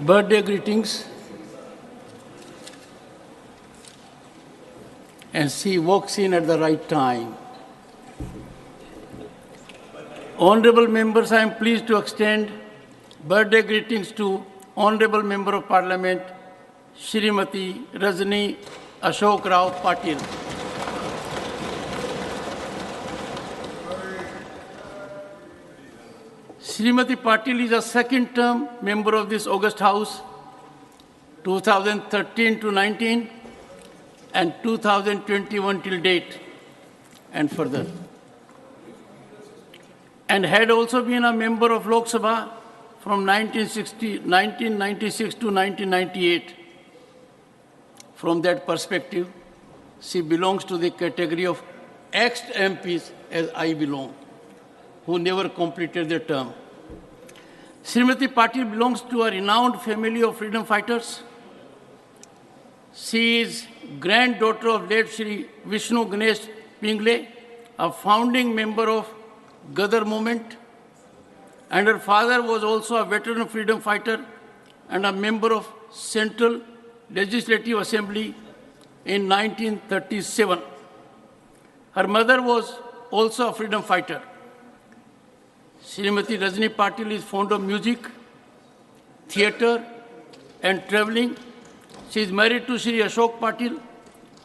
birthday greetings, and she walks in at the right time. Honorable members, I am pleased to extend birthday greetings to Honorable Member of Parliament, Shrimati Rajni Ashok Rao Patil. Shrimati Patil is a second-term member of this August House, 2013 to 19, and 2021 till date, and further. And had also been a member of Lok Sabha from 1996 to 1998. From that perspective, she belongs to the category of ex-MPs, as I belong, who never completed their term. Srimati Patil belongs to a renowned family of freedom fighters. She is granddaughter of late Shri Vishnu Ganesh Pingle, a founding member of Gadar movement, and her father was also a veteran freedom fighter and a member of Central Legislative Assembly in 1937. Her mother was also a freedom fighter. Srimati Rajni Patil is fond of music, theatre, and traveling. She is married to Shri Ashok Patil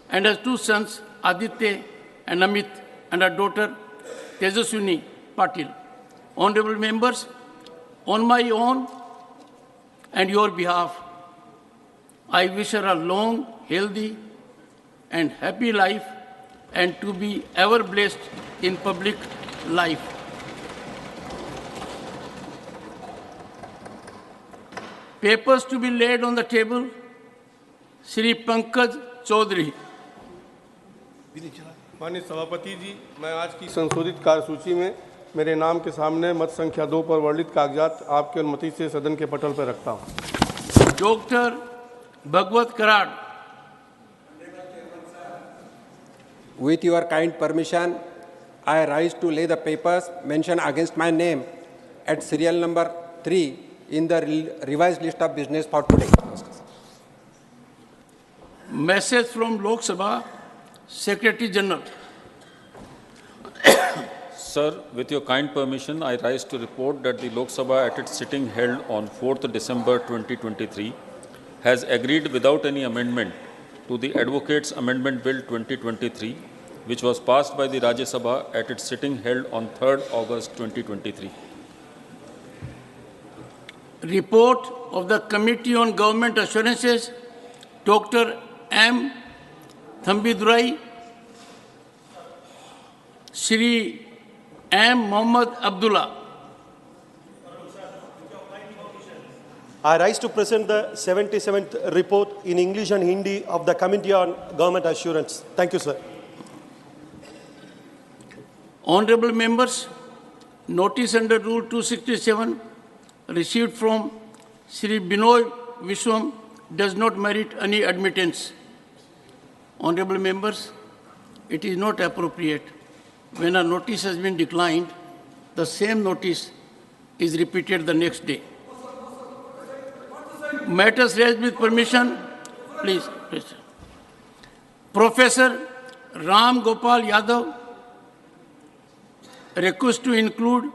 and has two sons, Aditya and Amit, and a daughter, Tejaswini Patil. Honorable members, on my own and your behalf, I wish her a long, healthy, and happy life, and to be ever blessed in public life. Papers to be laid on the table. Shri Pankaj Chaudhary. माननीय सभापति जी, मैं आज की संशोधित कार्यसूची में मेरे नाम के सामने मत संख्या 2 पर वर्णित कागजात आपकी अनुमति से सदन के पटल पर रखता हूं। Doctor Bhagwat Karad. With your kind permission, I rise to lay the papers mentioned against my name at serial number 3 in the revised list of business for today. Message from Lok Sabha, Secretary General. Sir, with your kind permission, I rise to report that the Lok Sabha at its sitting held on 4th December 2023 has agreed without any amendment to the Advocates Amendment Bill 2023, which was passed by the Rajya Sabha at its sitting held on 3rd August 2023. Report of the Committee on Government Assurances, Dr. M. Thambidurai, Shri M. Mohammad Abdullah. I rise to present the 77th report in English and Hindi of the Committee on Government Assurance. Thank you, sir. Honorable members, notice under Rule 267 received from Shri Binoy Vishwam does not merit any admittance. Honorable members, it is not appropriate when a notice has been declined, the same notice is repeated the next day. Matters raised with permission, please. Professor Ram Gopal Yadav request to include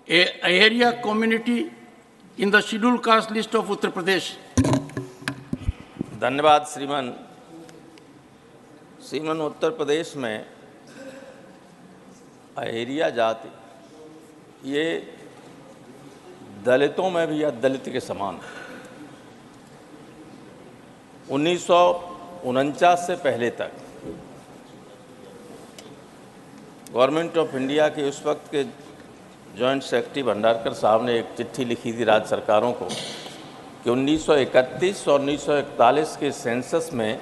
a area community in the scheduled caste list of Uttar Pradesh. धन्यवाद श्रीमान उत्तर प्रदेश में अहेरिया जाति ये दलितों में भी या दलित के समान 1949 से पहले तक गवर्नमेंट ऑफ इंडिया के उस वक्त के जॉइंट सेक्रेटरी भंडारकर साहब ने एक चिट्ठी लिखी थी राज्य सरकारों को कि 1931 और 1941 के सेंसस में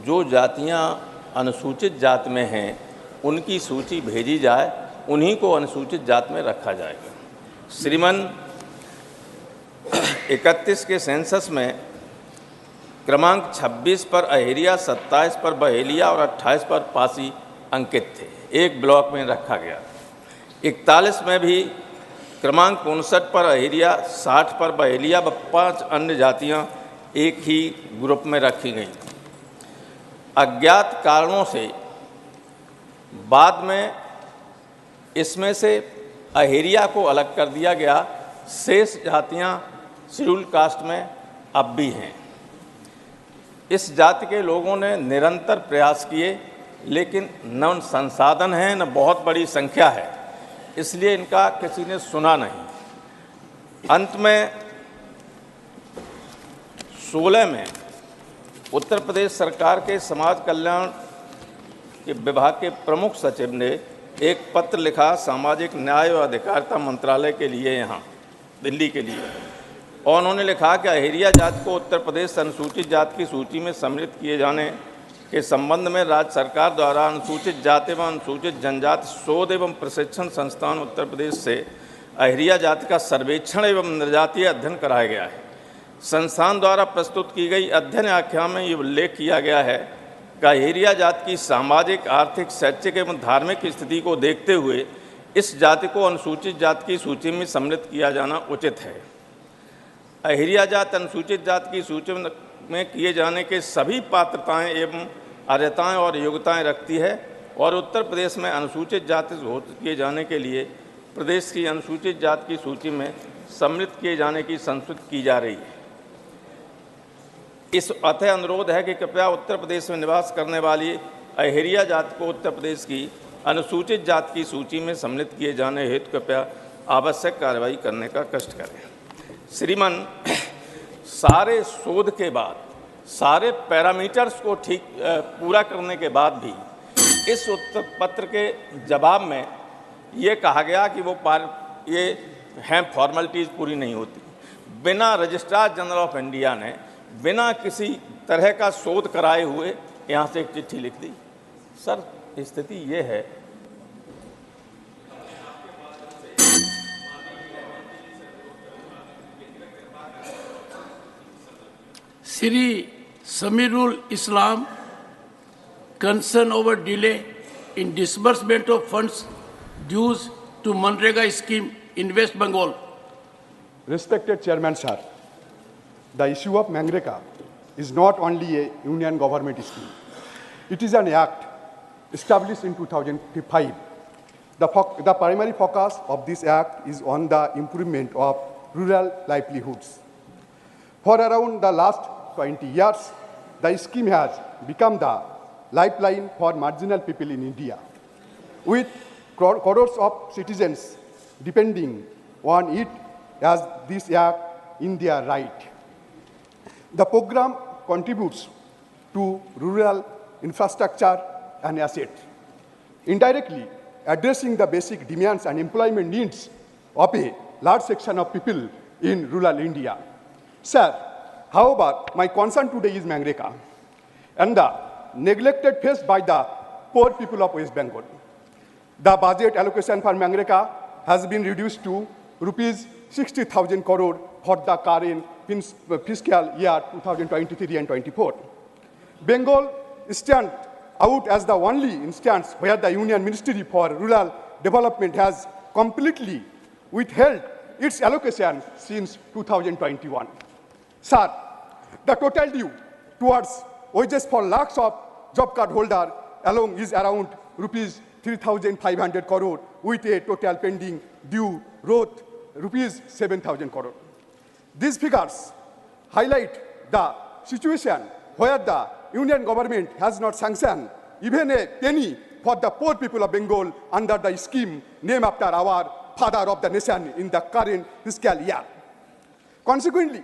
जो जातियां अनुसूचित जात में हैं उनकी सूची भेजी जाए, उन्हीं को अनुसूचित जात में रखा जाएगा। श्रीमान 31 के सेंसस में क्रमांक 26 पर अहेरिया, 27 पर बहेलिया और 28 पर पासी अंकित थे, एक ब्लॉक में रखा गया। 41 में भी क्रमांक 59 पर अहिरिया, 60 पर बहेलिया व 5 अन्य जातियां एक ही ग्रुप में रखी गईं। अज्ञात कारणों से बाद में इसमें से अहिरिया को अलग कर दिया गया। शेष जातियां शेड्यूल कास्ट में अब भी हैं। इस जाति के लोगों ने निरंतर प्रयास किए, लेकिन न संसाधन है न बहुत बड़ी संख्या है, इसलिए इनका किसी ने सुना नहीं। अंत में 16 में उत्तर प्रदेश सरकार के समाज कल्याण के विभाग के प्रमुख सचिव ने एक पत्र लिखा सामाजिक न्याय और अधिकारिता मंत्रालय के लिए यहाँ दिल्ली के लिए, और उन्होंने लिखा कि अहिरिया जाति को उत्तर प्रदेश अनुसूचित जाति की सूची में सम्मिलित किए जाने के संबंध में राज्य सरकार द्वारा अनुसूचित जाति एवं अनुसूचित जनजाति शोध एवं प्रशिक्षण संस्थान उत्तर प्रदेश से अहिरिया जाति का सर्वेक्षण एवं निर्जातीय अध्ययन कराया गया है। संस्थान द्वारा प्रस्तुत की गई अध्ययन आख्या में ये उल्लेख किया गया है कि अहिरिया जाति की सामाजिक, आर्थिक, शैक्षिक एवं धार्मिक स्थिति को देखते हुए इस जाति को अनुसूचित जाति की सूची में सम्मिलित किया जाना उचित है। अहिरिया जाति अनुसूचित जाति की सूची में किए जाने के सभी पात्रताएं एवं अर्हताएं और योग्यताएं रखती है और उत्तर प्रदेश में अनुसूचित जाति घोषित किए जाने के लिए प्रदेश की अनुसूचित जाति की सूची में सम्मिलित किए जाने की संस्तुति की जा रही है। इस अतः अनुरोध है कि कृपया उत्तर प्रदेश में निवास करने वाली अहिरिया जाति को उत्तर प्रदेश की अनुसूचित जाति की सूची में सम्मिलित किए जाने हेतु कृपया आवश्यक कार्रवाई करने का कष्ट करें। श्रीमान, सारे शोध के बाद, सारे पैरामीटर्स को पूरा करने के बाद भी इस उत्तर पत्र के जवाब में ये कहा गया कि ये हैं फॉर्मेलिटीज़ पूरी नहीं होती। बिना रजिस्ट्रार जनरल ऑफ इंडिया ने बिना किसी तरह का शोध कराए हुए यहाँ से एक चिट्ठी लिख दी। सर, स्थिति ये है Sri Samirul Islam, concern over delay in disbursement of funds dues to MGNREGA scheme in West Bengal. Respected Chairman Sir, the issue of MGNREGA is not only a union government scheme. It is an act established in 2005. The primary focus of this act is on the improvement of rural livelihoods. For around the last 20 years, the scheme has become the lifeline for marginal people in India, with crores of citizens depending on it as this act in their right. The program contributes to rural infrastructure and assets, indirectly addressing the basic demands and employment needs of a large section of people in rural India. Sir, however, my concern today is MGNREGA and the neglected faced by the poor people of West Bengal. The budget allocation for MGNREGA has been reduced to rupees 60,000 crore for the current fiscal year 2023 and 24. Bengal stands out as the only instance where the Union Ministry for Rural Development has completely withheld its allocation since 2021. Sir, the total due towards wages for lakhs of job card holder alone is around rupees 3,500 crore with a total pending due worth rupees 7,000 crore. These figures highlight the situation where the Union government has not sanctioned even a penny for the poor people of Bengal under the scheme named after our father of the nation in the current fiscal year. Consequently,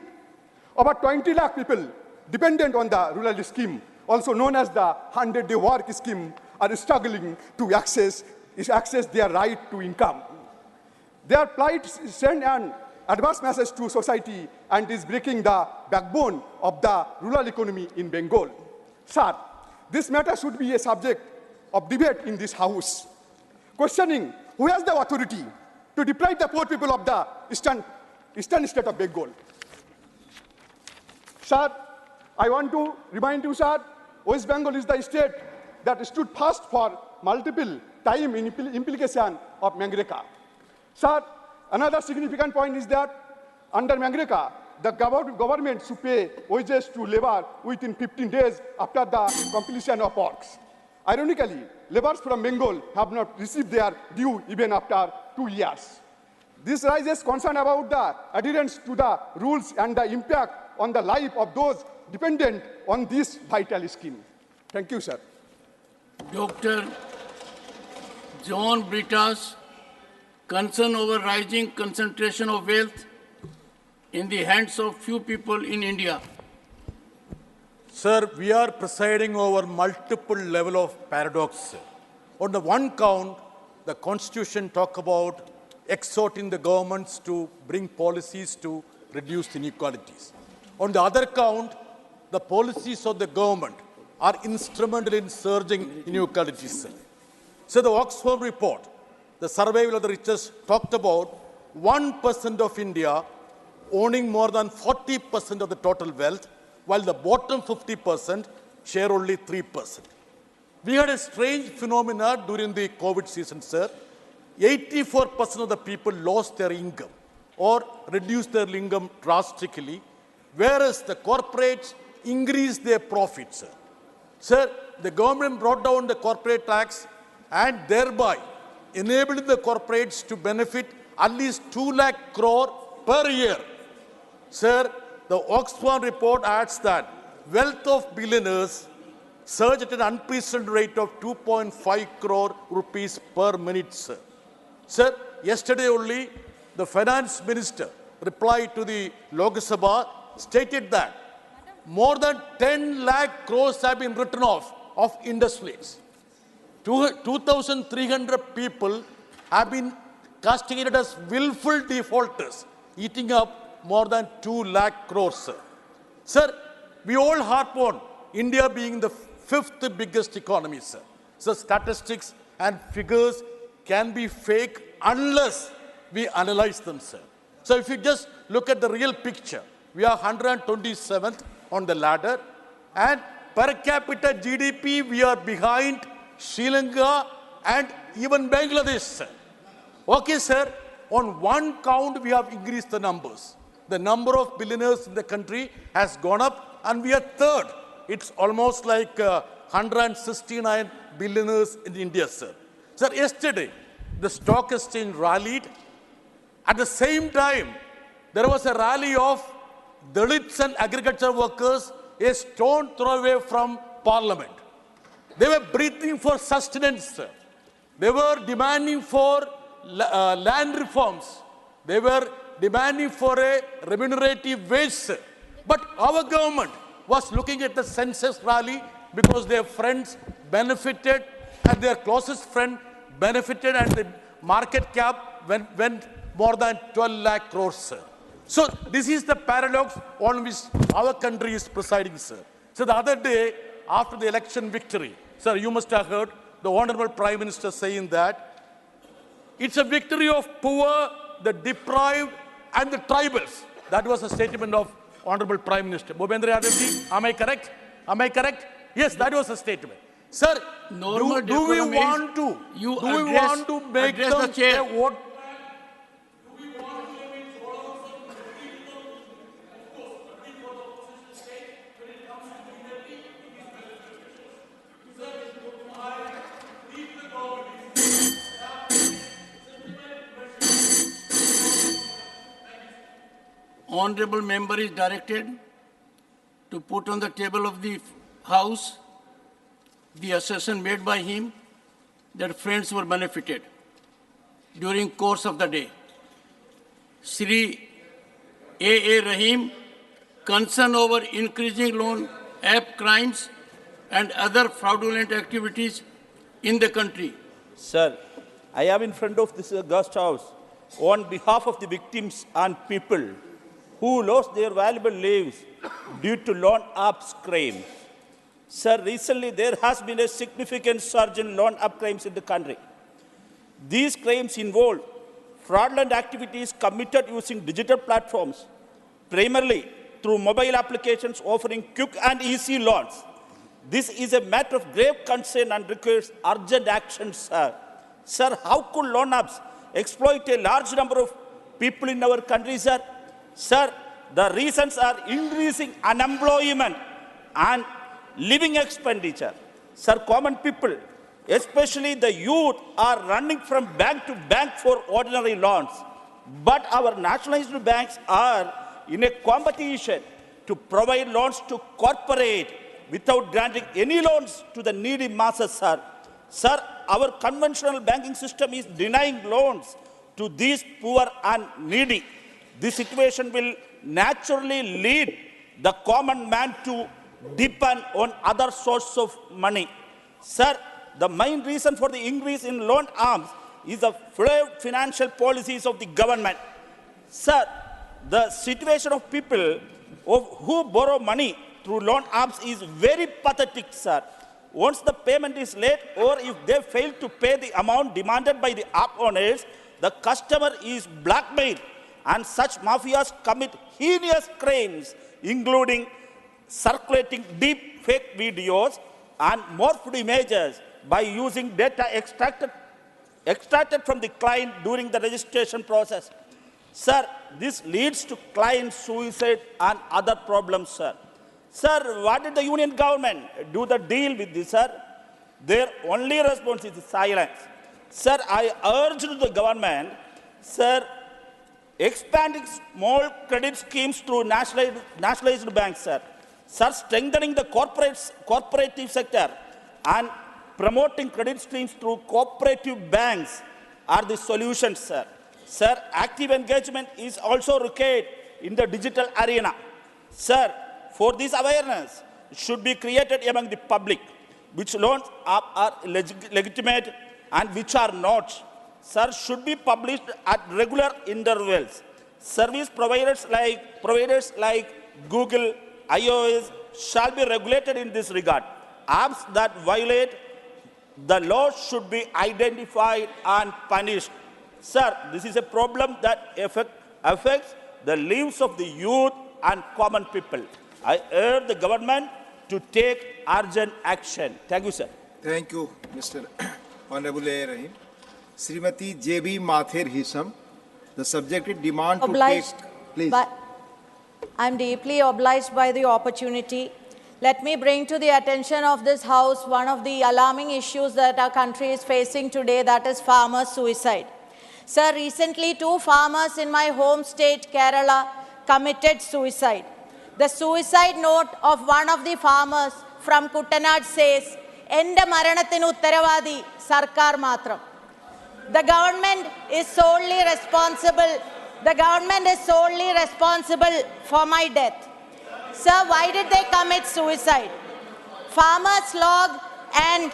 about 20 lakh people dependent on the rural scheme, also known as the 100-day work scheme, are struggling to access their right to income. Their plight sends an adverse message to society and is breaking the backbone of the rural economy in Bengal. Sir, this matter should be a subject of debate in this House, questioning who has the authority to deprive the poor people of the eastern state of Bengal. Sir, I want to remind you, sir, West Bengal is the state that stood first for multiple time in implication of MGNREGA. Sir, Another significant point is that under MGNREGA, the government should pay wages to labor within 15 days after the completion of works. Ironically, laborers from Bengal have not received their due even after 2 years. This raises concern about the adherence to the rules and the impact on the life of those dependent on this vital scheme. Thank you, sir. Dr. John Britta's concern over rising concentration of wealth in the hands of few people in India. Sir, we are presiding over multiple level of paradox. On the one count, the Constitution talk about exhorting the governments to bring policies to reduce inequalities. On the other count, the policies of the government are instrumental in surging inequalities. So the Oxfam report, the survival of the richest, talked about 1% of India owning more than 40% of the total wealth, while the bottom 50% share only 3%. We had a strange phenomena during the COVID season, sir. 84% of the people lost their income or reduced their income drastically, whereas the corporates increased their profits, sir. Sir, the government brought down the corporate tax and thereby enabled the corporates to benefit at least 2 lakh crore per year. Sir, the Oxfam report adds that wealth of billionaires surged at an unprecedented rate of 2.5 crore rupees per minute, sir. Sir, yesterday only, the finance minister replied to the Rajya Sabha, stated that more than 10 lakh crores have been written off of industries. 2,300 people have been castigated as willful defaulters, eating up more than 2 lakh crores, sir. Sir, we all harp on India being the 5th biggest economy, sir. So statistics and figures can be fake unless we analyze them, sir. So if you just look at the real picture, we are 127th on the ladder, and per capita GDP, we are behind Sri Lanka and even Bangladesh, sir. Okay, sir, on one count, we have increased the numbers. The number of billionaires in the country has gone up, and we are third. It's almost like 169 billionaires in India, sir. Sir, yesterday, the stock exchange rallied. At the same time, there was a rally of Dalits and agriculture workers a stone throw away from Parliament. They were breathing for sustenance, sir. They were demanding for land reforms. They were demanding for a remunerative wage, sir. But our government was looking at the census rally because their friends benefited and their closest friend benefited, and the market cap went more than 12 lakh crores, sir. So this is the paradox on which our country is presiding, sir. So the other day, after the election victory, sir, you must have heard the Honorable Prime Minister saying that it's a victory of poor, the deprived, and the tribals. That was a statement of Honorable Prime Minister. Bhupendra Yadavji, am I correct? Am I correct? Yes, that was a statement. Sir, do we want to make them a vote? Honorable member is directed to put on the table of the House the assertion made by him that friends were benefited during course of the day. Shri A. Rahim, concern over increasing loan app crimes and other fraudulent activities in the country. Sir, I am in front of this guest house on behalf of the victims and people who lost their valuable lives due to loan apps crimes. Sir, recently there has been a significant surge in loan app crimes in the country. These crimes involve fraudulent activities committed using digital platforms, primarily through mobile applications offering quick and easy loans. This is a matter of grave concern and requires urgent action, sir. Sir, how could loan apps exploit a large number of people in our country, sir? Sir, the reasons are increasing unemployment and living expenditure. Sir, common people, especially the youth, are running from bank to bank for ordinary loans. But our nationalized banks are in a competition to provide loans to corporate without granting any loans to the needy masses, sir. Sir, our conventional banking system is denying loans to these poor and needy. This situation will naturally lead the common man to depend on other sources of money. Sir, the main reason for the increase in loan arms is the flawed financial policies of the government. Sir, the situation of people who borrow money through loan arms is very pathetic, sir. Once the payment is late or if they fail to pay the amount demanded by the app owners, the customer is blackmailed, and such mafias commit heinous crimes, including circulating deep fake videos and morphed images by using data extracted from the client during the registration process. Sir, this leads to client suicide and other problems, sir. Sir, what did the union government do the deal with this, sir? Their only response is silence. Sir, I urge the government, sir, expanding small credit schemes through nationalized banks, sir. Sir, strengthening the cooperative sector and promoting credit streams through cooperative banks are the solutions, sir. Sir, active engagement is also required in the digital arena. Sir, for this awareness should be created among the public, which loans are legitimate and which are not. Sir, should be published at regular intervals. Service providers like Google, iOS shall be regulated in this regard. Apps that violate the law should be identified and punished. Sir, this is a problem that affects the lives of the youth and common people. I urge the government to take urgent action. Thank you, sir. Thank you, Mr. Honorable A. Rahim. Srimati J.B. Mathir Hisam, the subjected demand to take... Please. I'm deeply obliged by the opportunity. Let me bring to the attention of this House one of the alarming issues that our country is facing today, that is farmer suicide. Sir, recently 2 farmers in my home state, Kerala, committed suicide. The suicide note of one of the farmers from Kuttanad says, "Ende maranathinu uttaravadi sarkar matram." The government is solely responsible. The government is solely responsible for my death. Sir, why did they commit suicide? Farmers log and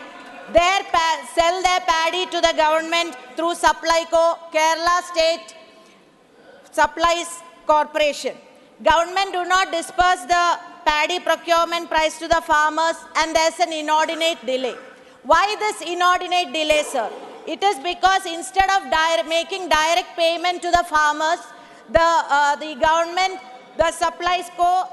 sell their paddy to the government through Supplyco, Kerala State Supplies Corporation. Government do not disperse the paddy procurement price to the farmers, and there's an inordinate delay. Why this inordinate delay, sir? It is because instead of making direct payment to the farmers, the government, the Supplies Co,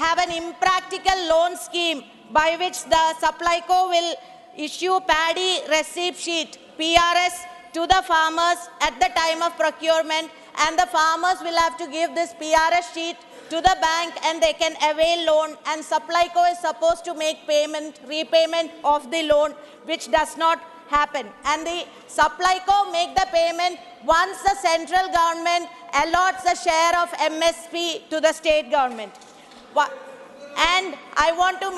have an impractical loan scheme by which the Supplyco will issue paddy receipt sheet, PRS, to the farmers at the time of procurement, and the farmers will have to give this PRS sheet to the bank and they can avail loan, and Supplyco is supposed to make repayment of the loan, which does not happen. And the Supplyco make the payment once the central government allots a share of MSP to the state government. And I want to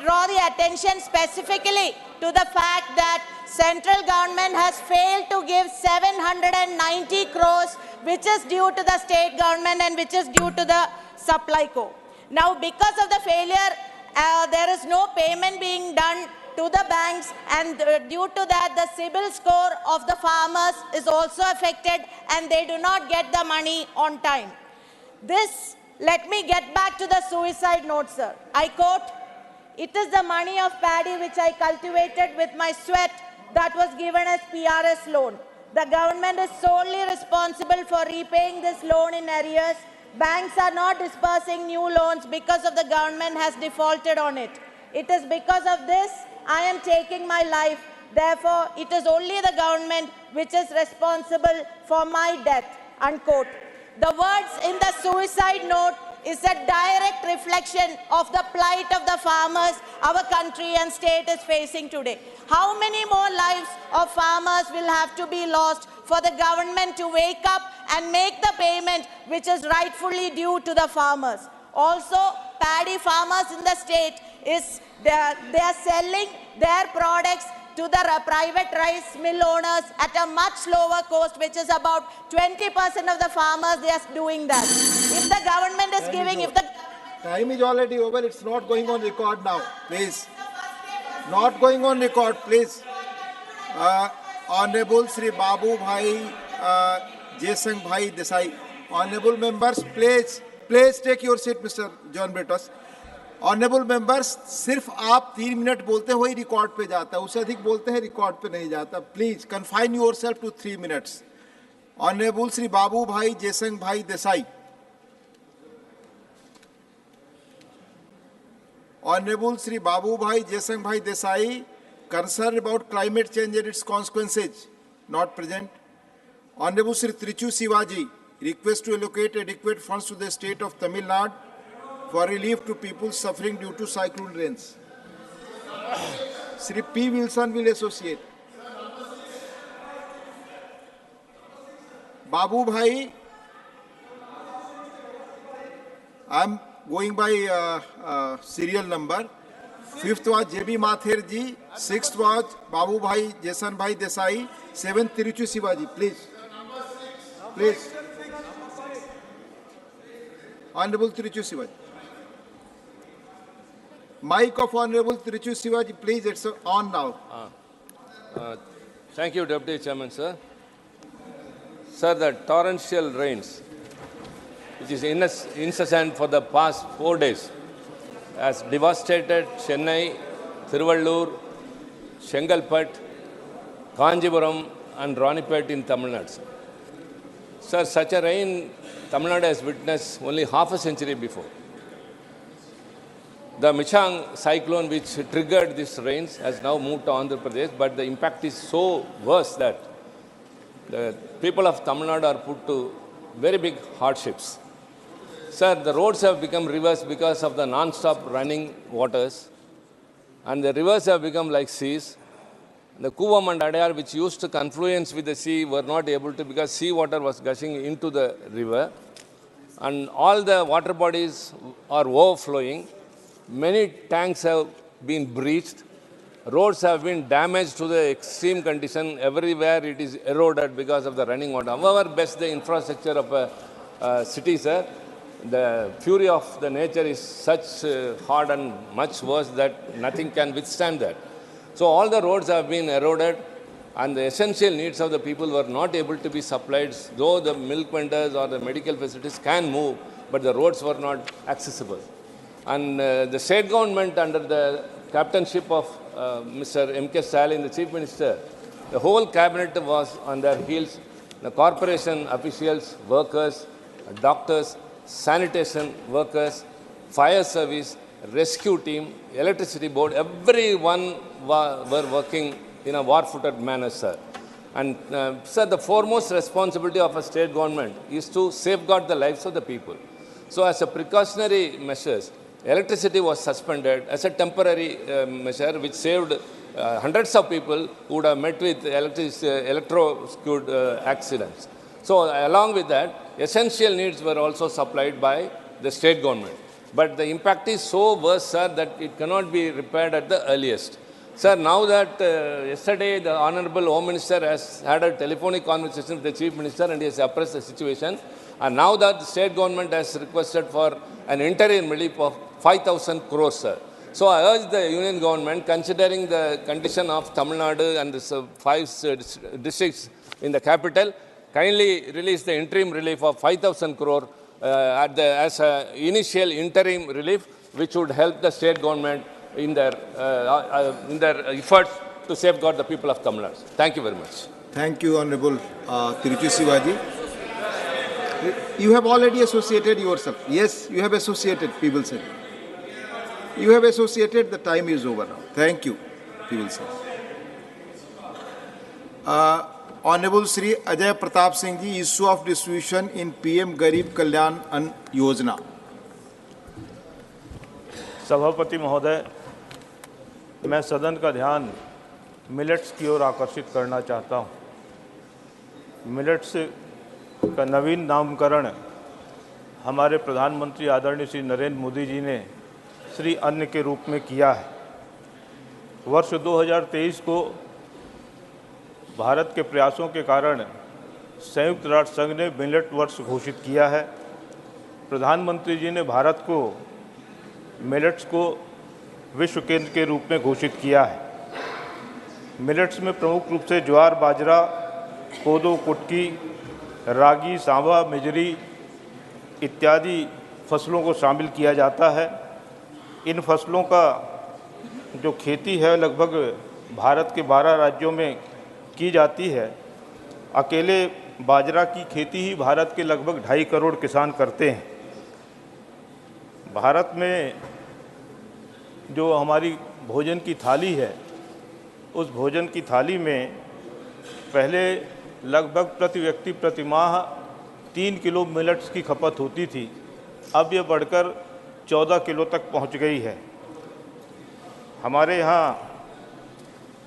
draw the attention specifically to the fact that central government has failed to give 790 crores, which is due to the state government and which is due to the Supplyco. Now, because of the failure, there is no payment being done to the banks, and due to that, the CIBIL score of the farmers is also affected, and they do not get the money on time. Let me get back to the suicide note, sir. I quote, "It is the money of paddy which I cultivated with my sweat that was given as PRS loan. The government is solely responsible for repaying this loan in arrears. Banks are not disbursing new loans because of the government has defaulted on it. It is because of this I am taking my life. Therefore, it is only the government which is responsible for my death." unquote. The words in the suicide note is a direct reflection of the plight of the farmers our country and state is facing today. How many more lives of farmers will have to be lost for the government to wake up and make the payment which is rightfully due to the farmers? Also, paddy farmers in the state they are selling their products to the private rice mill owners at a much lower cost, which is about 20% of the farmers they are doing that. If the government is giving, Time is already over, it's not going on record now, please. Not going on record, please. Honorable Sri Babu Bhai, Jaisang Bhai Desai. Honorable members, please take your seat, Mr. John Bretos. Honourable members, सिर्फ आप 3 minute बोलते हैं वही record पे जाता है, उससे अधिक बोलते हैं रिकॉर्ड पे नहीं जाता. Please confine yourself to 3 minutes. Honourable Shri Babubhai जयसंग भाई देसाई. ऑनरेबल श्री बाबू भाई जयसंग भाई Desai, concerned about climate change and its consequences, not present. Honorable Sri Trichu Sivaji, request to allocate adequate funds to the state of Tamil Nadu for relief to people suffering due to cyclone rains. Sri P. Wilson will associate. Babu Bhai, I am going by serial number. 5th was J.B. Mathur ji, 6th was Babu Bhai, Jason Bhai Desai, 7th Tiruchu Sivaji. Please. Please. Honorable Tiruchu Sivaji. Mic of Honorable Tiruchu Sivaji, please, it's on now. Thank you, Deputy Chairman, sir. Sir, the torrential rains, which is incessant for the past 4 days, has devastated Chennai, Thiruvallur, Shengalpet, Kanjipuram and Ranipet in Tamil Nadu. Sir, such a rain Tamil Nadu has witnessed only half a century before. The Michang cyclone which triggered these rains has now moved to Andhra Pradesh, but the impact is so worse that the people of Tamil Nadu are put to very big hardships. Sir, the roads have become rivers because of the non-stop running waters, and the rivers have become like seas. The Kuvam and Adayar, which used to confluence with the sea, were not able to because sea water was gushing into the river, and all the water bodies are overflowing. Many tanks have been breached. Roads have been damaged to the extreme condition. Everywhere it is eroded because of the running water. However best the infrastructure of a city, sir, the fury of the nature is such hard and much worse that nothing can withstand that. So all the roads have been eroded, and the essential needs of the people were not able to be supplied, though the milk vendors or the medical facilities can move, but the roads were not accessible. And the state government, under the captainship of Mr. M.K. Stalin, the Chief Minister, the whole cabinet was on their heels. The corporation officials, workers, doctors, sanitation workers, fire service, rescue team, electricity board, everyone were working in a war-footed manner, sir. And sir, the foremost responsibility of a state government is to safeguard the lives of the people. So as a precautionary measures, electricity was suspended as a temporary measure which saved hundreds of people who would have met with electrocuted accidents. So along with that, essential needs were also supplied by the state government. But the impact is so worse, sir, that it cannot be repaired at the earliest. Sir, now that yesterday the Honorable Home Minister has had a telephonic conversation with the Chief Minister and he has appraised the situation, and now that the state government has requested for an interim relief of 5,000 crores, sir. So I urge the union government, considering the condition of Tamil Nadu and the 5 districts in the capital, kindly release the interim relief of 5,000 crore as an initial interim relief, which would help the state government in their efforts to safeguard the people of Tamil Nadu. Thank you very much. Thank you, Honorable Tiruchu Sivaji. You have already associated yourself. Yes, you have associated, people said. You have associated, the time is over now. Thank you, people said. Honorable Shri Ajay Pratap Singh ji, issue of distribution in PM Garib Kalyan Ann Yojana. सभापति महोदय, मैं सदन का ध्यान millets की ओर आकर्षित करना चाहता हूं। मिलेट्स का नवीन नामकरण हमारे प्रधानमंत्री आदरणीय श्री नरेंद्र मोदी जी ने श्री अन्न के रूप में किया है। वर्ष 2023 को भारत के प्रयासों के कारण संयुक्त राष्ट्र संघ ने मिलेट वर्ष घोषित किया है। प्रधानमंत्री जी ने भारत को मिलेट्स को विश्व केंद्र के रूप में घोषित किया है। मिलेट्स में प्रमुख रूप से ज्वार, बाजरा, कोदो, कुटकी, रागी, सांवा, मिजरी इत्यादि फसलों को शामिल किया जाता है। इन फसलों का जो खेती है लगभग भारत के 12 राज्यों में की जाती है। अकेले बाजरा की खेती ही भारत के लगभग 2.5 करोड़ किसान करते हैं। भारत में जो हमारी भोजन की थाली है, उस भोजन की थाली में पहले लगभग प्रति व्यक्ति प्रति माह 3 किलो मिलेट्स की खपत होती थी। अब यह बढ़कर 14 किलो तक पहुंच गई है। हमारे यहाँ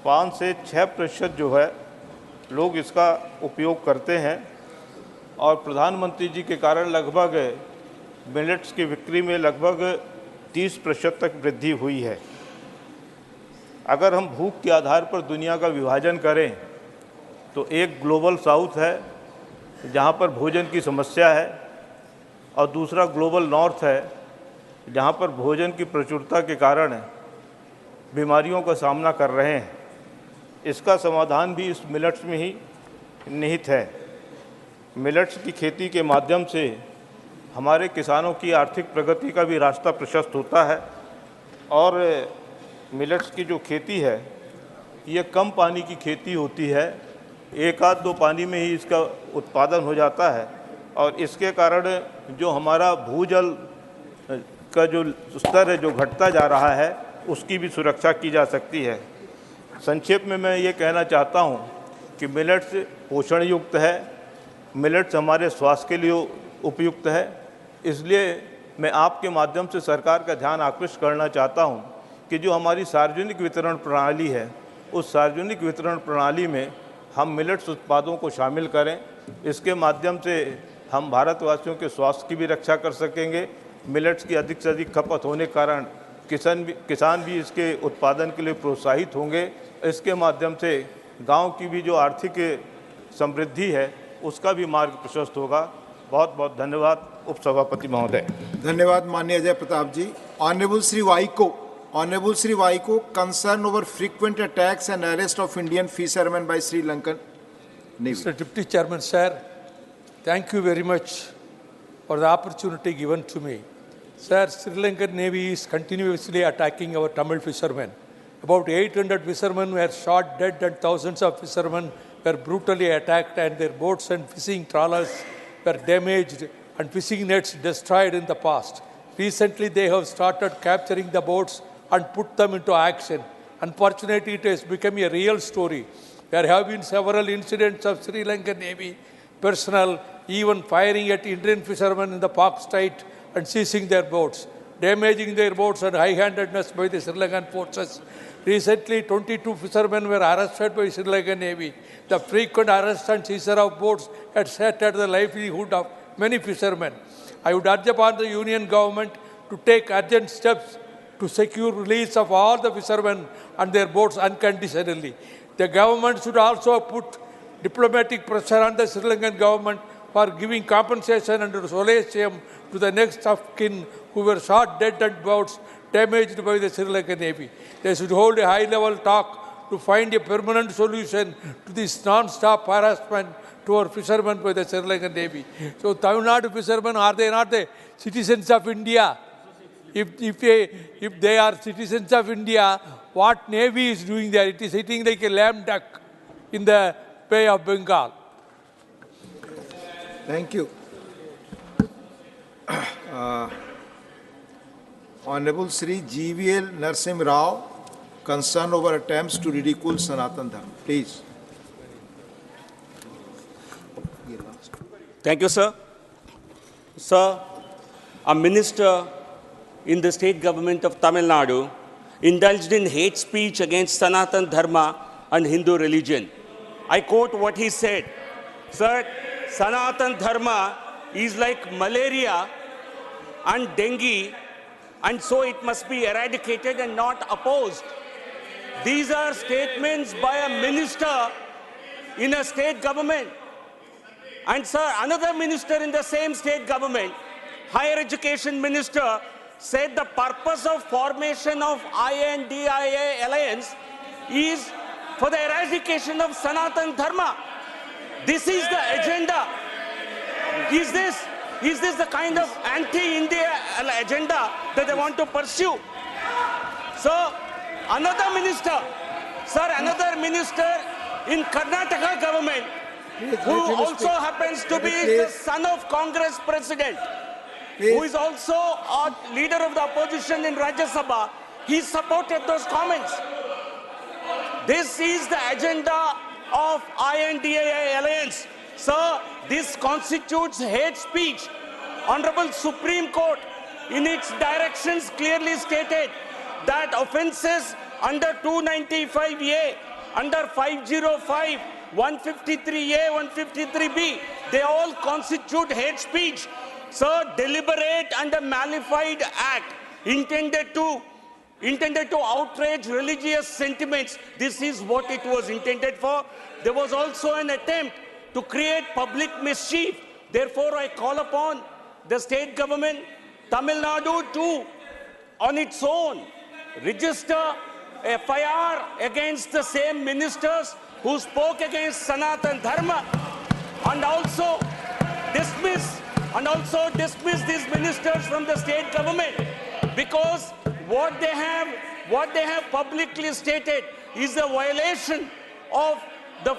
5 से 6% जो है लोग इसका उपयोग करते हैं और प्रधानमंत्री जी के कारण लगभग मिलेट्स की बिक्री में लगभग 30% तक वृद्धि हुई है। अगर हम भूख के आधार पर दुनिया का विभाजन करें तो एक ग्लोबल साउथ है जहाँ पर भोजन की समस्या है और दूसरा ग्लोबल नॉर्थ है जहाँ पर भोजन की प्रचुरता के कारण बीमारियों का सामना कर रहे हैं। इसका समाधान भी इस मिलेट्स में ही निहित है। मिलेट्स की खेती के माध्यम से हमारे किसानों की आर्थिक प्रगति का भी रास्ता प्रशस्त होता है और मिलेट्स की जो खेती है ये कम पानी की खेती होती है। 1-2 पानी में ही इसका उत्पादन हो जाता है और इसके कारण जो हमारा भूजल का जो स्तर है जो घटता जा रहा है उसकी भी सुरक्षा की जा सकती है। संक्षेप में मैं ये कहना चाहता हूँ कि मिलेट्स पोषण युक्त है, मिलेट्स हमारे स्वास्थ्य के लिए उपयुक्त है। इसलिए मैं आपके माध्यम से सरकार का ध्यान आकृष्ट करना चाहता हूँ कि जो हमारी सार्वजनिक वितरण प्रणाली है उस सार्वजनिक वितरण प्रणाली में हम मिलेट्स उत्पादों को शामिल करें। इसके माध्यम से हम भारतवासियों के स्वास्थ्य की भी रक्षा कर सकेंगे। मिलेट्स की अधिक से अधिक खपत होने के कारण किसान भी इसके उत्पादन के लिए प्रोत्साहित होंगे। इसके माध्यम से गांव की भी जो आर्थिक समृद्धि है उसका भी मार्ग प्रशस्त होगा। बहुत बहुत धन्यवाद उपसभापति महोदय। धन्यवाद माननीय Ajay Pratap ji. Honourable Shri Vaiko, concern over frequent attacks and arrest of Indian fisherman by Sri Lankan Navy. Mr. Deputy Chairman, sir, thank you very much for the opportunity given to me. Sir, Sri Lankan Navy is continuously attacking our Tamil fishermen. About 800 fishermen were shot dead and thousands of fishermen were brutally attacked and their boats and fishing trawlers were damaged and fishing nets destroyed in the past. Recently, they have started capturing the boats and put them into action. Unfortunately, it has become a real story. There have been several incidents of Sri Lankan Navy personnel even firing at Indian fishermen in the Palk Strait and seizing their boats, damaging their boats and high-handedness by the Sri Lankan forces. Recently, 22 fishermen were arrested by Sri Lankan Navy. The frequent arrest and seizure of boats had shattered the livelihood of many fishermen. I would urge upon the Union government to take urgent steps to secure release of all the fishermen and their boats unconditionally. The government should also put diplomatic pressure on the Sri Lankan government for giving compensation and solatium to the next of kin who were shot dead and boats damaged by the Sri Lankan Navy. They should hold a high-level talk to find a permanent solution to this non-stop harassment to our fishermen by the Sri Lankan Navy. So, Tamil Nadu fishermen, are they not the citizens of India? If they are citizens of India, what Navy is doing there? It is sitting like a lame duck in the Bay of Bengal. Thank you. Honorable Sri GVL Narsim Rao, concern over attempts to ridicule Sanatan Dharma. Please. Thank you, sir. Sir, a minister in the state government of Tamil Nadu indulged in hate speech against Sanatan Dharma and Hindu religion. I quote what he said. Sir, Sanatan Dharma is like malaria and dengue, and so it must be eradicated and not opposed. These are statements by a minister in a state government. And sir, another minister in the same state government, higher education minister, said the purpose of formation of INDIA alliance is for the eradication of Sanatan Dharma. This is the agenda. Is this the kind of anti-India agenda that they want to pursue? So, another minister in Karnataka government, who also happens to be the son of Congress president, who is also a leader of the opposition in Rajya Sabha, he supported those comments. This is the agenda of INDIA alliance. Sir, this constitutes hate speech. Honorable Supreme Court, in its directions, clearly stated that offences under 295A, under 505, 153A, 153B, they all constitute hate speech. Sir, deliberate and a malified act intended to outrage religious sentiments. This is what it was intended for. There was also an attempt to create public mischief. Therefore, I call upon the state government, Tamil Nadu, to, on its own, register FIR against the same ministers who spoke against Sanatan Dharma, and also dismiss these ministers from the state government, because what they have publicly stated is a violation of the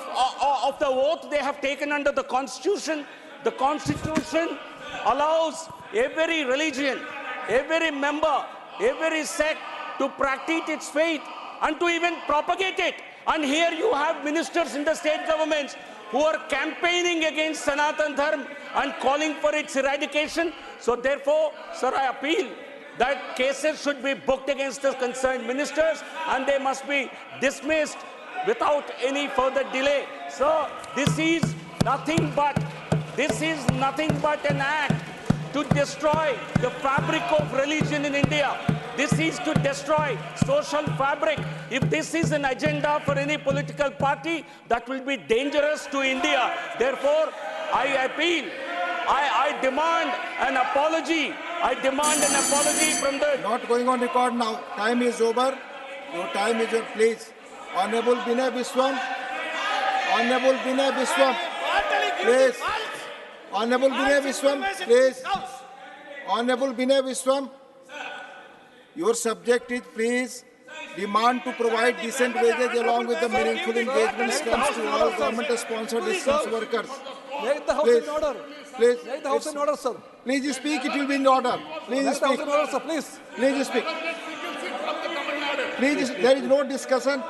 oath they have taken under the Constitution. The Constitution allows every religion, every member, every sect to practice its faith and to even propagate it. And here you have ministers in the state governments who are campaigning against Sanatan Dharma and calling for its eradication. So therefore, sir, I appeal that cases should be booked against the concerned ministers and they must be dismissed without any further delay. So this is nothing but an act to destroy the fabric of religion in India. This is to destroy social fabric. If this is an agenda for any political party, that will be dangerous to India. Therefore, I appeal, I demand an apology. I demand an apology from the... Not going on record now. Time is over. Your time is over, please. Honorable Binay Biswam. Honorable Binay Biswam. Please. Honorable Binay Biswam, please. Honorable Binay Biswam. Your subject is, please, demand to provide decent wages along with the meaningful engagement schemes to all government-sponsored distance workers. Make the House in order. Please. Make the House in order, sir. Please speak, it will be in order. Please speak. Make the House in order, sir, please. Please speak. Please, there is no discussion.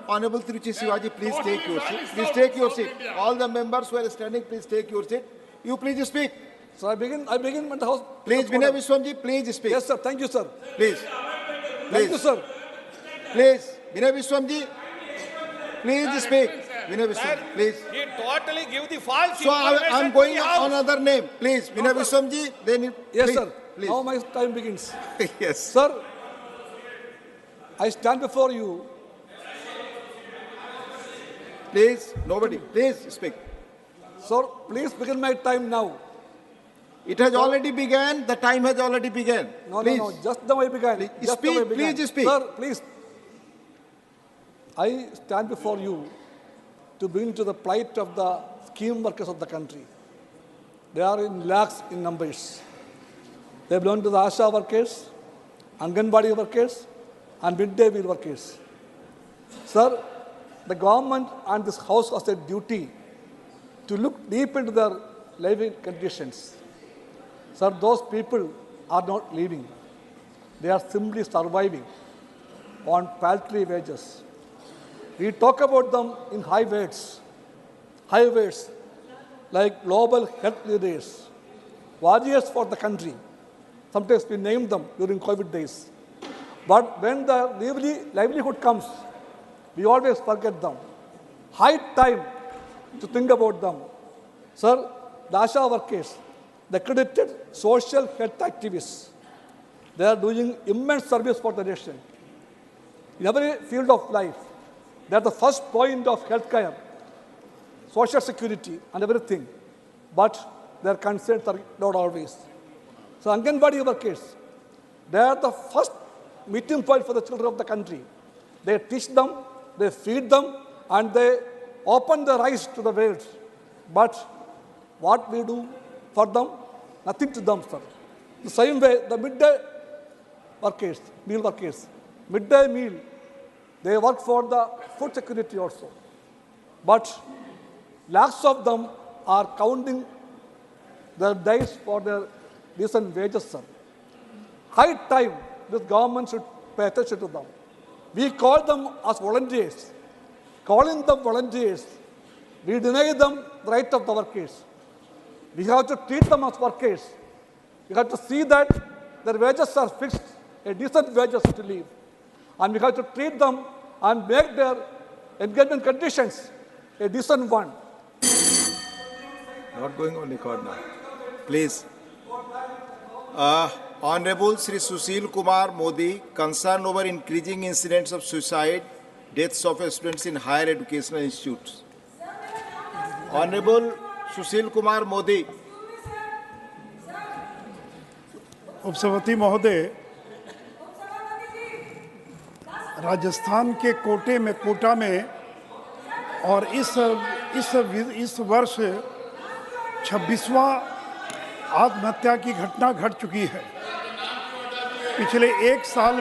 Honorable Tiruchi Sivaji, please take your seat. Please take your seat. All the members who are standing, please take your seat. You please speak. So I begin with the House. Please, Binay Biswamji, please speak. Yes, sir. Thank you, sir. Please. Thank you, sir. Please, Binay Biswamji, please speak. Binay Biswamji, please. He totally give the false So I am going on another name. Please, Binay Biswamji, then yes, please, sir. Please. Now my time begins. Yes. Sir, I stand before you. Please, nobody. Please speak. Sir, please begin my time now. It has already begun. The time has already begun. No, please. no. Just the way began. Speak. Please speak. Sir, please. I stand before you to bring to the plight of the scheme workers of the country. They are in lakhs in numbers. They belong to the ASHA workers, Anganwadi workers, and midday meal workers. Sir, the government and this House has a duty to look deep into their living conditions. Sir, those people are not living. They are simply surviving on paltry wages. We talk about them in high words, like global health leaders, warriors for the country. Sometimes we name them during COVID days. But when the livelihood comes, we always forget them. High time to think about them. Sir, the ASHA workers, the accredited social health activists, they are doing immense service for the nation. In every field of life, they are the first point of healthcare, social security, and everything. But their concerns are not always. So Anganwadi workers, they are the first meeting point for the children of the country. They teach them, they feed them, and they open their eyes to the world. But what we do for them? Nothing to them, sir. The same way, the midday workers, meal workers, midday meal, they work for the food security also. But lakhs of them are counting their days for their decent wages, sir. High time this government should pay attention to them. We call them as volunteers. Calling them volunteers, we deny them the right of the workers. We have to treat them as workers. We have to see that their wages are fixed, a decent wages to live. And we have to treat them and make their engagement conditions a decent one. Not going on record now. Please. Honorable Sri Sushil Kumar Modi, concerned over increasing incidents of suicide, deaths of students in higher educational institutes. Honorable Sushil Kumar Modi. उपसभापति महोदय, राजस्थान के कोटा में और इस वर्ष 26वां आत्महत्या की घटना घट चुकी है। पिछले एक साल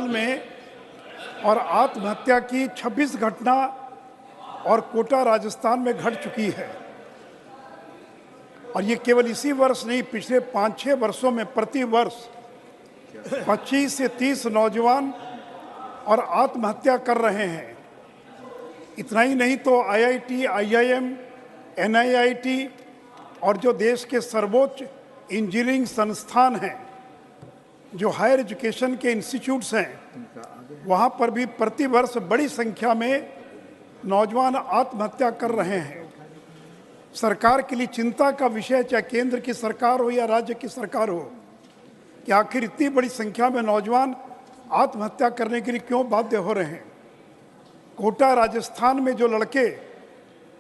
में और आत्महत्या की 26 घटना और कोटा राजस्थान में घट चुकी है। और ये केवल इसी वर्ष नहीं, पिछले 5-6 वर्षों में प्रति वर्ष 25 से 30 नौजवान और आत्महत्या कर रहे हैं। इतना ही नहीं तो IIT, IIM, NIIT और जो देश के सर्वोच्च इंजीनियरिंग संस्थान हैं, जो हायर एजुकेशन के इंस्टीट्यूट्स हैं, वहाँ पर भी प्रति वर्ष बड़ी संख्या में नौजवान आत्महत्या कर रहे हैं। सरकार के लिए चिंता का विषय, चाहे केंद्र की सरकार हो या राज्य की सरकार हो, कि आखिर इतनी बड़ी संख्या में नौजवान आत्महत्या करने के लिए क्यों बाध्य हो रहे हैं। कोटा राजस्थान में जो लड़के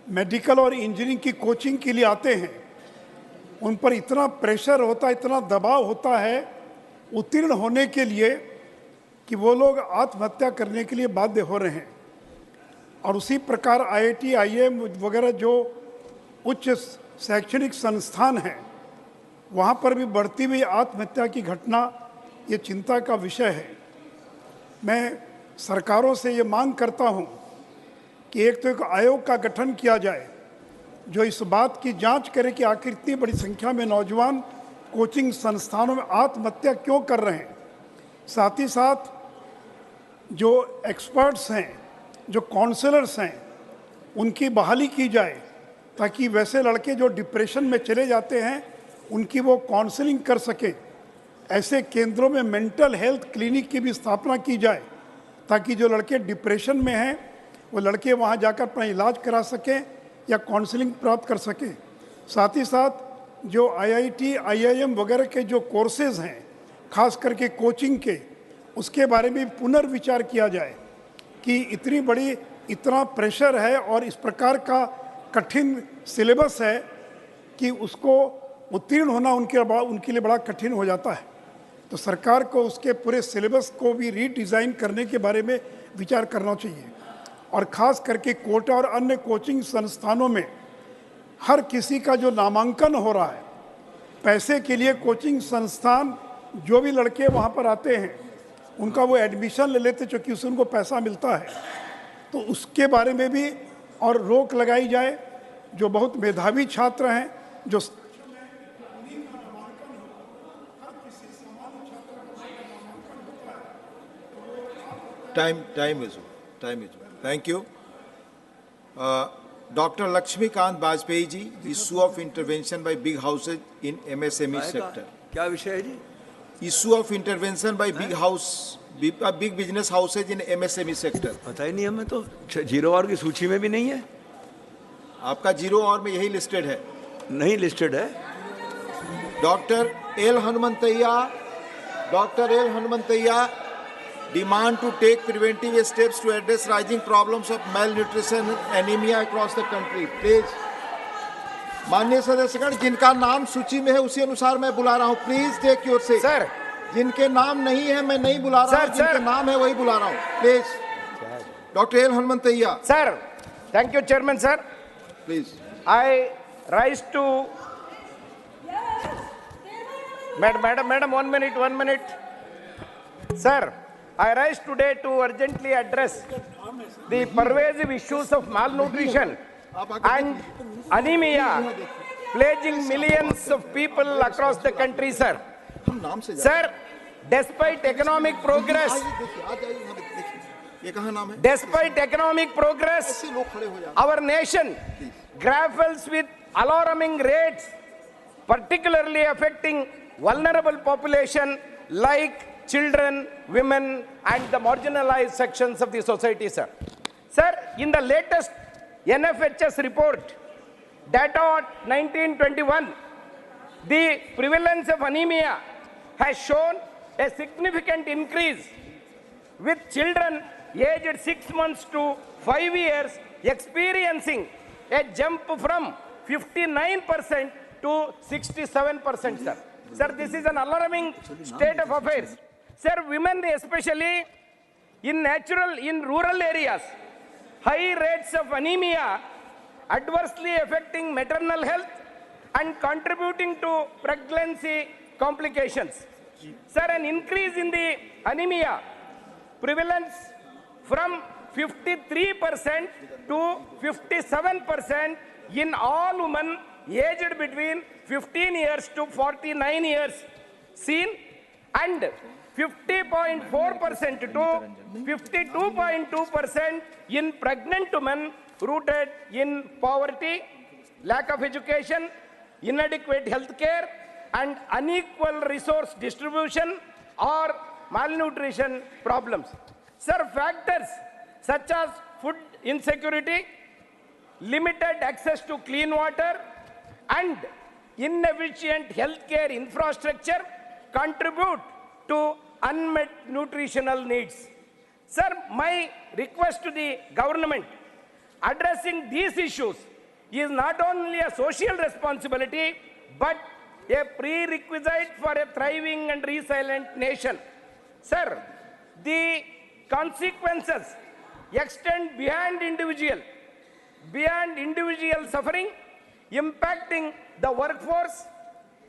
मेडिकल और इंजीनियरिंग की कोचिंग के लिए आते हैं, उन पर इतना प्रेशर होता है, इतना दबाव होता है उत्तीर्ण होने के लिए कि वो लोग आत्महत्या करने के लिए बाध्य हो रहे हैं। और उसी प्रकार IIT, IIM वगैरह जो उच्च शैक्षणिक संस्थान हैं, वहाँ पर भी बढ़ती हुई आत्महत्या की घटना ये चिंता का विषय है। मैं सरकारों से ये मांग करता हूँ कि एक तो एक आयोग का गठन किया जाए जो इस बात की जांच करे कि आखिर इतनी बड़ी संख्या में नौजवान कोचिंग संस्थानों में आत्महत्या क्यों कर रहे हैं। साथ ही साथ जो एक्सपर्ट्स हैं, जो काउंसलर्स हैं, उनकी बहाली की जाए ताकि वैसे लड़के जो डिप्रेशन में चले जाते हैं उनकी वो काउंसलिंग कर सकें। ऐसे केंद्रों में मेंटल हेल्थ क्लिनिक की भी स्थापना की जाए ताकि जो लड़के डिप्रेशन में हैं वो लड़के वहाँ जाकर अपना इलाज करा सकें या काउंसलिंग प्राप्त कर सकें। साथ ही साथ जो IIT, IIM वगैरह के जो कोर्सेज़ हैं, खास करके कोचिंग के, उसके बारे में पुनर्विचार किया जाए कि इतना प्रेशर है और इस प्रकार का कठिन सिलेबस है कि उसको उत्तीर्ण होना उनके लिए बड़ा कठिन हो जाता है। तो सरकार को उसके पूरे सिलेबस को भी रीडिज़ाइन करने के बारे में विचार करना चाहिए। और ख़ास करके कोटा और अन्य कोचिंग संस्थानों में हर किसी का जो नामांकन हो रहा है, पैसे के लिए कोचिंग संस्थान जो भी लड़के वहाँ पर आते हैं उनका वो एडमिशन ले लेते क्योंकि उससे उनको पैसा मिलता है। तो उसके बारे में भी और रोक लगाई जाए। जो बहुत मेधावी छात्र हैं, जो time is over. Thank you. Dr. Lakshmikant Bajpayee ji, issue of intervention by big houses in MSME sector. क्या विषय है जी? Issue of intervention by big business houses in MSME sector. पता ही नहीं हमें तो, जीरो आवर की सूची में भी नहीं है। आपका जीरो आवर में यही लिस्टेड है? नहीं लिस्टेड है। Doctor L Hanumanthaiah demand to take preventive steps to address rising problems of malnutrition and anemia across the country. Please, माननीय सदस्यगण, जिनका नाम सूची में है उसी अनुसार मैं बुला रहा हूँ. Please take your seat. Sir, जिनके नाम नहीं है मैं नहीं बुला रहा हूँ, जिनके नाम है वही बुला रहा हूँ. Please, doctor L Hanumanthaiah. Sir, thank you chairman sir. Please. I rise to Madam, 1 minute. Sir, I rise today to urgently address the pervasive issues of malnutrition and anemia plaguing millions of people across the country, sir. Sir, despite economic progress, our nation grapples with alarming rates, particularly affecting vulnerable population like children, women, and the marginalized sections of the society, sir. Sir, in the latest NFHS report, data on 1921, the prevalence of anemia has shown a significant increase, with children aged 6 months to 5 years experiencing a jump from 59% to 67%, sir. Sir, this is an alarming state of affairs. Sir, women especially in rural areas, high rates of anemia adversely affecting maternal health and contributing to pregnancy complications. Sir, an increase in the anemia prevalence from 53% to 57% in all women aged between 15 years to 49 years seen, and 50.4% to 52.2% in pregnant women rooted in poverty, lack of education, inadequate health care, and unequal resource distribution or malnutrition problems. Sir, factors such as food insecurity, limited access to clean water, and inefficient healthcare infrastructure contribute to unmet nutritional needs. Sir, my request to the government, addressing these issues is not only a social responsibility, but a prerequisite for a thriving and resilient nation. Sir, the consequences extend beyond individual suffering, impacting the workforce,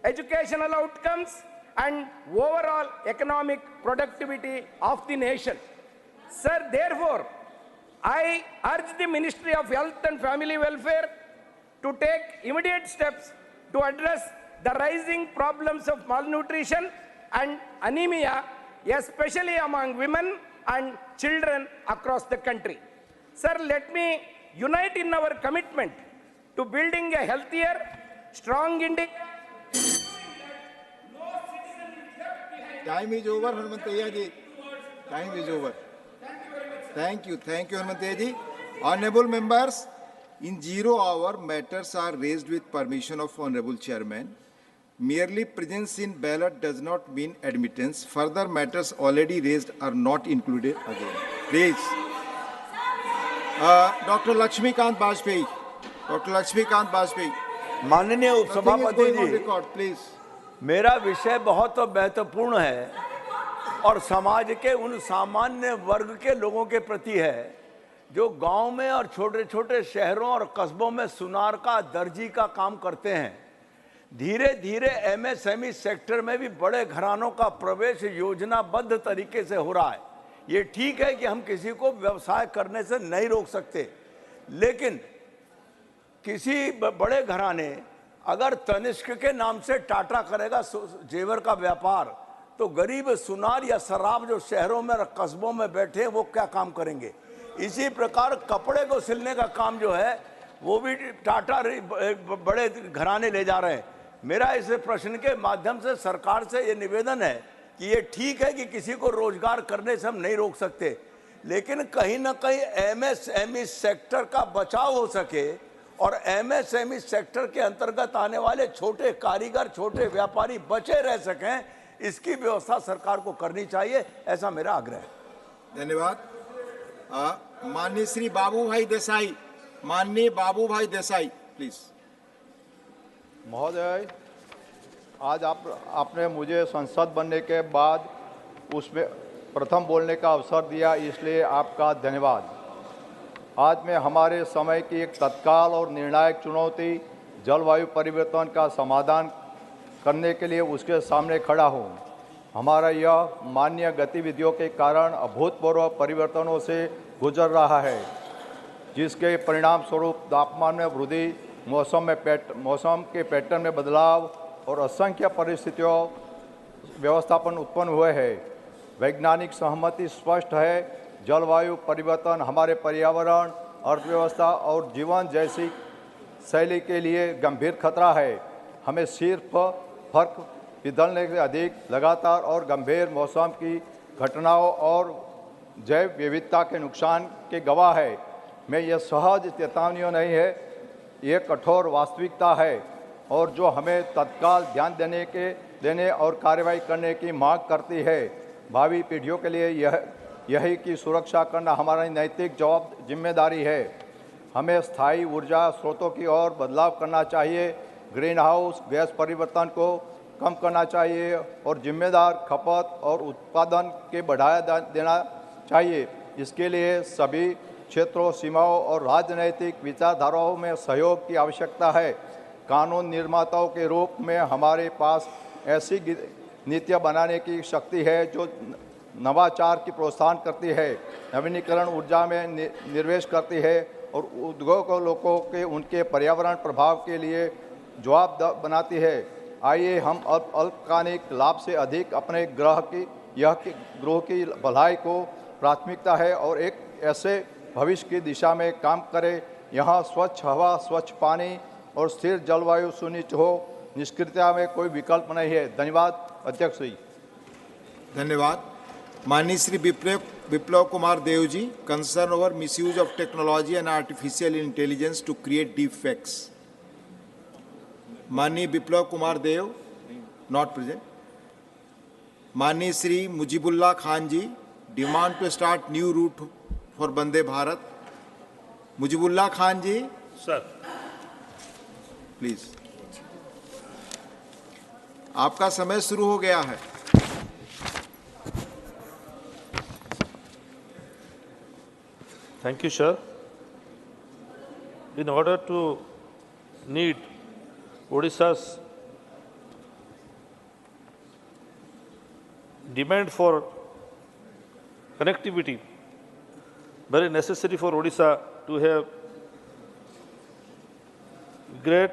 educational outcomes, and overall economic productivity of the nation. Sir, therefore, I urge the Ministry of Health and Family Welfare to take immediate steps to address the rising problems of malnutrition and anemia, especially among women and children across the country. Sir, let me unite in our commitment to building a healthier, strong India. Time is over, Hanumanthaiah ji. Time is over. Thank you, Hanumanthaiah ji. Honorable members, in 0 hour, matters are raised with permission of Honorable Chairman. Merely presence in ballot does not mean admittance. Further matters already raised are not included again. Please. Dr. Lakshmikant Bajpayee. माननीय उपसभापति जी, please. मेरा विषय बहुत महत्वपूर्ण है और समाज के उन सामान्य वर्ग के लोगों के प्रति है जो गांव में और छोटे छोटे शहरों और कस्बों में सुनार का दर्जी का काम करते हैं. धीरे धीरे एमएसएमई सेक्टर में भी बड़े घरानों का प्रवेश योजनाबद्ध तरीके से हो रहा है. ये ठीक है कि हम किसी को व्यवसाय करने से नहीं रोक सकते, लेकिन किसी बड़े घराने अगर तनिष्क के नाम से टाटा करेगा जेवर का व्यापार, तो गरीब सुनार या शराब जो शहरों में और कस्बों में बैठे वो क्या काम करेंगे. इसी प्रकार कपड़े को सिलने का काम जो है वो भी टाटा बड़े घराने ले जा रहे हैं। मेरा इस प्रश्न के माध्यम से सरकार से ये निवेदन है कि ये ठीक है कि किसी को रोजगार करने से हम नहीं रोक सकते, लेकिन कहीं ना कहीं एमएसएमई सेक्टर का बचाव हो सके और एमएसएमई सेक्टर के अंतर्गत आने वाले छोटे कारीगर, छोटे व्यापारी बचे रह सकें, इसकी व्यवस्था सरकार को करनी चाहिए, ऐसा मेरा आग्रह है। धन्यवाद। माननीय श्री बाबूभाई देसाई, माननीय बाबूभाई देसाई, प्लीज। महोदय, आज आपने मुझे संसद बनने के बाद उसमें प्रथम बोलने का अवसर दिया, इसलिए आपका धन्यवाद। आज मैं हमारे समय की एक तत्काल और निर्णायक चुनौती जलवायु परिवर्तन का समाधान करने के लिए उसके सामने खड़ा हूँ। हमारा यह मानवीय गतिविधियों के कारण अभूतपूर्व परिवर्तनों से गुजर रहा है, जिसके परिणाम स्वरूप तापमान में वृद्धि, मौसम के पैटर्न में बदलाव और असंख्य परिस्थितियों व्यवस्थापन उत्पन्न हुए हैं। वैज्ञानिक सहमति स्पष्ट है, जलवायु परिवर्तन हमारे पर्यावरण, अर्थव्यवस्था और जीवन जैसी शैली के लिए गंभीर खतरा है। हमें सिर्फ फर्क पिघलने से अधिक लगातार और गंभीर मौसम की घटनाओं और जैव विविधता के नुकसान के गवाह है। मैं यह सहज चेतावनियों नहीं है, ये कठोर वास्तविकता है और जो हमें तत्काल ध्यान देने और कार्रवाई करने की मांग करती है। भावी पीढ़ियों के लिए यही की सुरक्षा करना हमारी नैतिक जिम्मेदारी है। हमें स्थायी ऊर्जा स्रोतों की ओर बदलाव करना चाहिए, ग्रीन हाउस गैस परिवर्तन को कम करना चाहिए और जिम्मेदार खपत और उत्पादन के बढ़ावा देना चाहिए। इसके लिए सभी क्षेत्रों, सीमाओं और राजनैतिक विचारधाराओं में सहयोग की आवश्यकता है। कानून निर्माताओं के रूप में हमारे पास ऐसी नीतियाँ बनाने की शक्ति है जो नवाचार की प्रोत्साहन करती है, नवीनीकरण ऊर्जा में निवेश करती है और उद्योगों के उनके पर्यावरण प्रभाव के लिए जवाबदेह बनाती है। आइए हम अल्पकालिक लाभ से अधिक अपने ग्रह की भलाई को प्राथमिकता है और एक ऐसे भविष्य की दिशा में काम करें यहाँ स्वच्छ हवा, स्वच्छ पानी और स्थिर जलवायु सुनिश्चित हो। निष्क्रियता में कोई विकल्प नहीं है। धन्यवाद अध्यक्ष जी। धन्यवाद। माननीय Shri Biplab Kumar Deb ji, concern over misuse of technology and artificial intelligence to create deep fakes. माननीय विप्लव कुमार देव, नॉट प्रेजेंट। माननीय Shri Mujibullah Khan ji, demand to start new route for Vande Bharat. Mujibullah Khan ji, sir please, आपका समय शुरू हो गया है। Thank you, sir. In order to meet Odisha's demand for connectivity, very necessary for Odisha to have great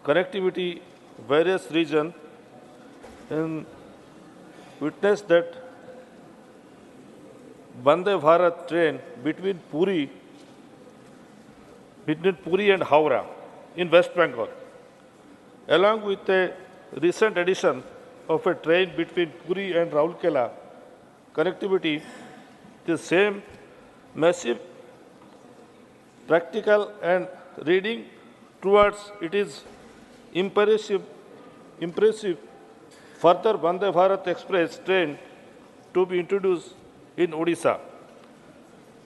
connectivity various regions, and witness that Vande Bharat train between Puri and Howrah in West Bengal, along with a recent addition of a train between Puri and Raulkela connectivity, the same massive practical and reading towards it is impressive further Vande Bharat Express train to be introduced in Odisha.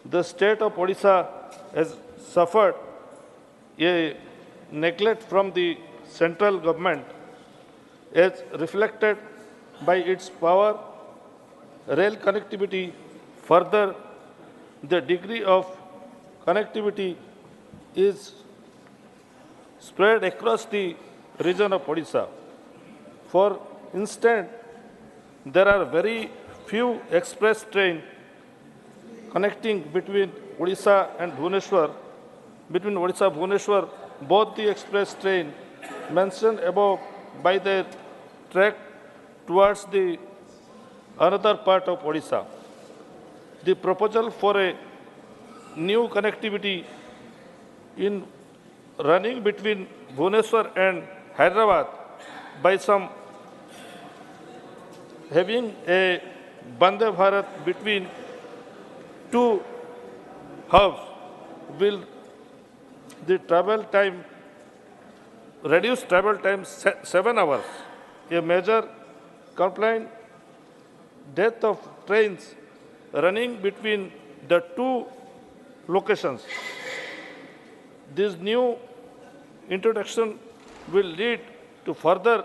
The state of Odisha has suffered a neglect from the central government as reflected by its power rail connectivity. Further, the degree of connectivity is spread across the region of Odisha. For instance, there are very few express trains connecting between Odisha and Bhubaneswar. Between Odisha and Bhubaneswar, both the express train mentioned above by their track towards the another part of Odisha. The proposal for a new connectivity in running between Bhubaneswar and Hyderabad by some having a Vande Bharat between two hubs will the travel time reduce travel time 7 hours. A major complaint death of trains running between the two locations. This new introduction will lead to further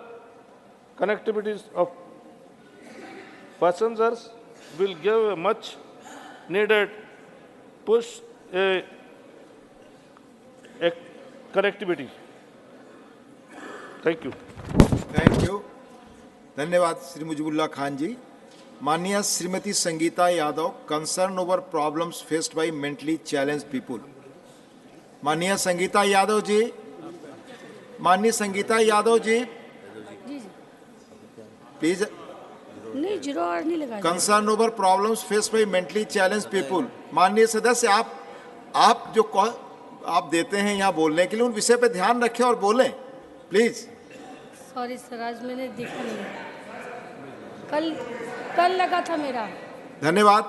connectivities of passengers, will give a much needed push a connectivity. Thank you. Thank you. धन्यवाद श्री मुजीबुल्लाह खान जी. माननीय Shrimati Sangeeta Yadav, concern over problems faced by mentally challenged people. माननीय संगीता यादव जी, माननीय Sangeeta Yadav ji, please. नहीं, zero hour नहीं लगा. Concern over problems faced by mentally challenged people. माननीय सदस्य, आप जो आप देते हैं यहाँ बोलने के लिए, उन विषय पे ध्यान रखें और बोलें प्लीज. सॉरी सर, आज मैंने देखा नहीं. कल लगा था मेरा. धन्यवाद.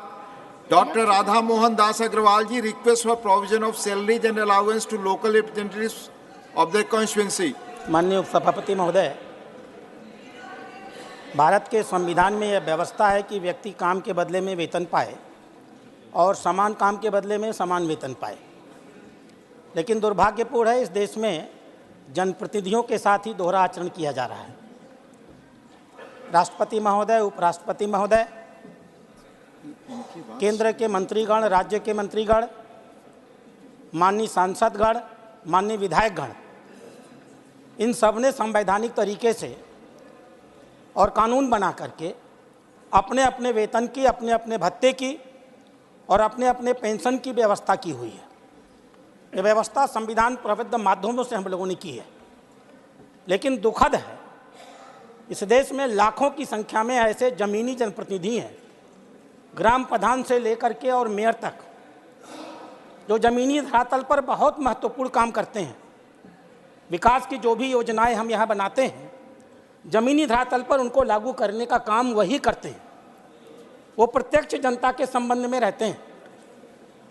Doctor Radha Mohan Das Agrawal ji, request for provision of salaries and allowance to local representatives of the constituency. माननीय उपसभापति महोदय, भारत के संविधान में यह व्यवस्था है कि व्यक्ति काम के बदले में वेतन पाए और समान काम के बदले में समान वेतन पाए. लेकिन दुर्भाग्यपूर्ण है, इस देश में जनप्रतिनिधियों के साथ ही दोहरा आचरण किया जा रहा है. राष्ट्रपति महोदय, उपराष्ट्रपति महोदय, केंद्र के मंत्रीगण, राज्य के मंत्रीगण, माननीय सांसदगण, माननीय विधायकगण, इन सब ने संवैधानिक तरीके से और कानून बना करके अपने अपने वेतन की, अपने अपने भत्ते की और अपने अपने पेंशन की व्यवस्था की हुई है. ये व्यवस्था संविधान प्रबद्ध माध्यमों से हम लोगों ने की है. लेकिन दुखद है, इस देश में लाखों की संख्या में ऐसे जमीनी जनप्रतिनिधि हैं, ग्राम प्रधान से लेकर के और मेयर तक, जो जमीनी धरातल पर बहुत महत्वपूर्ण काम करते हैं. विकास की जो भी योजनाएं हम यहाँ बनाते हैं, जमीनी धरातल पर उनको लागू करने का काम वही करते हैं. वो प्रत्यक्ष जनता के संबंध में रहते हैं.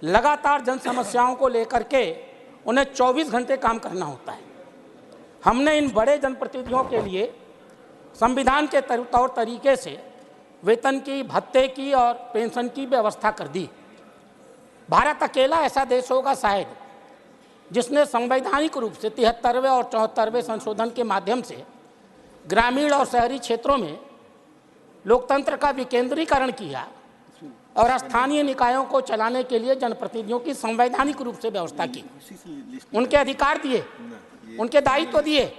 लगातार जन समस्याओं को लेकर के उन्हें 24 घंटे काम करना होता है. हमने इन बड़े जनप्रतिनिधियों के लिए संविधान के तौर तरीके से वेतन की, भत्ते की और पेंशन की व्यवस्था कर दी. भारत अकेला ऐसा देश होगा शायद जिसने संवैधानिक रूप से 73वें और 74वें संशोधन के माध्यम से ग्रामीण और शहरी क्षेत्रों में लोकतंत्र का विकेंद्रीकरण किया और स्थानीय निकायों को चलाने के लिए जनप्रतिनिधियों की संवैधानिक रूप से व्यवस्था की. उनके अधिकार दिए, उनके दायित्व दिए,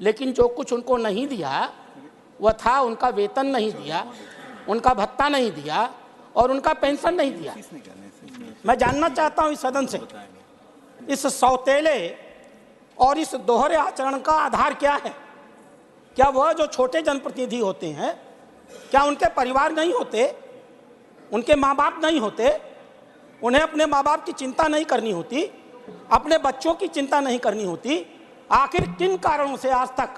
लेकिन जो कुछ उनको नहीं दिया वह था उनका वेतन नहीं दिया, उनका भत्ता नहीं दिया और उनका पेंशन नहीं दिया. मैं जानना चाहता हूं इस सदन से, इस सौतेले और इस दोहरे आचरण का आधार क्या है? क्या वह जो छोटे जनप्रतिनिधि होते हैं, क्या उनके परिवार नहीं होते, उनके माँ बाप नहीं होते, उन्हें अपने माँ बाप की चिंता नहीं करनी होती, अपने बच्चों की चिंता नहीं करनी होती? आखिर किन कारणों से आज तक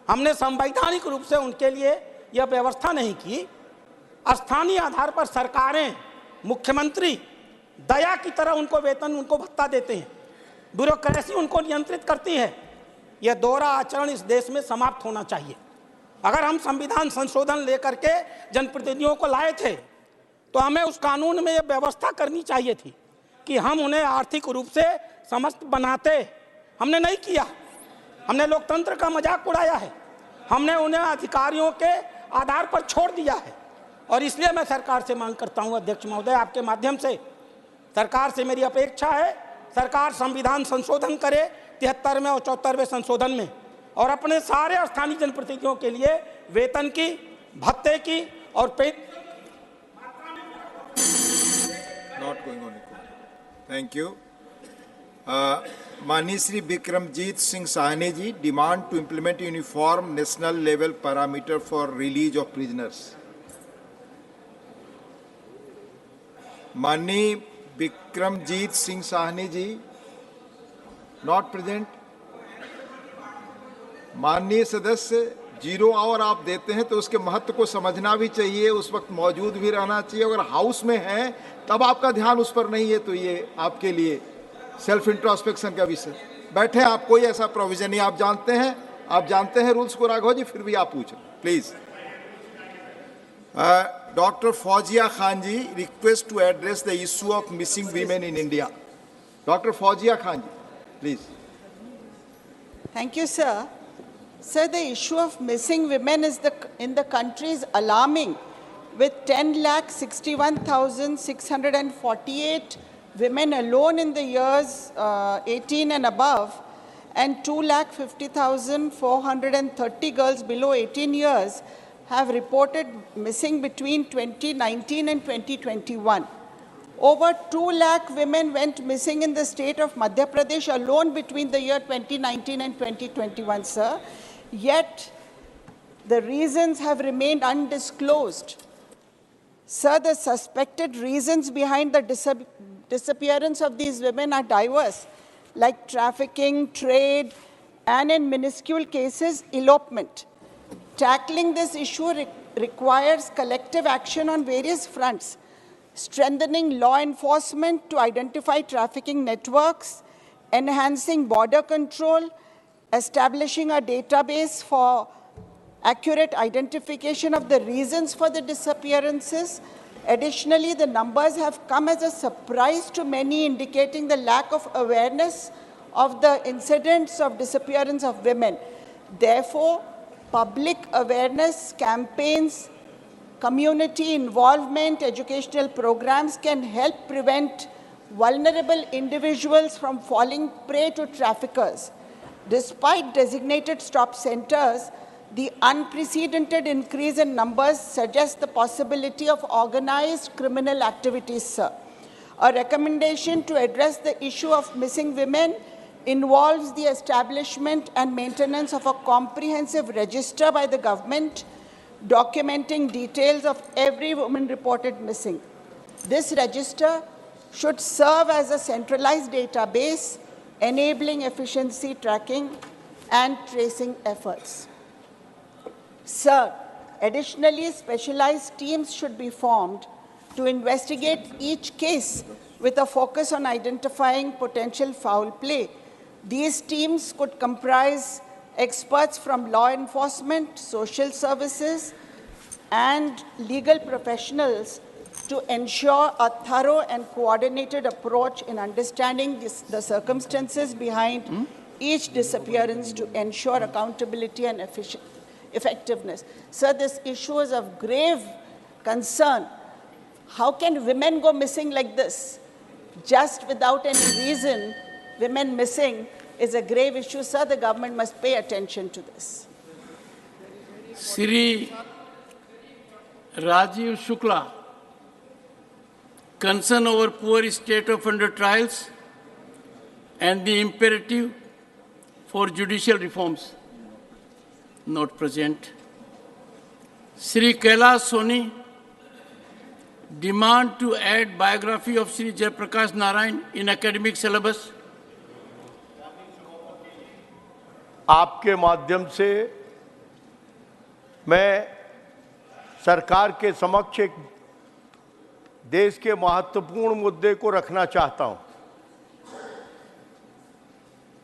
हमने संवैधानिक रूप से उनके लिए यह व्यवस्था नहीं की? स्थानीय आधार पर सरकारें, मुख्यमंत्री दया की तरह उनको वेतन, उनको भत्ता देते हैं, ब्यूरोक्रेसी उनको नियंत्रित करती है. यह दोहरा आचरण इस देश में समाप्त होना चाहिए. अगर हम संविधान संशोधन लेकर के जनप्रतिनिधियों को लाए थे तो हमें उस कानून में यह व्यवस्था करनी चाहिए थी कि हम उन्हें आर्थिक रूप से समस्त बनाते. हमने नहीं किया. हमने लोकतंत्र का मजाक उड़ाया है. हमने उन्हें अधिकारियों के आधार पर छोड़ दिया है. और इसलिए मैं सरकार से मांग करता हूं, अध्यक्ष महोदय, आपके माध्यम से सरकार से मेरी अपेक्षा है, सरकार संविधान संशोधन करे 73वें और 74वें संशोधन में और अपने सारे स्थानीय जनप्रतिनिधियों के लिए वेतन की, भत्ते की और not going on. Thank you. माननीय Shri Vikramjit Singh Sahney ji, demand to implement uniform national level parameter for release of prisoners. माननीय विक्रमजीत सिंह साहनी जी, नॉट प्रेजेंट। माननीय सदस्य, 0 आवर आप देते हैं तो उसके महत्व को समझना भी चाहिए, उस वक्त मौजूद भी रहना चाहिए। अगर हाउस में है तब आपका ध्यान उस पर नहीं है तो ये आपके लिए सेल्फ इंट्रोस्पेक्शन का विषय। बैठे आप, कोई ऐसा प्रोविजन नहीं, आप जानते हैं रूल्स को राघव जी, फिर भी आप पूछ please. Doctor Fauzia Khan ji request to address the issue of missing women in India. Doctor Fauzia Khan ji, please. Thank you, sir. Sir, the issue of missing women in the country is alarming, with 10,61,648 women alone in the years 18 and above, and 2,50,430 girls below 18 years have reported missing between 2019 and 2021. Over 2 lakh women went missing in the state of Madhya Pradesh alone between the year 2019 and 2021, sir. Yet, the reasons have remained undisclosed. Sir, the suspected reasons behind the disappearance of these women are diverse, like trafficking, trade, and in minuscule cases, elopement. Tackling this issue requires collective action on various fronts: strengthening law enforcement to identify trafficking networks, enhancing border control, establishing a database for accurate identification of the reasons for the disappearances. Additionally, the numbers have come as a surprise to many, indicating the lack of awareness of the incidents of disappearance of women. Therefore, public awareness campaigns, community involvement, educational programs can help prevent vulnerable individuals from falling prey to traffickers. Despite designated stop centers, the unprecedented increase in numbers suggests the possibility of organized criminal activities, sir. A recommendation to address the issue of missing women involves the establishment and maintenance of a comprehensive register by the government documenting details of every woman reported missing. This register should serve as a centralized database, enabling efficiency tracking and tracing efforts. Sir, additionally, specialized teams should be formed to investigate each case with a focus on identifying potential foul play. These teams could comprise experts from law enforcement, social services, and legal professionals to ensure a thorough and coordinated approach in understanding the circumstances behind each disappearance to ensure accountability and effectiveness. Sir, this issue is of grave concern. How can women go missing like this? Just without any reason, women missing is a grave issue. Sir, the government must pay attention to this. Sri Rajiv Shukla, concern over poor state of under trials and the imperative for judicial reforms. Not present. Sri Kailash Soni, demand to add biography of Sri Jayaprakash Narayan in academic syllabus. आपके माध्यम से मैं सरकार के समक्ष एक देश के महत्वपूर्ण मुद्दे को रखना चाहता हूं।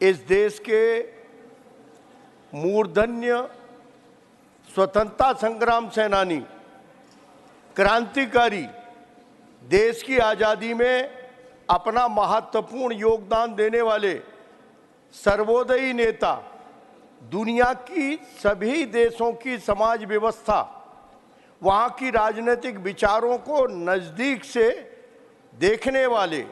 इस देश के मूर्धन्य स्वतंत्रता संग्राम सेनानी, क्रांतिकारी, देश की आज़ादी में अपना महत्वपूर्ण योगदान देने वाले सर्वोदयी नेता, दुनिया की सभी देशों की समाज व्यवस्था, वहाँ की राजनीतिक विचारों को नज़दीक से देखने वाले,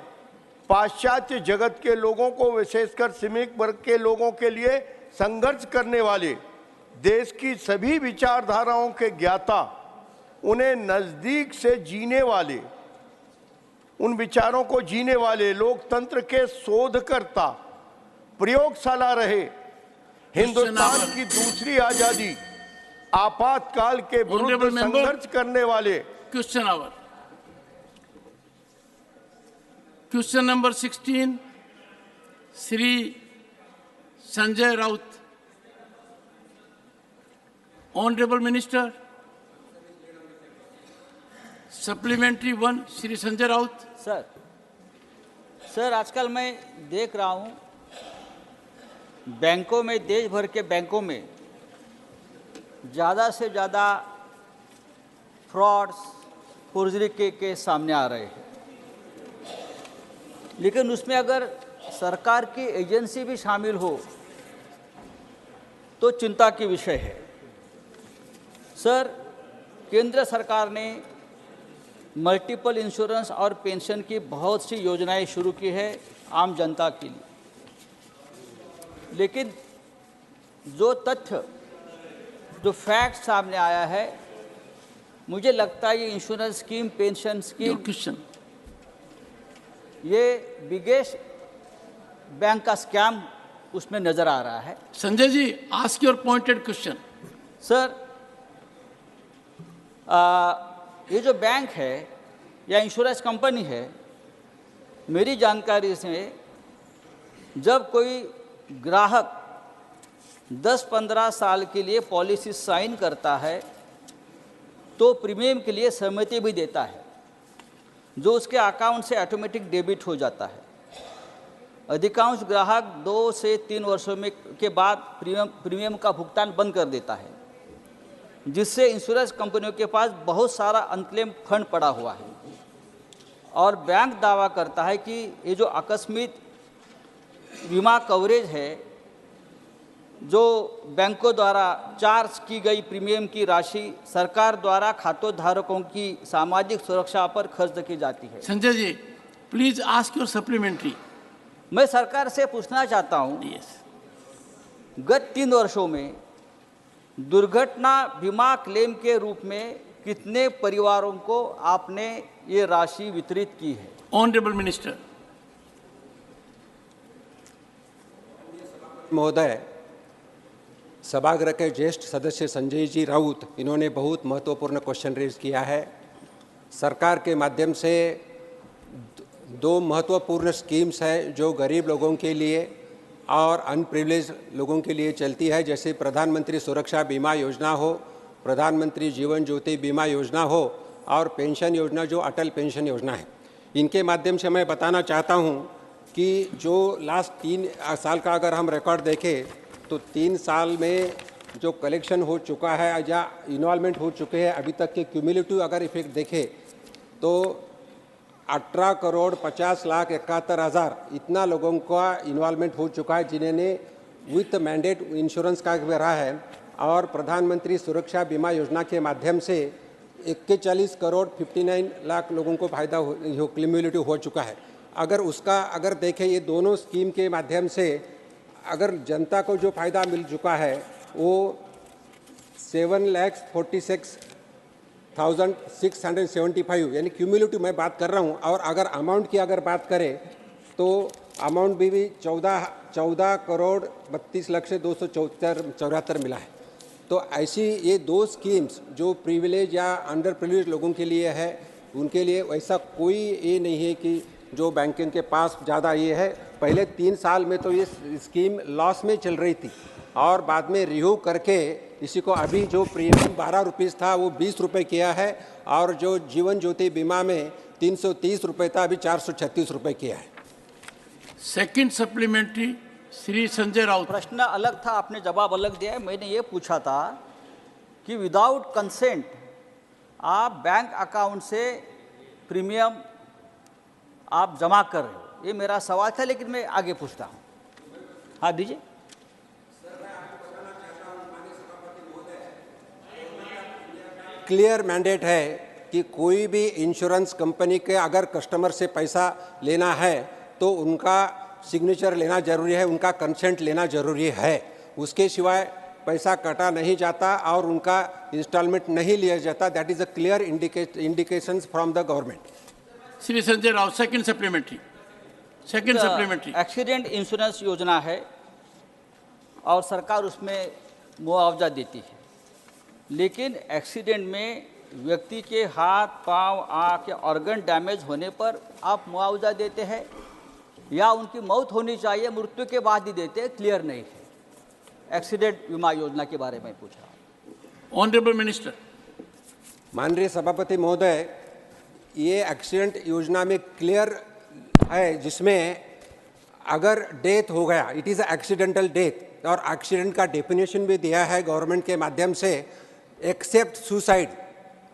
पाश्चात्य जगत के लोगों को, विशेषकर श्रमिक वर्ग के लोगों के लिए संघर्ष करने वाले, देश की सभी विचारधाराओं के ज्ञाता, उन्हें नज़दीक से जीने वाले, उन विचारों को जीने वाले, लोकतंत्र के शोधकर्ता, प्रयोगशाला रहे, हिंदुस्तान की दूसरी आज़ादी, आपातकाल के विरुद्ध संघर्ष करने वाले। Question hour. Question number 16, Sri Sanjay Raut. Honorable Minister, supplementary one, Shri Sanjay Raut. Sir आजकल मैं देख रहा हूं बैंकों में, देश भर के बैंकों में ज़्यादा से ज़्यादा फ्रॉड्स, फोर्जरी के केस सामने आ रहे हैं, लेकिन उसमें अगर सरकार की एजेंसी भी शामिल हो तो चिंता की विषय है। सर, केंद्र सरकार ने मल्टीपल इंश्योरेंस और पेंशन की बहुत सी योजनाएं शुरू की है आम जनता के लिए, लेकिन जो तथ्य, जो फैक्ट सामने आया है, मुझे लगता है ये इंश्योरेंस स्कीम, पेंशन स्कीम, ये बिगेस्ट बैंक का स्कैम उसमें नजर आ रहा है। Sanjay ji, ask your pointed question. Sir, ये जो बैंक है या इंश्योरेंस कंपनी है, मेरी जानकारी से जब कोई ग्राहक 10-15 साल के लिए पॉलिसी साइन करता है तो प्रीमियम के लिए सहमति भी देता है, जो उसके अकाउंट से ऑटोमेटिक डेबिट हो जाता है। अधिकांश ग्राहक 2 से 3 वर्षों में के बाद प्रीमियम का भुगतान बंद कर देता है, जिससे इंश्योरेंस कंपनियों के पास बहुत सारा अनक्लेम फंड पड़ा हुआ है और बैंक दावा करता है कि ये जो आकस्मिक बीमा कवरेज है, जो बैंकों द्वारा चार्ज की गई प्रीमियम की राशि सरकार द्वारा खातों धारकों की सामाजिक सुरक्षा पर खर्च की जाती है। संजय जी, प्लीज आस्क योर सप्लीमेंट्री। मैं सरकार से पूछना चाहता हूँ, गत 3 वर्षों में दुर्घटना बीमा क्लेम के रूप में कितने परिवारों को आपने ये राशि वितरित की है? Honourable minister. महोदय, सभागृह के ज्येष्ठ सदस्य संजय जी राउत, इन्होंने बहुत महत्वपूर्ण क्वेश्चन रेज किया है। सरकार के माध्यम से 2 महत्वपूर्ण स्कीम्स है जो गरीब लोगों के लिए और अनप्रिविलेज लोगों के लिए चलती है, जैसे प्रधानमंत्री सुरक्षा बीमा योजना हो, प्रधानमंत्री जीवन ज्योति बीमा योजना हो और पेंशन योजना जो अटल पेंशन योजना है। इनके माध्यम से मैं बताना चाहता हूं कि जो लास्ट 3 साल का अगर हम रिकॉर्ड देखें तो 3 साल में जो कलेक्शन हो चुका है या इन्वॉल्वमेंट हो चुके हैं अभी तक के क्यूमुलेटिव अगर इफेक्ट देखें तो 18 करोड़ 50 लाख 71 हज़ार इतना लोगों का इन्वॉल्वमेंट हो चुका है जिन्होंने विथ मैंडेट इंश्योरेंस का रहा है। और प्रधानमंत्री सुरक्षा बीमा योजना के माध्यम से 41 करोड़ 59 लाख लोगों को फायदा क्यूमुलेटिव हो चुका है। अगर देखें ये दोनों स्कीम के माध्यम से अगर जनता को जो फायदा मिल चुका है वो 7,46,675 यानी क्यूमुलेटिव मैं बात कर रहा हूँ। और अगर अमाउंट की अगर बात करें तो अमाउंट भी 14 करोड़ 32 लाख से 274 मिला है। तो ऐसी ये 2 स्कीम्स जो प्रिविलेज या अंडर प्रिविलेज लोगों के लिए है, उनके लिए वैसा कोई ये नहीं है कि जो बैंकिंग के पास ज़्यादा ये है। पहले 3 साल में तो ये स्कीम लॉस में चल रही थी और बाद में रिव्यू करके इसी को अभी जो प्रीमियम 12 रुपीज़ था वो 20 रुपये किया है और जो जीवन ज्योति बीमा में 330 रुपये था अभी 436 रुपये किया है। Second supplementary Shri Sanjay Raut. प्रश्न अलग था, आपने जवाब अलग दिया है। मैंने ये पूछा था कि विदाउट कंसेंट आप बैंक अकाउंट से प्रीमियम आप जमा कर रहे हो, ये मेरा सवाल था, लेकिन मैं आगे पूछता हूँ। हाँ दीजिए। क्लियर मैंडेट है कि कोई भी इंश्योरेंस कंपनी के अगर कस्टमर से पैसा लेना है तो उनका सिग्नेचर लेना जरूरी है, उनका कंसेंट लेना जरूरी है। उसके सिवाय पैसा कटा नहीं जाता और उनका इंस्टॉलमेंट नहीं लिया जाता। That is a clear indications from the government. Shri Sanjay Rao, second supplementary. Accident insurance योजना है और सरकार उसमें मुआवजा देती है, लेकिन एक्सीडेंट में व्यक्ति के हाथ, पांव, आँख या ऑर्गन डैमेज होने पर आप मुआवजा देते हैं या उनकी मौत होनी चाहिए, मृत्यु के बाद ही देते हैं, क्लियर नहीं है। एक्सीडेंट बीमा योजना के बारे में पूछा। Honourable minister. माननीय सभापति महोदय, ये एक्सीडेंट योजना में क्लियर है, जिसमें अगर डेथ हो गया, इट इज़ एक्सीडेंटल डेथ, और एक्सीडेंट का डेफिनेशन भी दिया है गवर्नमेंट के माध्यम से, except suicide,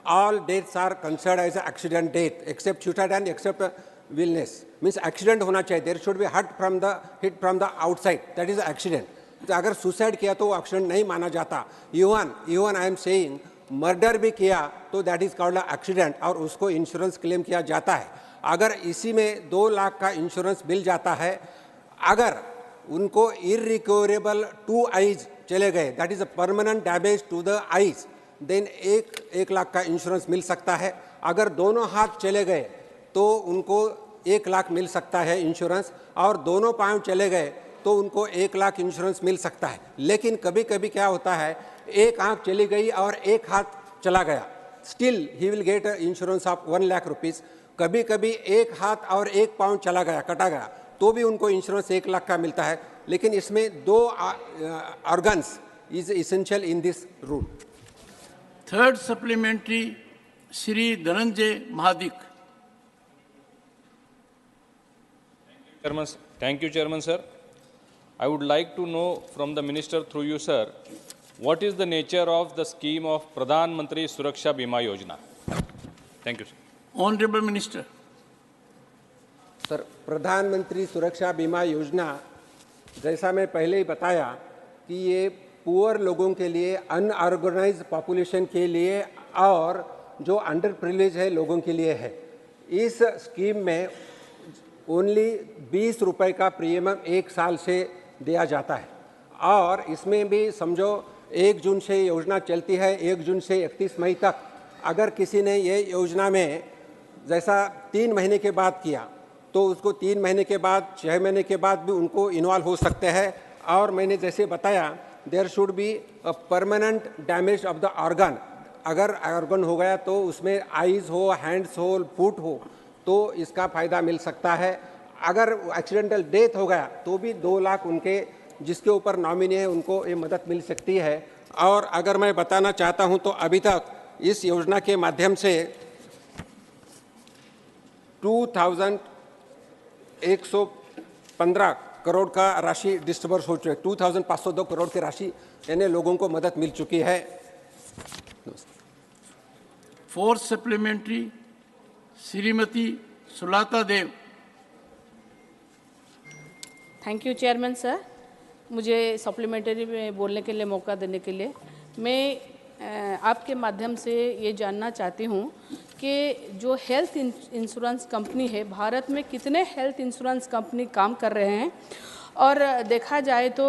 all deaths are considered as accident death except suicide and except illness. Means accident होना चाहिए, there should be hit from the outside, that is accident. तो अगर सुसाइड किया तो वो एक्सीडेंट नहीं माना जाता। Even I am saying murder भी किया तो दैट इज कॉल्ड एक्सीडेंट, और उसको इंश्योरेंस क्लेम किया जाता है। अगर इसी में 2 लाख का इंश्योरेंस मिल जाता है, अगर उनको इरिकवरेबल 2 आईज चले गए, that is a permanent damage to the eyes, then 1 lakh का इंश्योरेंस मिल सकता है। अगर दोनों हाथ चले गए तो उनको 1 लाख मिल सकता है इंश्योरेंस, और दोनों पाँव चले गए तो उनको 1 लाख इंश्योरेंस मिल सकता है। लेकिन कभी कभी क्या होता है, एक आँख चली गई और एक हाथ चला गया, still he will get insurance of 1 lakh rupees. कभी कभी एक हाथ और एक पाँव चला गया, कटा गया, तो भी उनको इंश्योरेंस 1 लाख का मिलता है। लेकिन इसमें 2 organs is essential in this rule. Third supplementary, Shri Dhananjay Mahadik. Thank you, Chairman, sir. I would like to know from the Minister through you, sir, what is the nature of the scheme of Pradhan Mantri Suraksha Bima Yojana? Thank you, sir. Honorable Minister. Sir, प्रधानमंत्री सुरक्षा बीमा योजना, जैसा मैं पहले ही बताया कि ये पुअर लोगों के लिए, अनऑर्गेनाइज्ड पॉपुलेशन के लिए और जो अंडर प्रिविलेज है लोगों के लिए है। इस स्कीम में ओनली 20 रुपए का प्रीमियम 1 साल से दिया जाता है, और इसमें भी समझो 1 जून से योजना चलती है, 1 जून से 31 मई तक। अगर किसी ने ये योजना में जैसा 3 महीने के बाद किया तो उसको 3 महीने के बाद, 6 महीने के बाद भी उनको इन्वॉल्व हो सकते हैं। और मैंने जैसे बताया, there should be a permanent damage of the organ. अगर ऑर्गन हो गया तो उसमें आईज हो, हैंड्स हो, फुट हो, तो इसका फ़ायदा मिल सकता है। अगर एक्सीडेंटल डेथ हो गया तो भी 2 लाख उनके जिसके ऊपर नॉमिनी है उनको ये मदद मिल सकती है। और अगर मैं बताना चाहता हूं तो अभी तक इस योजना के माध्यम से 2115 करोड़ का राशि डिस्टर्बर्स हो चुके, 2502 करोड़ की राशि यानी लोगों को मदद मिल चुकी है। Fourth supplementary, Shrimati Sulata Deo. Thank you chairman sir, मुझे सप्लीमेंट्री में बोलने के लिए मौका देने के लिए। मैं आपके माध्यम से ये जानना चाहती हूँ कि जो हेल्थ इंश्योरेंस कंपनी है, भारत में कितने हेल्थ इंश्योरेंस कंपनी काम कर रहे हैं, और देखा जाए तो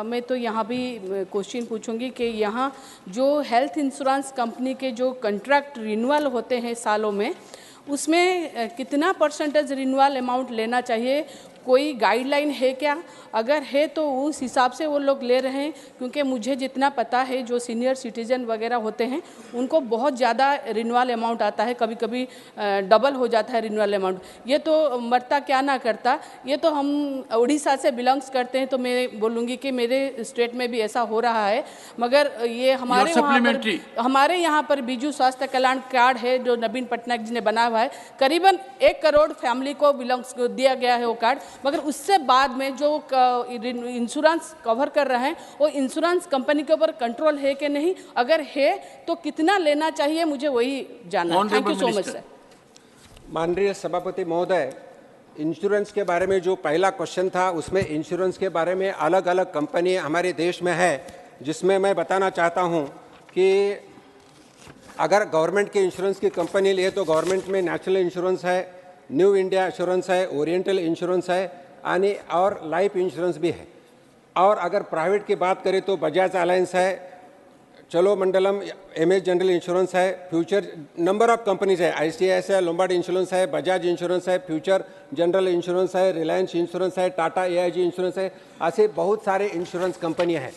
मैं तो यहाँ भी क्वेश्चन पूछूंगी कि यहाँ जो हेल्थ इंश्योरेंस कंपनी के जो कॉन्ट्रैक्ट रिन्यूअल होते हैं सालों में, उसमें कितना परसेंटेज रिन्यूअल अमाउंट लेना चाहिए, कोई गाइडलाइन है क्या? अगर है तो उस हिसाब से वो लोग ले रहे हैं, क्योंकि मुझे जितना पता है जो सीनियर सिटीजन वगैरह होते हैं उनको बहुत ज़्यादा रिन्यूअल अमाउंट आता है, कभी कभी डबल हो जाता है रिन्यूअल अमाउंट। ये तो मरता क्या ना करता। ये तो हम उड़ीसा से बिलोंग्स करते हैं तो मैं बोलूँगी कि मेरे स्टेट में भी ऐसा हो रहा है, मगर ये हमारे यहाँ पर बीजू स्वास्थ्य कल्याण कार्ड है जो नवीन पटनायक जी ने बनाया हुआ है, करीबन 1 करोड़ फैमिली को बिलोंग्स दिया गया है वो कार्ड, मगर उससे बाद में जो इंश्योरेंस कवर कर रहे हैं वो इंश्योरेंस कंपनी के ऊपर कंट्रोल है कि नहीं, अगर है तो कितना लेना चाहिए, मुझे वही जानना है। Thank you so much sir. माननीय सभापति महोदय, इंश्योरेंस के बारे में जो पहला क्वेश्चन था उसमें इंश्योरेंस के बारे में अलग अलग कंपनी हमारे देश में है, जिसमें मैं बताना चाहता हूँ कि अगर गवर्नमेंट के इंश्योरेंस की कंपनी लिए तो गवर्नमेंट में नेशनल इंश्योरेंस है, न्यू इंडिया इंश्योरेंस है, ओरिएंटल इंश्योरेंस है, और लाइफ इंश्योरेंस भी है। और अगर प्राइवेट की बात करें तो बजाज अलायंस है, चलो मंडलम, एमएस जनरल इंश्योरेंस है, फ्यूचर, नंबर ऑफ कंपनीज है, आईसीआईसीआई है, लोम्बार्ड इंश्योरेंस है, बजाज इंश्योरेंस है, फ्यूचर जनरल इंश्योरेंस है, रिलायंस इंश्योरेंस है, टाटा एआईजी इंश्योरेंस है, ऐसे बहुत सारे इंश्योरेंस कंपनियां हैं।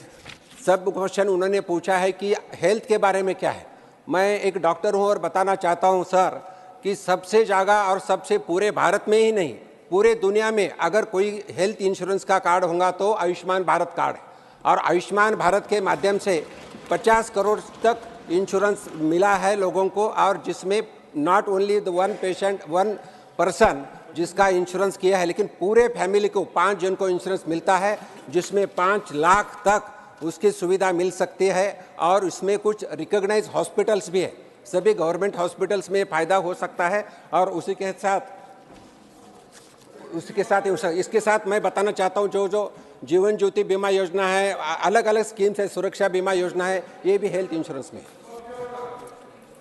सब क्वेश्चन उन्होंने पूछा है कि हेल्थ के बारे में क्या है। मैं एक डॉक्टर हूं और बताना चाहता हूं सर कि सबसे ज़्यादा और सबसे पूरे भारत में ही नहीं, पूरे दुनिया में अगर कोई हेल्थ इंश्योरेंस का कार्ड होगा तो आयुष्मान भारत कार्ड है। और आयुष्मान भारत के माध्यम से 50 करोड़ तक इंश्योरेंस मिला है लोगों को, और जिसमें not only the one person जिसका इंश्योरेंस किया है, लेकिन पूरे फैमिली को 5 जन को इंश्योरेंस मिलता है, जिसमें 5 लाख तक उसकी सुविधा मिल सकती है। और इसमें कुछ रिकॉग्नाइज हॉस्पिटल्स भी है, सभी गवर्नमेंट हॉस्पिटल्स में फ़ायदा हो सकता है। और इसके साथ मैं बताना चाहता हूँ, जो जीवन ज्योति बीमा योजना है, अलग अलग स्कीम्स है, सुरक्षा बीमा योजना है, ये भी हेल्थ इंश्योरेंस में।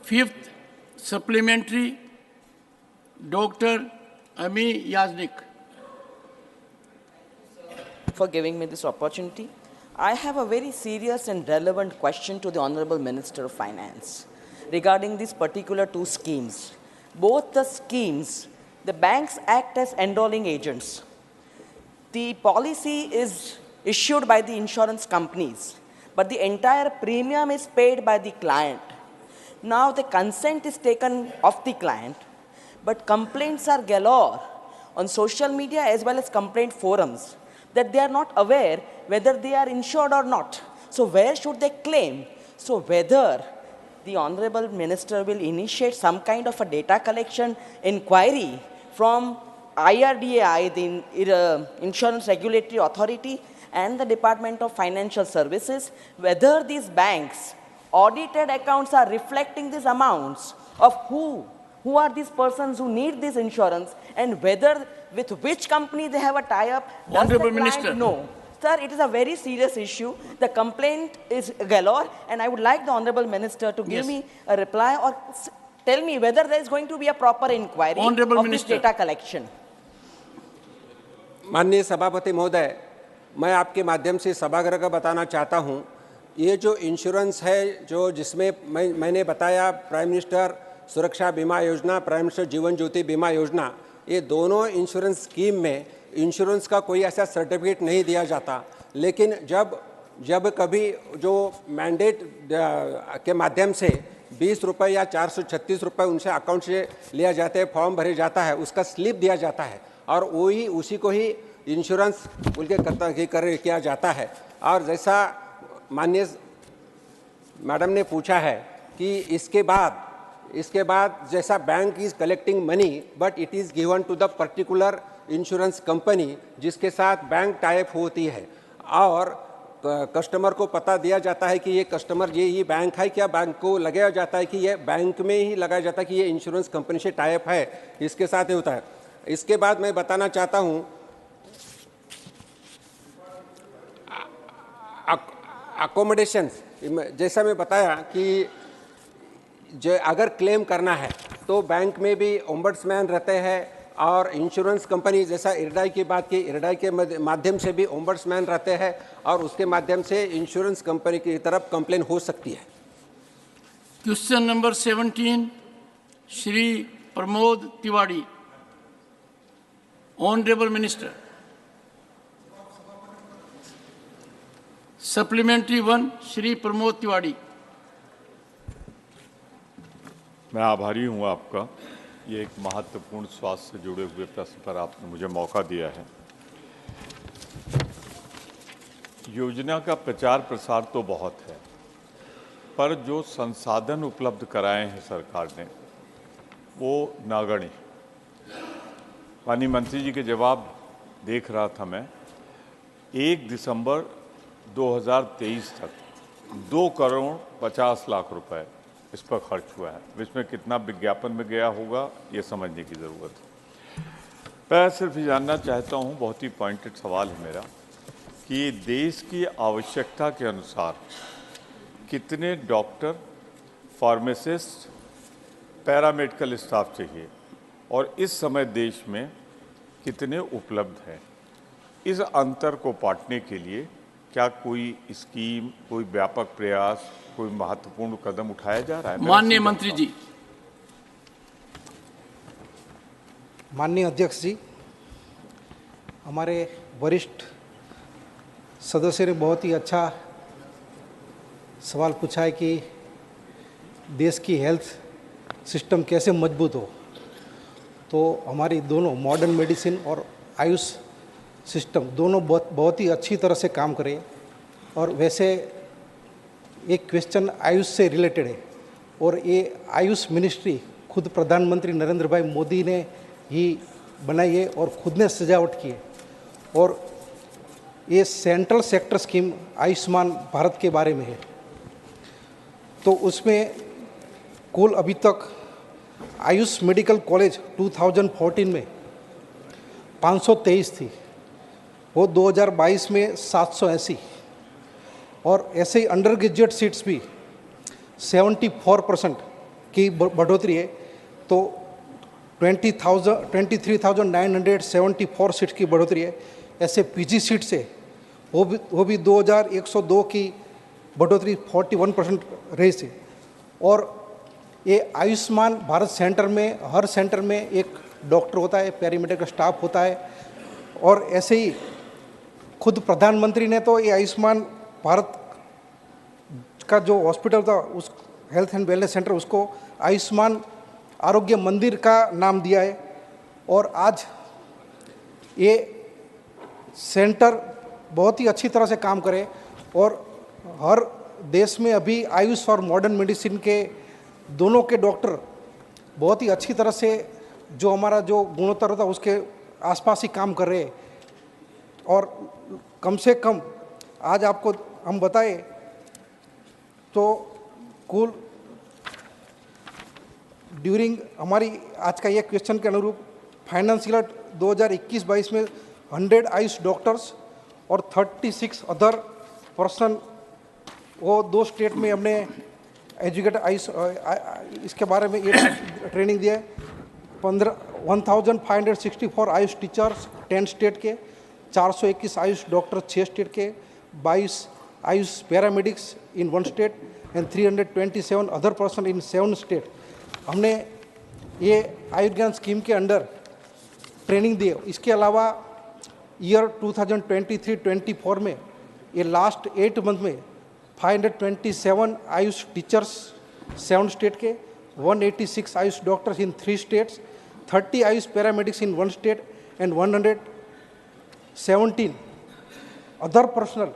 5th supplementary, Dr. Ami Yaznik. For giving me this opportunity. I have a very serious and relevant question to the Honorable Minister of Finance regarding these particular 2 schemes. Both the schemes, the banks act as enrolling agents. The policy is issued by the insurance companies, but the entire premium is paid by the client. Now the consent is taken of the client, but complaints are galore on social media as well as complaint forums that they are not aware whether they are insured or not. So where should they claim? So whether the Honorable Minister will initiate some kind of a data collection inquiry from IRDAI, the Insurance Regulatory Authority, and the Department of Financial Services, whether these banks' audited accounts are reflecting these amounts of who are these persons who need this insurance, and whether with which company they have a tie-up. Honorable Minister. No. Sir, it is a very serious issue. The complaint is galore, and I would like the Honorable Minister to give me a reply or tell me whether there is going to be a proper inquiry Honorable of Minister. this data collection. माननीय सभापति महोदय, मैं आपके माध्यम से सभागृह का बताना चाहता हूं, ये जो इंश्योरेंस है, जो जिसमें मैंने बताया प्राइम मिनिस्टर सुरक्षा बीमा योजना, प्राइम मिनिस्टर जीवन ज्योति बीमा योजना, ये दोनों इंश्योरेंस स्कीम में इंश्योरेंस का कोई ऐसा सर्टिफिकेट नहीं दिया जाता। लेकिन जब कभी जो मैंडेट के माध्यम से 20 रुपये या 436 रुपये उनसे अकाउंट से लिया जाता है, फॉर्म भरे जाता है, उसका स्लिप दिया जाता है, और वही उसी को ही इंश्योरेंस किया जाता है। और जैसा माननीय मैडम ने पूछा है कि इसके बाद जैसा bank is collecting money, but it is given to the particular insurance company जिसके साथ बैंक टाइप होती है, और कस्टमर को पता दिया जाता है कि ये कस्टमर ये बैंक है क्या, बैंक को लगाया जाता है कि ये बैंक में ही लगाया जाता है कि ये इंश्योरेंस कंपनी से टाइप है, इसके साथ ही होता है। इसके बाद मैं बताना चाहता हूँ, अकोमोडेशन, जैसा मैं बताया कि जो अगर क्लेम करना है तो बैंक में भी ओम्बड्समैन रहते हैं, और इंश्योरेंस कंपनी जैसा इरडाई की बात की, इरडाई के माध्यम से भी ओम्बड्समैन रहते हैं, और उसके माध्यम से इंश्योरेंस कंपनी की तरफ कंप्लेन हो सकती है। Question number 17, Shri Pramod Tiwari. Honourable minister. Supplementary 1, Shri Pramod Tiwari. मैं आभारी हूँ आपका, ये एक महत्वपूर्ण स्वास्थ्य से जुड़े हुए प्रश्न पर आपने मुझे मौका दिया है। योजना का प्रचार प्रसार तो बहुत है, पर जो संसाधन उपलब्ध कराए हैं सरकार ने वो नगण्य। माननीय मंत्री जी के जवाब देख रहा था मैं, 1 दिसंबर 2023 तक 2 करोड़ 50 लाख रुपए इस पर खर्च हुआ है। इसमें कितना विज्ञापन में गया होगा ये समझने की ज़रूरत है। मैं सिर्फ जानना चाहता हूँ, बहुत ही पॉइंटेड सवाल है मेरा, कि देश की आवश्यकता के अनुसार कितने डॉक्टर, फार्मासिस्ट, पैरामेडिकल स्टाफ चाहिए, और इस समय देश में कितने उपलब्ध हैं। इस अंतर को पाटने के लिए क्या कोई स्कीम, कोई व्यापक प्रयास, कोई महत्वपूर्ण कदम उठाया जा रहा है? माननीय मंत्री जी। माननीय अध्यक्ष जी, हमारे वरिष्ठ सदस्य ने बहुत ही अच्छा सवाल पूछा है कि देश की हेल्थ सिस्टम कैसे मजबूत हो। तो हमारी दोनों मॉडर्न मेडिसिन और आयुष सिस्टम दोनों बहुत ही अच्छी तरह से काम करें। और वैसे एक क्वेश्चन आयुष से रिलेटेड है, और ये आयुष मिनिस्ट्री खुद प्रधानमंत्री नरेंद्र भाई मोदी ने ही बनाई है और खुद ने सजावट की है, और ये central sector scheme Ayushman Bharat के बारे में है। तो उसमें कुल अभी तक आयुष मेडिकल कॉलेज 2014 में 523 थी, वो 2022 में 780, और ऐसे ही अंडर ग्रेजुएट सीट्स भी 74% की बढ़ोतरी है। तो 23,974 सीट्स की बढ़ोतरी है। ऐसे पीजी सीट से वो भी 2102 की बढ़ोतरी 41% रही थी। और ये आयुष्मान भारत सेंटर में हर सेंटर में एक डॉक्टर होता है, पैरामेडिकल स्टाफ होता है, और ऐसे ही खुद प्रधानमंत्री ने तो ये आयुष्मान भारत का जो हॉस्पिटल था, उस हेल्थ एंड वेलनेस सेंटर, उसको आयुष्मान आरोग्य मंदिर का नाम दिया है। और आज ये सेंटर बहुत ही अच्छी तरह से काम करे, और हर देश में अभी आयुष और मॉडर्न मेडिसिन के दोनों के डॉक्टर बहुत ही अच्छी तरह से जो हमारा जो गुणोत्तर था उसके आसपास ही काम कर रहे हैं। और कम से कम आज आपको हम बताए तो कुल ड्यूरिंग हमारी आज का ये क्वेश्चन के अनुरूप फाइनेंशियल 2021-22 में 100 आयुष डॉक्टर्स और 36 अदर पर्सन, वो 2 स्टेट में हमने एजुकेटेड आयुष इसके बारे में ये ट्रेनिंग दिया है। 1564 आयुष टीचर्स 10 स्टेट के, 421 आयुष डॉक्टर 6 स्टेट के, 22 Ayush paramedics in 1 state and 327 other person in 7 state. हमने ये आयुर्ज्ञान स्कीम के अंडर ट्रेनिंग दी है। इसके अलावा ईयर 2023-24 में ये लास्ट 8 मंथ में 527 आयुष टीचर्स 7 स्टेट के, 186 Ayush doctors in 3 states, 30 Ayush paramedics in 1 state and 117 other personal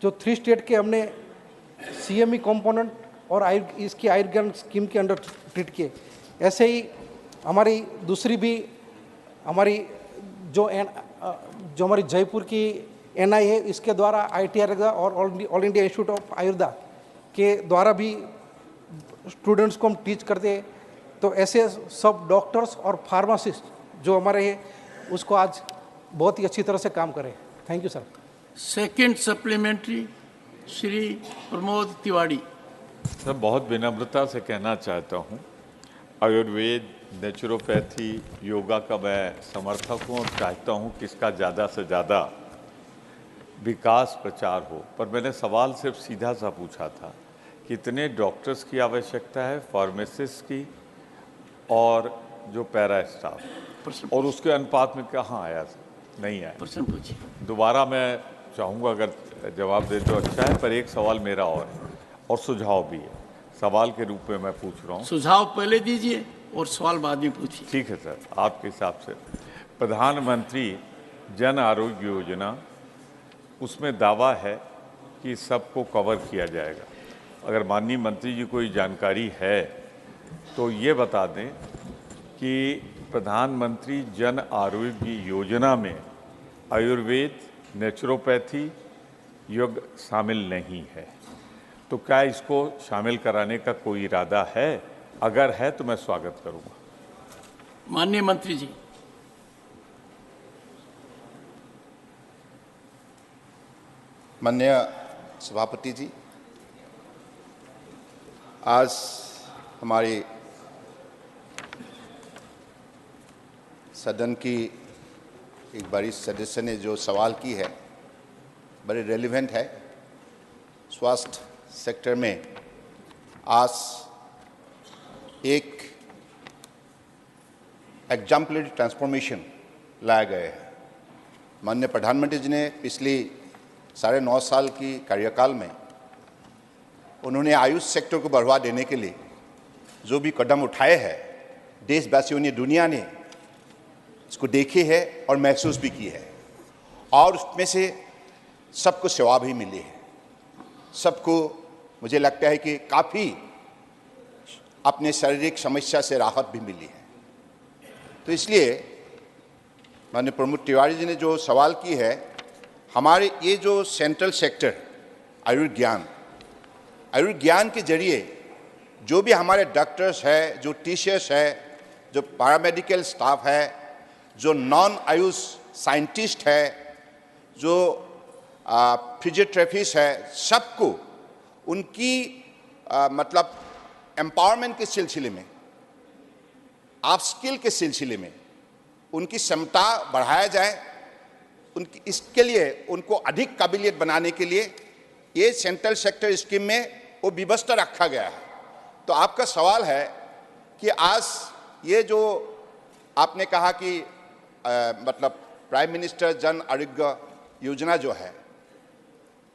जो 3 स्टेट के हमने CME कंपोनेंट और इसकी आयुर्ज्ञान स्कीम के अंडर ट्रीट किए। ऐसे ही हमारी दूसरी भी हमारी जो हमारी जयपुर की NI है, इसके द्वारा ITREGA और all India institute of Ayurveda के द्वारा भी स्टूडेंट्स को हम टीच करते हैं। तो ऐसे सब डॉक्टर्स और फार्मासिस्ट जो हमारे हैं उसको आज बहुत ही अच्छी तरह से काम करें। Thank you sir. Second supplementary Shri Pramod Tiwari. Sir, बहुत विनम्रता से कहना चाहता हूँ, आयुर्वेद, नेचुरोपैथी, योगा का मैं समर्थक हूँ और चाहता हूँ कि इसका ज़्यादा से ज़्यादा विकास प्रचार हो। पर मैंने सवाल सिर्फ सीधा सा पूछा था, कितने डॉक्टर्स की आवश्यकता है, फार्मासिस्ट की और जो पैरा स्टाफ, और उसके अनुपात में कहाँ आया, नहीं आया। प्रश्न पूछिए। दोबारा मैं चाहूँगा अगर जवाब दे तो अच्छा है, पर एक सवाल मेरा और है और सुझाव भी है। सवाल के रूप में मैं पूछ रहा हूँ। सुझाव पहले दीजिए और सवाल बाद में पूछिए। ठीक है सर, आपके हिसाब से प्रधानमंत्री जन आरोग्य योजना, उसमें दावा है कि सबको कवर किया जाएगा। अगर माननीय मंत्री जी कोई जानकारी है तो ये बता दें कि प्रधानमंत्री जन आरोग्य योजना में आयुर्वेद, नेचुरोपैथी, योग शामिल नहीं है, तो क्या इसको शामिल कराने का कोई इरादा है? अगर है तो मैं स्वागत करूंगा। माननीय मंत्री जी। माननीय सभापति जी, आज हमारी सदन की एक बड़ी सदस्य ने जो सवाल की है बड़े रेलिवेंट है। स्वास्थ्य सेक्टर में आज एक एग्जाम्पलरी ट्रांसफॉर्मेशन लाया गया है। माननीय प्रधानमंत्री जी ने पिछली 9.5 साल की कार्यकाल में उन्होंने आयुष सेक्टर को बढ़ावा देने के लिए जो भी कदम उठाए हैं, देशवासियों ने, दुनिया ने इसको देखे है और महसूस भी की है, और उसमें से सबको सेवा भी मिली है। सबको मुझे लगता है कि काफ़ी अपने शारीरिक समस्या से राहत भी मिली है। तो इसलिए माननीय प्रमोद तिवारी जी ने जो सवाल की है, हमारे ये जो सेंट्रल सेक्टर आयुर्विज्ञान के जरिए जो भी हमारे डॉक्टर्स है, जो टीचर्स है, जो पैरामेडिकल स्टाफ है, जो नॉन आयुष साइंटिस्ट है, जो फिजियोथेरेपिस्ट है, सबको उनकी मतलब एम्पावरमेंट के सिलसिले में, आप स्किल के सिलसिले में उनकी क्षमता बढ़ाया जाए, उनकी इसके लिए उनको अधिक काबिलियत बनाने के लिए ये सेंट्रल सेक्टर स्कीम में वो व्यवस्था रखा गया है। तो आपका सवाल है कि आज ये जो आपने कहा कि मतलब प्राइम मिनिस्टर जन आरोग्य योजना जो है,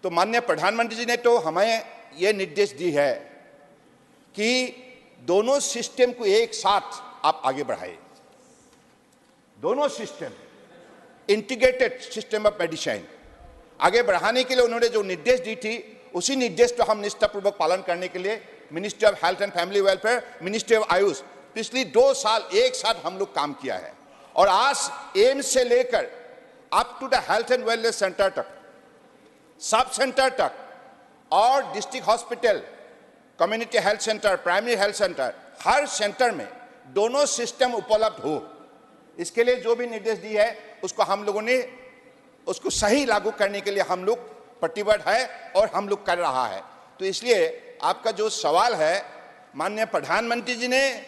तो माननीय प्रधानमंत्री जी ने तो हमें ये निर्देश दी है कि दोनों सिस्टम को एक साथ आप आगे बढ़ाए। दोनों system, integrated system of medicine आगे बढ़ाने के लिए उन्होंने जो निर्देश दी थी, उसी निर्देश को हम निष्ठापूर्वक पालन करने के लिए ministry of health and family welfare, ministry of Ayush पिछली 2 साल एक साथ हम लोग काम किया है। और आज एम्स से लेकर up to the health and wellness centre तक, सब सेंटर तक और district hospital, community health centre, primary health centre, हर सेंटर में दोनों सिस्टम उपलब्ध हो, इसके लिए जो भी निर्देश दी है उसको हम लोगों ने उसको सही लागू करने के लिए हम लोग प्रतिबद्ध है और हम लोग कर रहा है। तो इसलिए आपका जो सवाल है, माननीय प्रधानमंत्री जी ने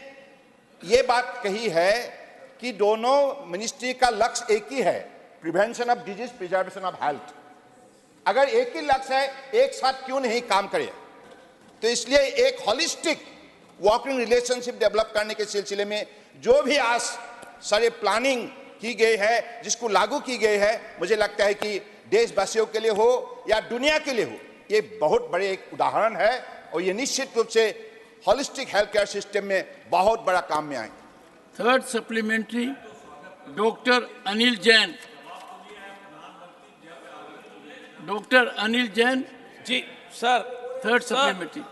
ये बात कही है कि दोनों मिनिस्ट्री का लक्ष्य एक ही है, prevention of disease, preservation of health. अगर एक ही लक्ष्य है, एक साथ क्यों नहीं काम करे? तो इसलिए एक होलिस्टिक वर्किंग रिलेशनशिप डेवलप करने के सिलसिले में जो भी आज सारे प्लानिंग की गई है, जिसको लागू की गई है, मुझे लगता है कि देशवासियों के लिए हो या दुनिया के लिए हो, ये बहुत बड़े एक उदाहरण है और ये निश्चित रूप से होलिस्टिक हेल्थ केयर सिस्टम में बहुत बड़ा काम में आए। Third supplementary, doctor Anil Jain. Doctor Anil Jain ji sir. Third supplementary.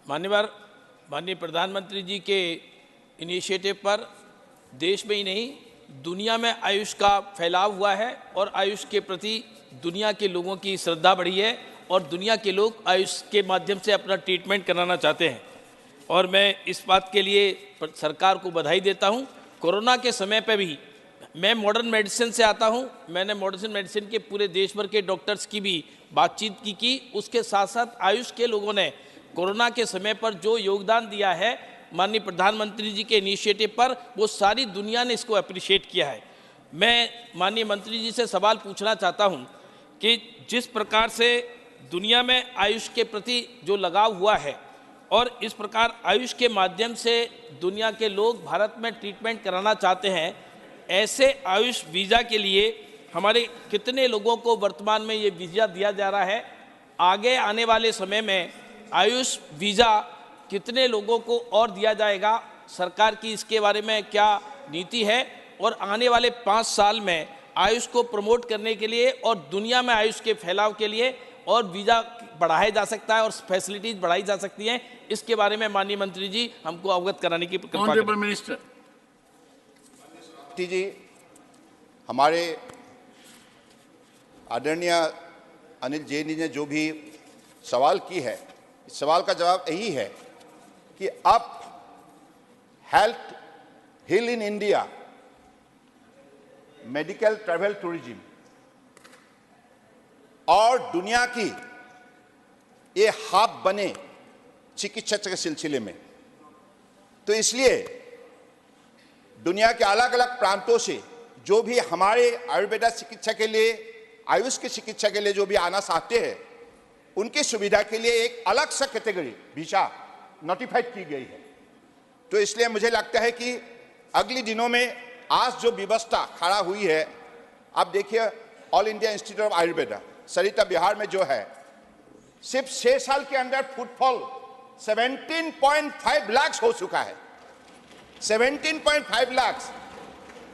माननीय प्रधानमंत्री जी के इनिशिएटिव पर देश में ही नहीं दुनिया में आयुष का फैलाव हुआ है और आयुष के प्रति दुनिया के लोगों की श्रद्धा बढ़ी है और दुनिया के लोग आयुष के माध्यम से अपना ट्रीटमेंट कराना चाहते हैं। और मैं इस बात के लिए सरकार को बधाई देता हूं। कोरोना के समय पर भी मैं मॉडर्न मेडिसिन से आता हूं, मैंने मॉडर्न मेडिसिन के पूरे देश भर के डॉक्टर्स की भी बातचीत की। उसके साथ साथ आयुष के लोगों ने कोरोना के समय पर जो योगदान दिया है माननीय प्रधानमंत्री जी के इनिशिएटिव पर, वो सारी दुनिया ने इसको अप्रिशिएट किया है। मैं माननीय मंत्री जी से सवाल पूछना चाहता हूं कि जिस प्रकार से दुनिया में आयुष के प्रति जो लगाव हुआ है और इस प्रकार आयुष के माध्यम से दुनिया के लोग भारत में ट्रीटमेंट कराना चाहते हैं, ऐसे आयुष वीज़ा के लिए हमारे कितने लोगों को वर्तमान में ये वीज़ा दिया जा रहा है? आगे आने वाले समय में आयुष वीज़ा कितने लोगों को और दिया जाएगा? सरकार की इसके बारे में क्या नीति है? और आने वाले 5 साल में आयुष को प्रमोट करने के लिए और दुनिया में आयुष के फैलाव के लिए और वीज़ा बढ़ाया जा सकता है और फैसिलिटीज बढ़ाई जा सकती हैं, इसके बारे में माननीय मंत्री जी हमको अवगत कराने की कृपा करें। ऑनरेबल मिनिस्टर जी, हमारे आदरणीय अनिल जैन जी ने जो भी सवाल की है, इस सवाल का जवाब यही है कि अब health hill in India, medical travel tourism और दुनिया की ये हब बने चिकित्सा के सिलसिले में। तो इसलिए दुनिया के अलग अलग प्रांतों से जो भी हमारे आयुर्वेदा चिकित्सा के लिए, आयुष की चिकित्सा के लिए जो भी आना चाहते हैं, उनकी सुविधा के लिए एक अलग सा कैटेगरी वीजा नोटिफाइड की गई है। तो इसलिए मुझे लगता है कि अगले दिनों में आज जो व्यवस्था खड़ा हुई है, आप देखिए all India institute of Ayurveda Sarita Vihar में जो है, सिर्फ 6 साल के अंदर फुटफॉल 17.5 लाख हो चुका है, 17.5 लाख।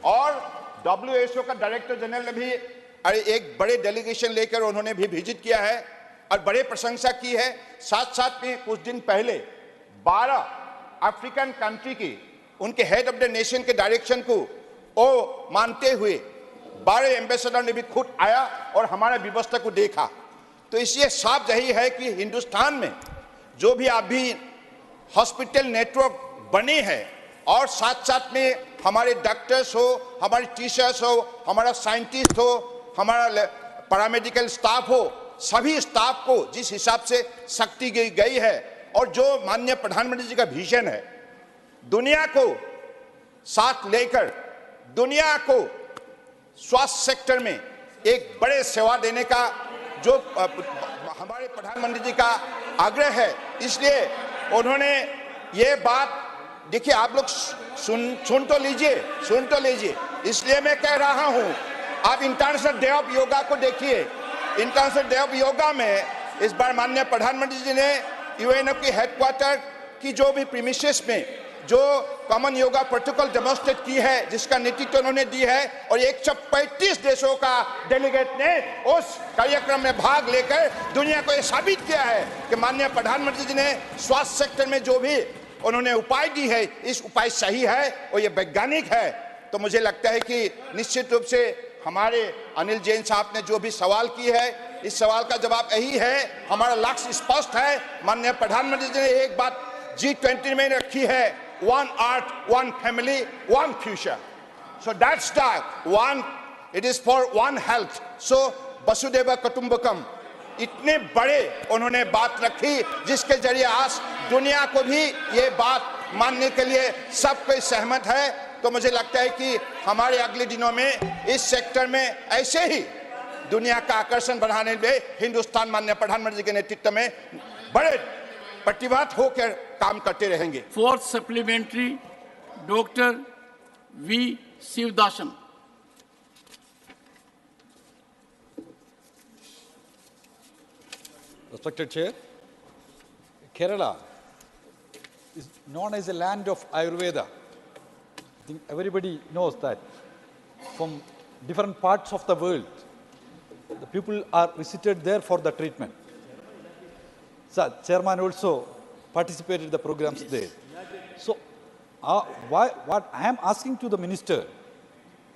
और WHO का डायरेक्टर जनरल ने भी एक बड़े डेलीगेशन लेकर उन्होंने भी विजिट किया है और बड़े प्रशंसा की है। साथ साथ में कुछ दिन पहले 12 अफ्रीकन कंट्री की उनके हेड ऑफ द नेशन के डायरेक्शन को वो मानते हुए 12 एम्बेसडर ने भी खुद आया और हमारा व्यवस्था को देखा। तो इसलिए साफ यही है कि हिंदुस्तान में जो भी अभी हॉस्पिटल नेटवर्क बने हैं और साथ साथ में हमारे डॉक्टर्स हो, हमारे टीचर्स हो, हमारा साइंटिस्ट हो, हमारा पैरामेडिकल स्टाफ हो, सभी स्टाफ को जिस हिसाब से शक्ति गई है और जो माननीय प्रधानमंत्री जी का विजन है, दुनिया को साथ लेकर दुनिया को स्वास्थ्य सेक्टर में एक बड़े सेवा देने का जो हमारे प्रधानमंत्री जी का आग्रह है, इसलिए उन्होंने ये बात, देखिए आप लोग सुन तो लीजिए, इसलिए मैं कह रहा हूं, आप इंटरनेशनल डे ऑफ योगा को देखिए। इंटरनेशनल डे ऑफ योगा में इस बार माननीय प्रधानमंत्री जी ने यूएनओ की हेडक्वार्टर की जो भी प्रीमिसेस में जो कॉमन योगा प्रोटोकॉल डेमोन्स्ट्रेट की है, जिसका नेतृत्व उन्होंने दी है, और 135 देशों का डेलीगेट ने उस कार्यक्रम में भाग लेकर दुनिया को यह साबित किया है कि माननीय प्रधानमंत्री जी ने स्वास्थ्य सेक्टर में जो भी उन्होंने उपाय दी है, इस उपाय सही है और ये वैज्ञानिक है। तो मुझे लगता है कि निश्चित रूप से हमारे अनिल जैन साहब ने जो भी सवाल की है, इस सवाल का जवाब यही है, हमारा लक्ष्य स्पष्ट है। माननीय प्रधानमंत्री जी ने एक बात G20 में रखी है, one earth, one family, one future. So that's the one, it is for one health. So Vasudhaiva Kutumbakam, इतने बड़े उन्होंने बात रखी जिसके जरिए आज दुनिया को भी ये बात मानने के लिए सब कोई सहमत है। तो मुझे लगता है कि हमारे अगले दिनों में इस सेक्टर में ऐसे ही दुनिया का आकर्षण बढ़ाने में हिंदुस्तान माननीय प्रधानमंत्री के नेतृत्व में बड़े प्रतिबद्ध होकर काम करते रहेंगे। Fourth supplementary doctor V Sivadasan. Respected Chair, Kerala is known as a land of Ayurveda. I think everybody knows that. From different parts of the world, the people are visited there for the treatment. So, Chairman also participated in the programs there. So, what I am asking to the Minister,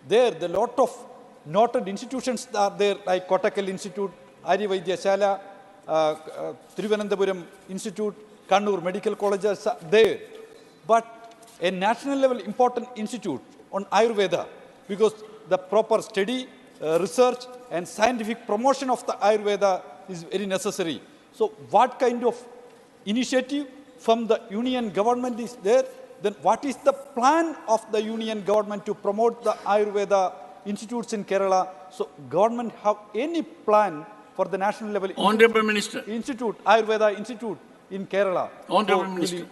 there a lot of noted institutions are there, like Kottakkal Institute, Arya Vaidyashala, Thiruvananthapuram Institute, Kannur Medical Colleges are there. But a national level important institute on Ayurveda, because the proper study, research and scientific promotion of the Ayurveda is very necessary. So what kind of initiative from the union government is there? Then what is the plan of the union government to promote the Ayurveda institutes in Kerala? So government have any plan for the national level Honorable Minister. Institute, Ayurveda Institute in Kerala? Honorable Minister.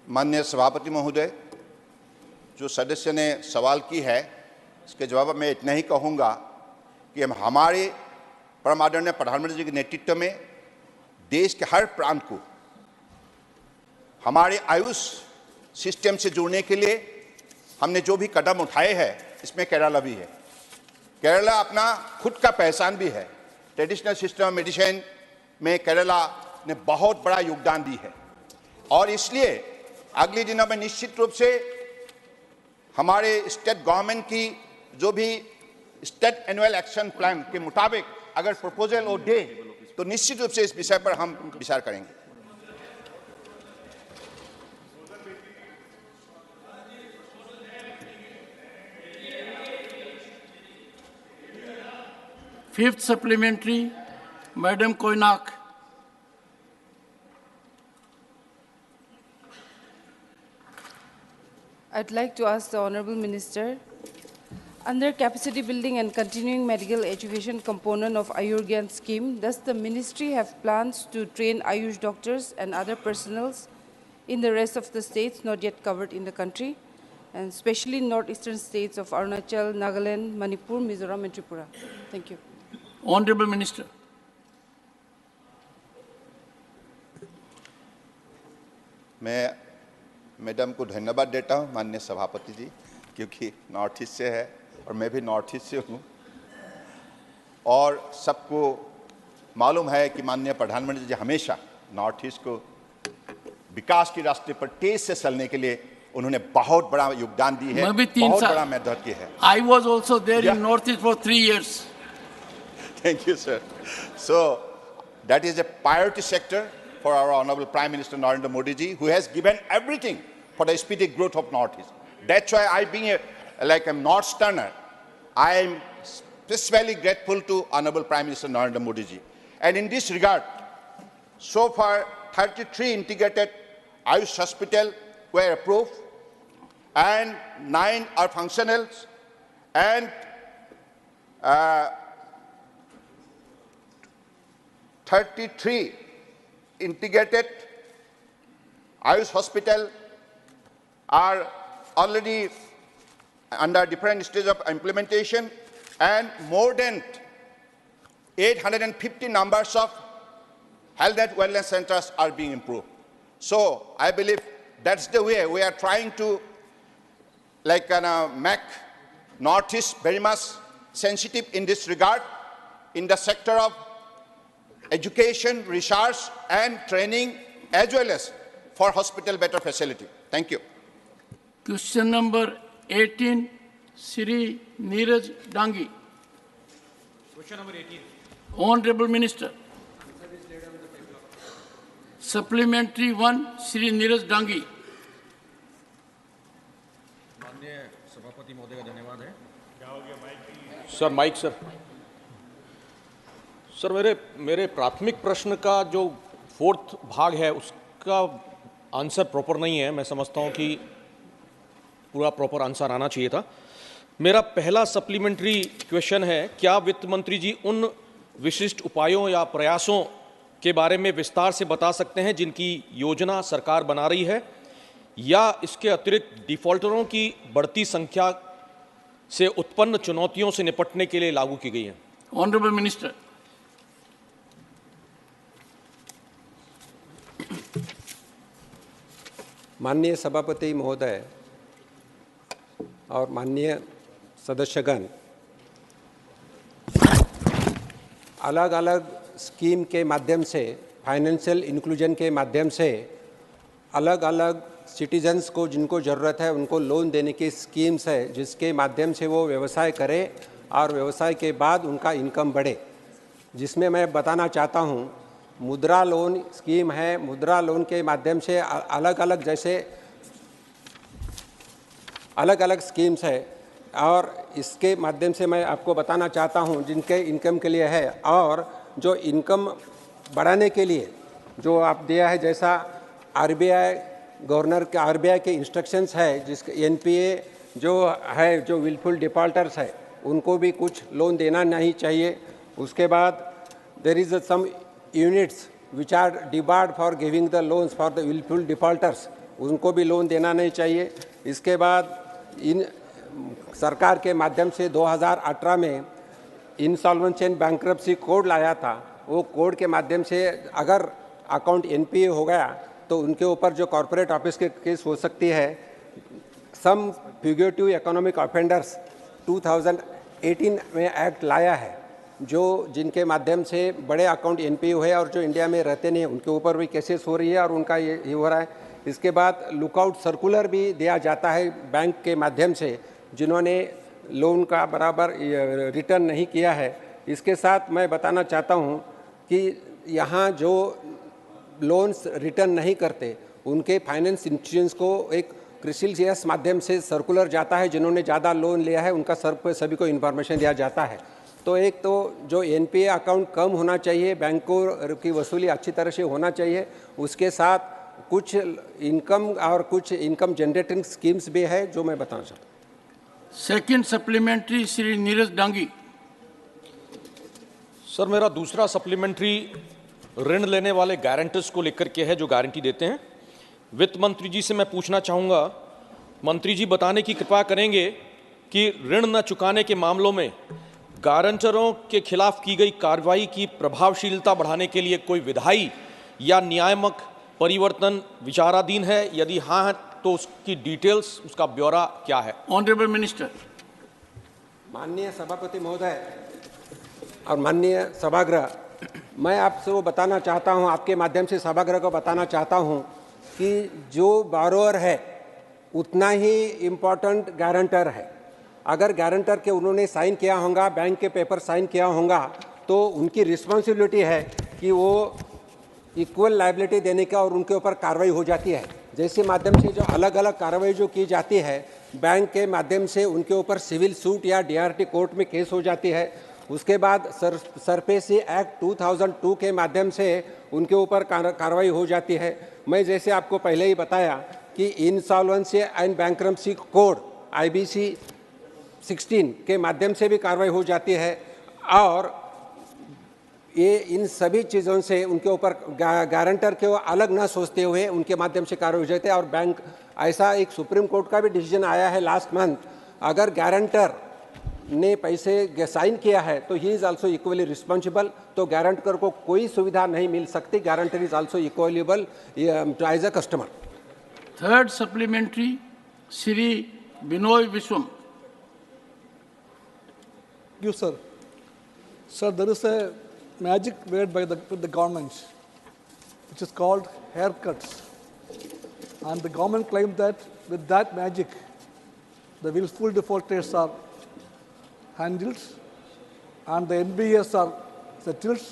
माननीय सभापति महोदय, जो सदस्य ने सवाल की है, इसके जवाब में इतना ही कहूँगा कि हम हमारे परम आदरणीय प्रधानमंत्री जी के नेतृत्व में देश के हर प्रांत को हमारे आयुष सिस्टम से जोड़ने के लिए हमने जो भी कदम उठाए हैं, इसमें केरला भी है। केरला अपना खुद का पहचान भी है। ट्रेडिशनल सिस्टम ऑफ मेडिसिन में केरला ने बहुत बड़ा योगदान दी है और इसलिए अगले दिनों में निश्चित रूप से हमारे स्टेट गवर्नमेंट की जो भी स्टेट एनुअल एक्शन प्लान के मुताबिक अगर प्रपोजल वो दे तो निश्चित रूप से इस विषय पर हम विचार करेंगे। Fifth supplementary, Madam Koinak. I'd like to ask the Honorable Minister, under capacity building and continuing medical education component of Ayurgyan scheme, does the ministry have plans to train Ayush doctors and other personnels in the rest of the states not yet covered in the country, and especially northeastern states of Arunachal, Nagaland, Manipur, Mizoram and Tripura? Thank you. Honorable Minister. मैं madam को धन्यवाद देता हूं, माननीय सभापति जी, क्योंकि north east से है और मैं भी नॉर्थ ईस्ट से हूँ, और सबको मालूम है कि माननीय प्रधानमंत्री जी हमेशा नॉर्थ ईस्ट को विकास की रास्ते पर तेज से चलने के लिए उन्होंने बहुत बड़ा योगदान दी है, मैं भी 3 बहुत साल बड़ा मेहनत की है। I was also there in North East for 3 years. Thank you, sir. So that is a priority sector for our Honorable Prime Minister Narendra Modi ji, who has given everything for the speedy growth of North East. That's why I, being like a North Easterner, I am especially grateful to Honorable Prime Minister Narendra Modi ji. And in this regard, so far 33 integrated Ayush hospitals were approved, and 9 are functional, and 33 integrated Ayush hospitals are already under different stages of implementation, and more than 850 numbers of health and wellness centers are being improved. So I believe that's the way we are trying to make Northeast very much sensitive in this regard in the sector of education, research and training, as well as for hospital better facility. Thank you. Question number 18, Shri Neeraj Dangi. Question number 18. Honorable Minister. Supplementary 1, Shri Neeraj Dangi. माननीय सभापति महोदय का धन्यवाद है। क्या हो गया mic? Sir mic sir. Sir मेरे प्राथमिक प्रश्न का जो 4th भाग है उसका आंसर प्रॉपर नहीं है। मैं समझता हूं कि पूरा प्रॉपर आंसर आना चाहिए था। मेरा पहला सप्लीमेंट्री क्वेश्चन है, क्या वित्त मंत्री जी उन विशिष्ट उपायों या प्रयासों के बारे में विस्तार से बता सकते हैं जिनकी योजना सरकार बना रही है, या इसके अतिरिक्त डिफॉल्टरों की बढ़ती संख्या से उत्पन्न चुनौतियों से निपटने के लिए लागू की गई है? Honourable minister. माननीय सभापति महोदय और माननीय सदस्यगण, अलग अलग स्कीम के माध्यम से, फाइनेंशियल इंक्लूजन के माध्यम से अलग अलग सिटीजन्स को जिनको ज़रूरत है उनको लोन देने की स्कीम्स है, जिसके माध्यम से वो व्यवसाय करें और व्यवसाय के बाद उनका इनकम बढ़े। जिसमें मैं बताना चाहता हूँ, मुद्रा लोन स्कीम है। मुद्रा लोन के माध्यम से अलग अलग स्कीम्स है, और इसके माध्यम से मैं आपको बताना चाहता हूँ जिनके इनकम के लिए है, और जो इनकम बढ़ाने के लिए जो आप दिया है, जैसा आरबीआई गवर्नर के आरबीआई के इंस्ट्रक्शंस है, जिसके एनपीए जो है, जो विलफुल डिफॉल्टर्स है उनको भी कुछ लोन देना नहीं चाहिए। उसके बाद there is some units which are debarred for giving the loans for the wilful defaulters, उनको भी लोन देना नहीं चाहिए। इसके बाद इन सरकार के माध्यम से 2018 में इंसॉल्वेंसी एंड बैंक्रप्सी कोड लाया था। वो कोड के माध्यम से अगर अकाउंट एनपीए हो गया तो उनके ऊपर जो कॉर्पोरेट ऑफिस के केस हो सकती है। सम फ्यूगिटिव इकोनॉमिक ऑफेंडर्स 2018 में एक्ट लाया है, जो जिनके माध्यम से बड़े अकाउंट एनपीए हुए और जो इंडिया में रहते नहीं, उनके ऊपर भी केसेस हो रही है और उनका ये हो रहा है। इसके बाद लुकआउट सर्कुलर भी दिया जाता है बैंक के माध्यम से, जिन्होंने लोन का बराबर रिटर्न नहीं किया है। इसके साथ मैं बताना चाहता हूं कि यहाँ जो लोन्स रिटर्न नहीं करते उनके फाइनेंस इंस्टीट्यूशंस को एक क्रिसिलियस माध्यम से सर्कुलर जाता है, जिन्होंने ज़्यादा लोन लिया है उनका सभी को इन्फॉर्मेशन दिया जाता है। तो एक तो जो एनपीए अकाउंट कम होना चाहिए, बैंकों की वसूली अच्छी तरह से होना चाहिए, उसके साथ कुछ इनकम और कुछ इनकम जनरेटिंग स्कीम्स भी है जो मैं बताना चाहता हूँ। Second supplementary Shri Neeraj Dangi. Sir मेरा दूसरा सप्लीमेंट्री ऋण लेने वाले गारंटर्स को लेकर के है, जो गारंटी देते हैं। वित्त मंत्री जी से मैं पूछना चाहूँगा, मंत्री जी बताने की कृपा करेंगे कि ऋण न चुकाने के मामलों में गारंटरों के खिलाफ की गई कार्रवाई की प्रभावशीलता बढ़ाने के लिए कोई विधायी या नियामक परिवर्तन विचाराधीन है? यदि हाँ तो उसकी डिटेल्स, उसका ब्यौरा क्या है? Honourable minister. माननीय सभापति महोदय और माननीय सभागृह, मैं आपसे वो बताना चाहता हूँ, आपके माध्यम से सभागृह को बताना चाहता हूँ कि जो बारोअर है उतना ही इम्पोर्टेंट गारंटर है। अगर गारंटर के उन्होंने साइन किया होगा, बैंक के पेपर साइन किया होगा, तो उनकी रिस्पॉन्सिबिलिटी है कि वो इक्वल लायबिलिटी देने का और उनके ऊपर कार्रवाई हो जाती है। जैसे माध्यम से जो अलग अलग कार्रवाई जो की जाती है, बैंक के माध्यम से उनके ऊपर सिविल सूट या डीआरटी कोर्ट में केस हो जाती है। उसके बाद सरफेसी एक्ट 2002 के माध्यम से उनके ऊपर कार्रवाई हो जाती है। मैं जैसे आपको पहले ही बताया कि insolvency and bankruptcy code IBC 16 के माध्यम से भी कार्रवाई हो जाती है। और ये इन सभी चीज़ों से उनके ऊपर गारंटर के वो अलग ना सोचते हुए उनके माध्यम से कार्रवाई हो जाती है। और बैंक, ऐसा एक सुप्रीम कोर्ट का भी डिसीजन आया है लास्ट मंथ, अगर गारंटर ने पैसे साइन किया है तो he is also equally responsible. तो गारंटर को कोई सुविधा नहीं मिल सकती, guarantor is also equally liable as a customer. Third supplementary, Shri Binoy Viswam. You, sir. Sir, there is a magic word by the government, which is called haircuts. And the government claimed that with that magic, the willful defaulters are handled, and the NBS are settled,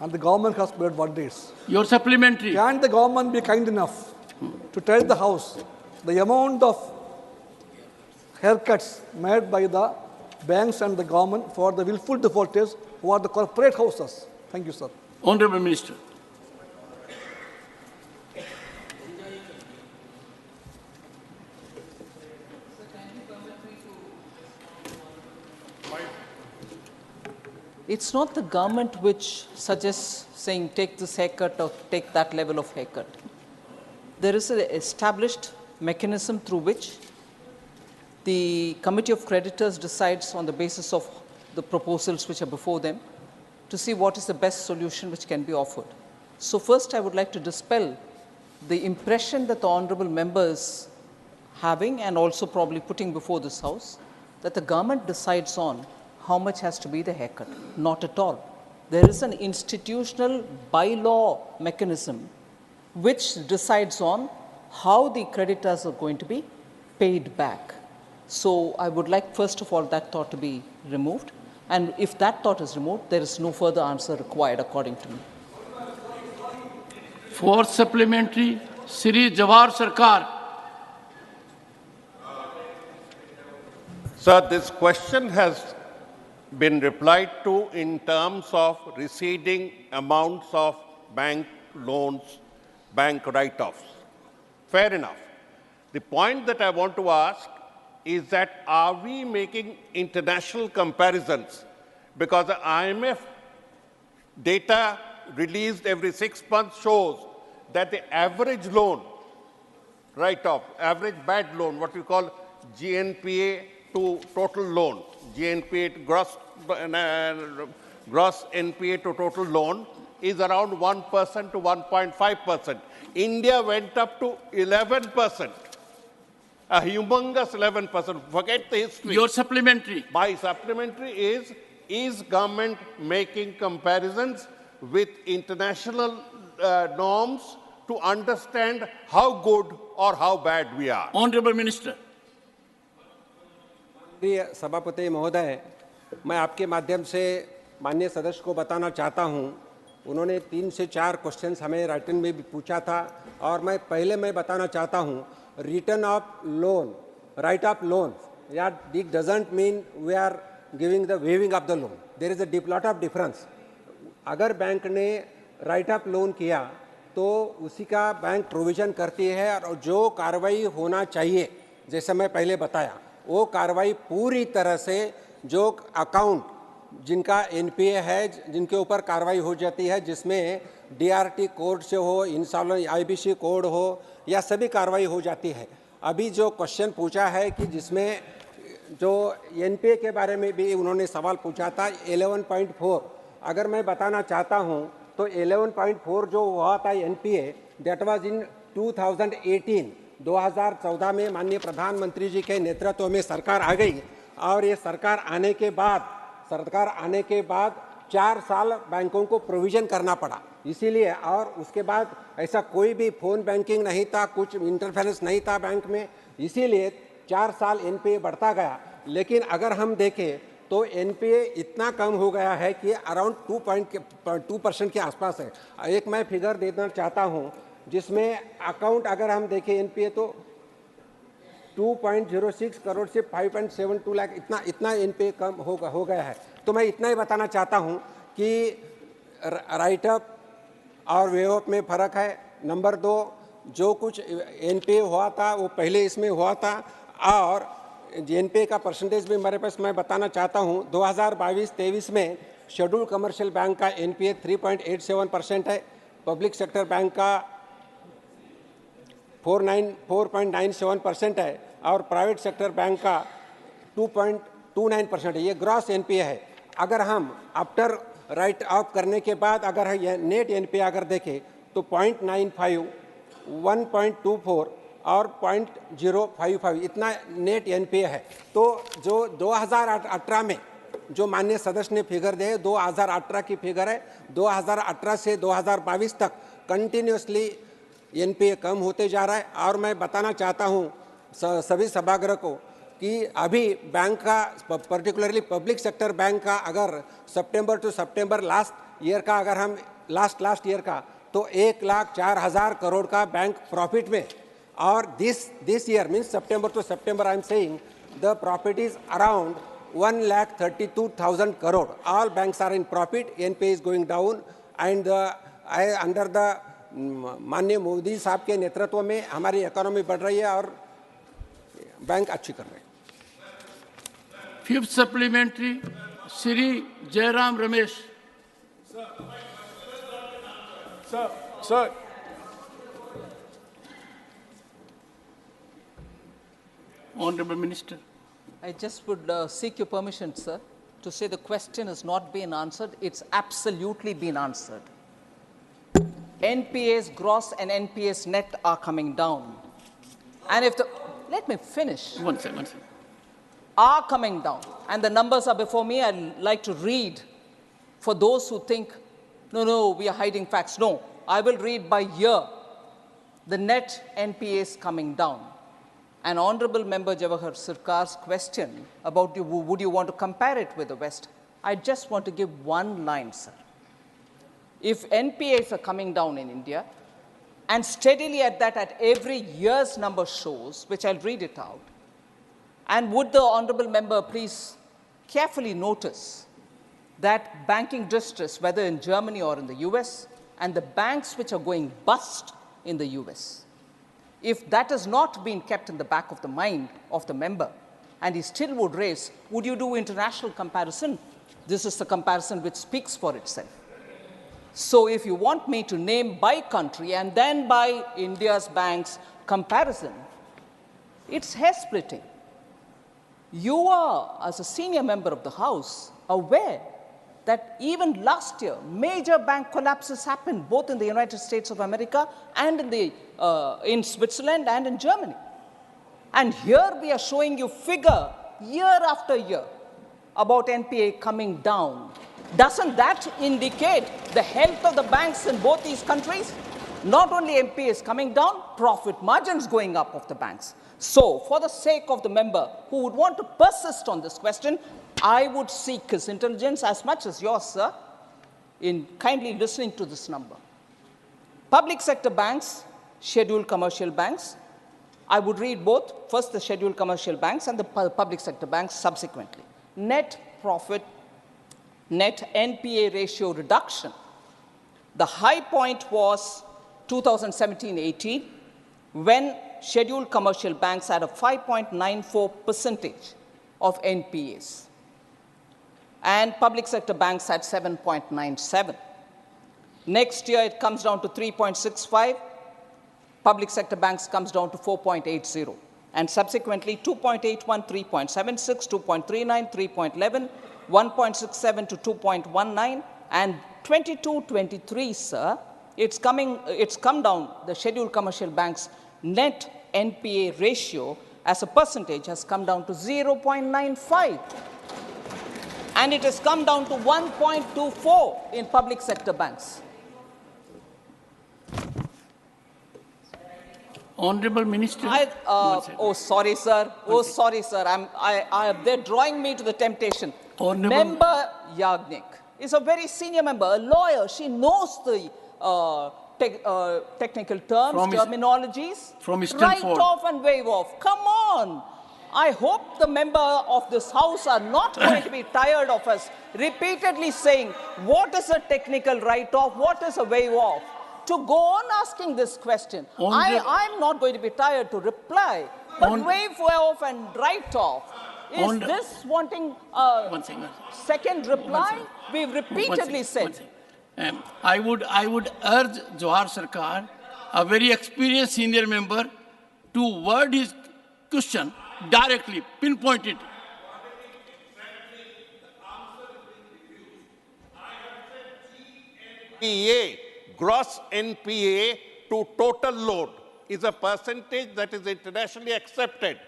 and the government has made wonders. Your supplementary. Can the government be kind enough to tell the House the amount of haircuts made by the banks and the government for the willful defaulters who are the corporate houses? Thank you, sir. Honorable Minister. It's not the government which suggests saying take this haircut or take that level of haircut. There is an established mechanism through which the Committee of Creditors decides on the basis of the proposals which are before them to see what is the best solution which can be offered. So first I would like to dispel the impression that the honorable members having and also probably putting before this House that the government decides on how much has to be the haircut. Not at all. There is an institutional bylaw mechanism which decides on how the creditors are going to be paid back. So I would like first of all that thought to be removed, and if that thought is removed, there is no further answer required according to me. Fourth supplementary, Shri Jawahar Sarkar. Sir, this question has been replied to in terms of receding amounts of bank loans, bank write-offs. Fair enough. The point that I want to ask is that are we making international comparisons? Because the IMF data released every 6 months shows that the average loan write-off, average bad loan, what we call GNPA to total loan, GNPA to gross NPA to total loan is around 1% to 1.5%. India went up to 11%, a humongous 11%. Forget the history. Your supplementary. My supplementary is government making comparisons with international norms to understand how good or how bad we are? Honorable Minister. सभापति महोदय, मैं आपके माध्यम से माननीय सदस्य को बताना चाहता हूं, उन्होंने 3 से 4 क्वेश्चंस हमें राइटन में भी पूछा था, और मैं बताना चाहता हूं, return of loan, write off loan, या it doesn't mean we are giving the waiving of the loan. There is a lot of difference. अगर बैंक ने राइट ऑफ लोन किया तो उसी का बैंक प्रोविजन करती है, और जो कार्रवाई होना चाहिए, जैसे मैं पहले बताया, वो कार्रवाई पूरी तरह से जो अकाउंट जिनका एनपीए है, जिनके ऊपर कार्रवाई हो जाती है, जिसमें डीआरटी कोड से हो, इंसॉल्वेंसी आईबीसी कोड हो, या सभी कार्रवाई हो जाती है. अभी जो क्वेश्चन पूछा है कि जिसमें जो एनपीए के बारे में भी उन्होंने सवाल पूछा था 11.4, अगर मैं बताना चाहता हूं तो 11.4 जो हुआ था एनपीए, दैट वाज इन 2018. 2014 में माननीय प्रधानमंत्री जी के नेतृत्व में सरकार आ गई, और ये सरकार आने के बाद 4 साल बैंकों को प्रोविजन करना पड़ा, इसीलिए। और उसके बाद ऐसा कोई भी फ़ोन बैंकिंग नहीं था, कुछ इंटरफेरेंस नहीं था बैंक में, इसीलिए 4 साल एनपीए बढ़ता गया। लेकिन अगर हम देखें तो एनपीए इतना कम हो गया है कि अराउंड 2% के आसपास है। एक मैं फिगर देना चाहता हूं, जिसमें अकाउंट अगर हम देखें एनपीए तो 2.06 करोड़ से 5.72 लाख इतना एनपीए कम हो गया है। तो मैं इतना ही बताना चाहता हूं कि राइटअप और वेअप में फ़र्क है। नंबर 2, जो कुछ एनपीए हुआ था वो पहले इसमें हुआ था, और एनपीए का परसेंटेज भी मेरे पास मैं बताना चाहता हूं। 2022-23 में शेड्यूल कमर्शियल बैंक का एनपीए 3.87% है, पब्लिक सेक्टर बैंक का 4.97% है, और प्राइवेट सेक्टर बैंक का 2.29% है। ये ग्रॉस एनपीए है। अगर हम आफ्टर राइट ऑफ करने के बाद अगर ये नेट एनपीए अगर देखें तो 0.95, 1.24 और 0.055 इतना नेट एनपीए है। तो जो 2018 में जो माननीय सदस्य ने फिगर दिए 2018 की फिगर है, 2018 से 2022 तक कंटिन्यूसली एनपीए कम होते जा रहा है। और मैं बताना चाहता हूं सभी सभागृह को कि अभी बैंक का, पर्टिकुलरली पब्लिक सेक्टर बैंक का, अगर सितंबर टू सितंबर लास्ट ईयर का अगर हम लास्ट ईयर का तो 1,04,000 करोड़ का बैंक प्रॉफिट में, और this year means September to September I am saying the profit is around 1,32,000 crore. All banks are in profit, NPA is going down, and under the माननीय मोदी साहब के नेतृत्व में हमारी इकोनॉमी बढ़ रही है और बैंक अच्छी कर रहे हैं। 5th supplementary, Shri Jairam Ramesh. Sir. Honorable Minister. I just would seek your permission, sir, to say the question has not been answered. It's absolutely been answered. NPA's gross and NPA's net are coming down. And if the, let me finish. One second. Are coming down. And the numbers are before me. I'd like to read for those who think, no, we are hiding facts. No, I will read by year. The net NPA is coming down. And Honorable Member Jawahar Sirkar's question about would you want to compare it with the West? I just want to give one line, sir. If NPAs are coming down in India, and steadily at that, at every year's number shows, which I'll read it out, and would the Honorable Member please carefully notice that banking distress, whether in Germany or in the US, and the banks which are going bust in the US, if that has not been kept in the back of the mind of the member, and he still would raise, would you do international comparison? This is the comparison which speaks for itself. So if you want me to name by country and then by India's banks comparison, it's hair-splitting. You are, as a senior member of the House, aware that even last year, major bank collapses happened both in the United States of America and in Switzerland and in Germany. And here we are showing you figure year after year about NPA coming down. Doesn't that indicate the health of the banks in both these countries? Not only NPA is coming down, profit margins going up of the banks. So, for the sake of the member who would want to persist on this question, I would seek his intelligence as much as yours, sir, in kindly listening to this number. Public sector banks, scheduled commercial banks, I would read both, first the scheduled commercial banks and the public sector banks subsequently. Net profit, net NPA ratio reduction. The high point was 2017-18 when scheduled commercial banks had a 5.94% of NPAs. And public sector banks had 7.97. Next year, it comes down to 3.65. Public sector banks comes down to 4.80. And subsequently, 2.81, 3.76, 2.39, 3.11, 1.67 to 2.19, and 22-23, sir, it's come down, the scheduled commercial banks' net NPA ratio as a percentage has come down to 0.95. And it has come down to 1.24 in public sector banks. Honorable Minister. Oh, sorry, sir. Oh, sorry, sir. They're drawing me to the temptation. Honorable Member Yagnik is a very senior member, a lawyer. She knows the technical terms, terminologies. From Eastern Write Ford. off and waive off. Come on. I hope the member of this house are not going to be tired of us repeatedly saying, what is a technical write-off, what is a waive-off? To go on asking this question. I'm not going to be tired to reply, but waive-off and write-off. Is this wanting a second reply? We've repeatedly said. I would urge Johar Sarkar, a very experienced senior member, to word his question directly, pinpointed. NPA, gross NPA to total load is a percentage that is internationally accepted.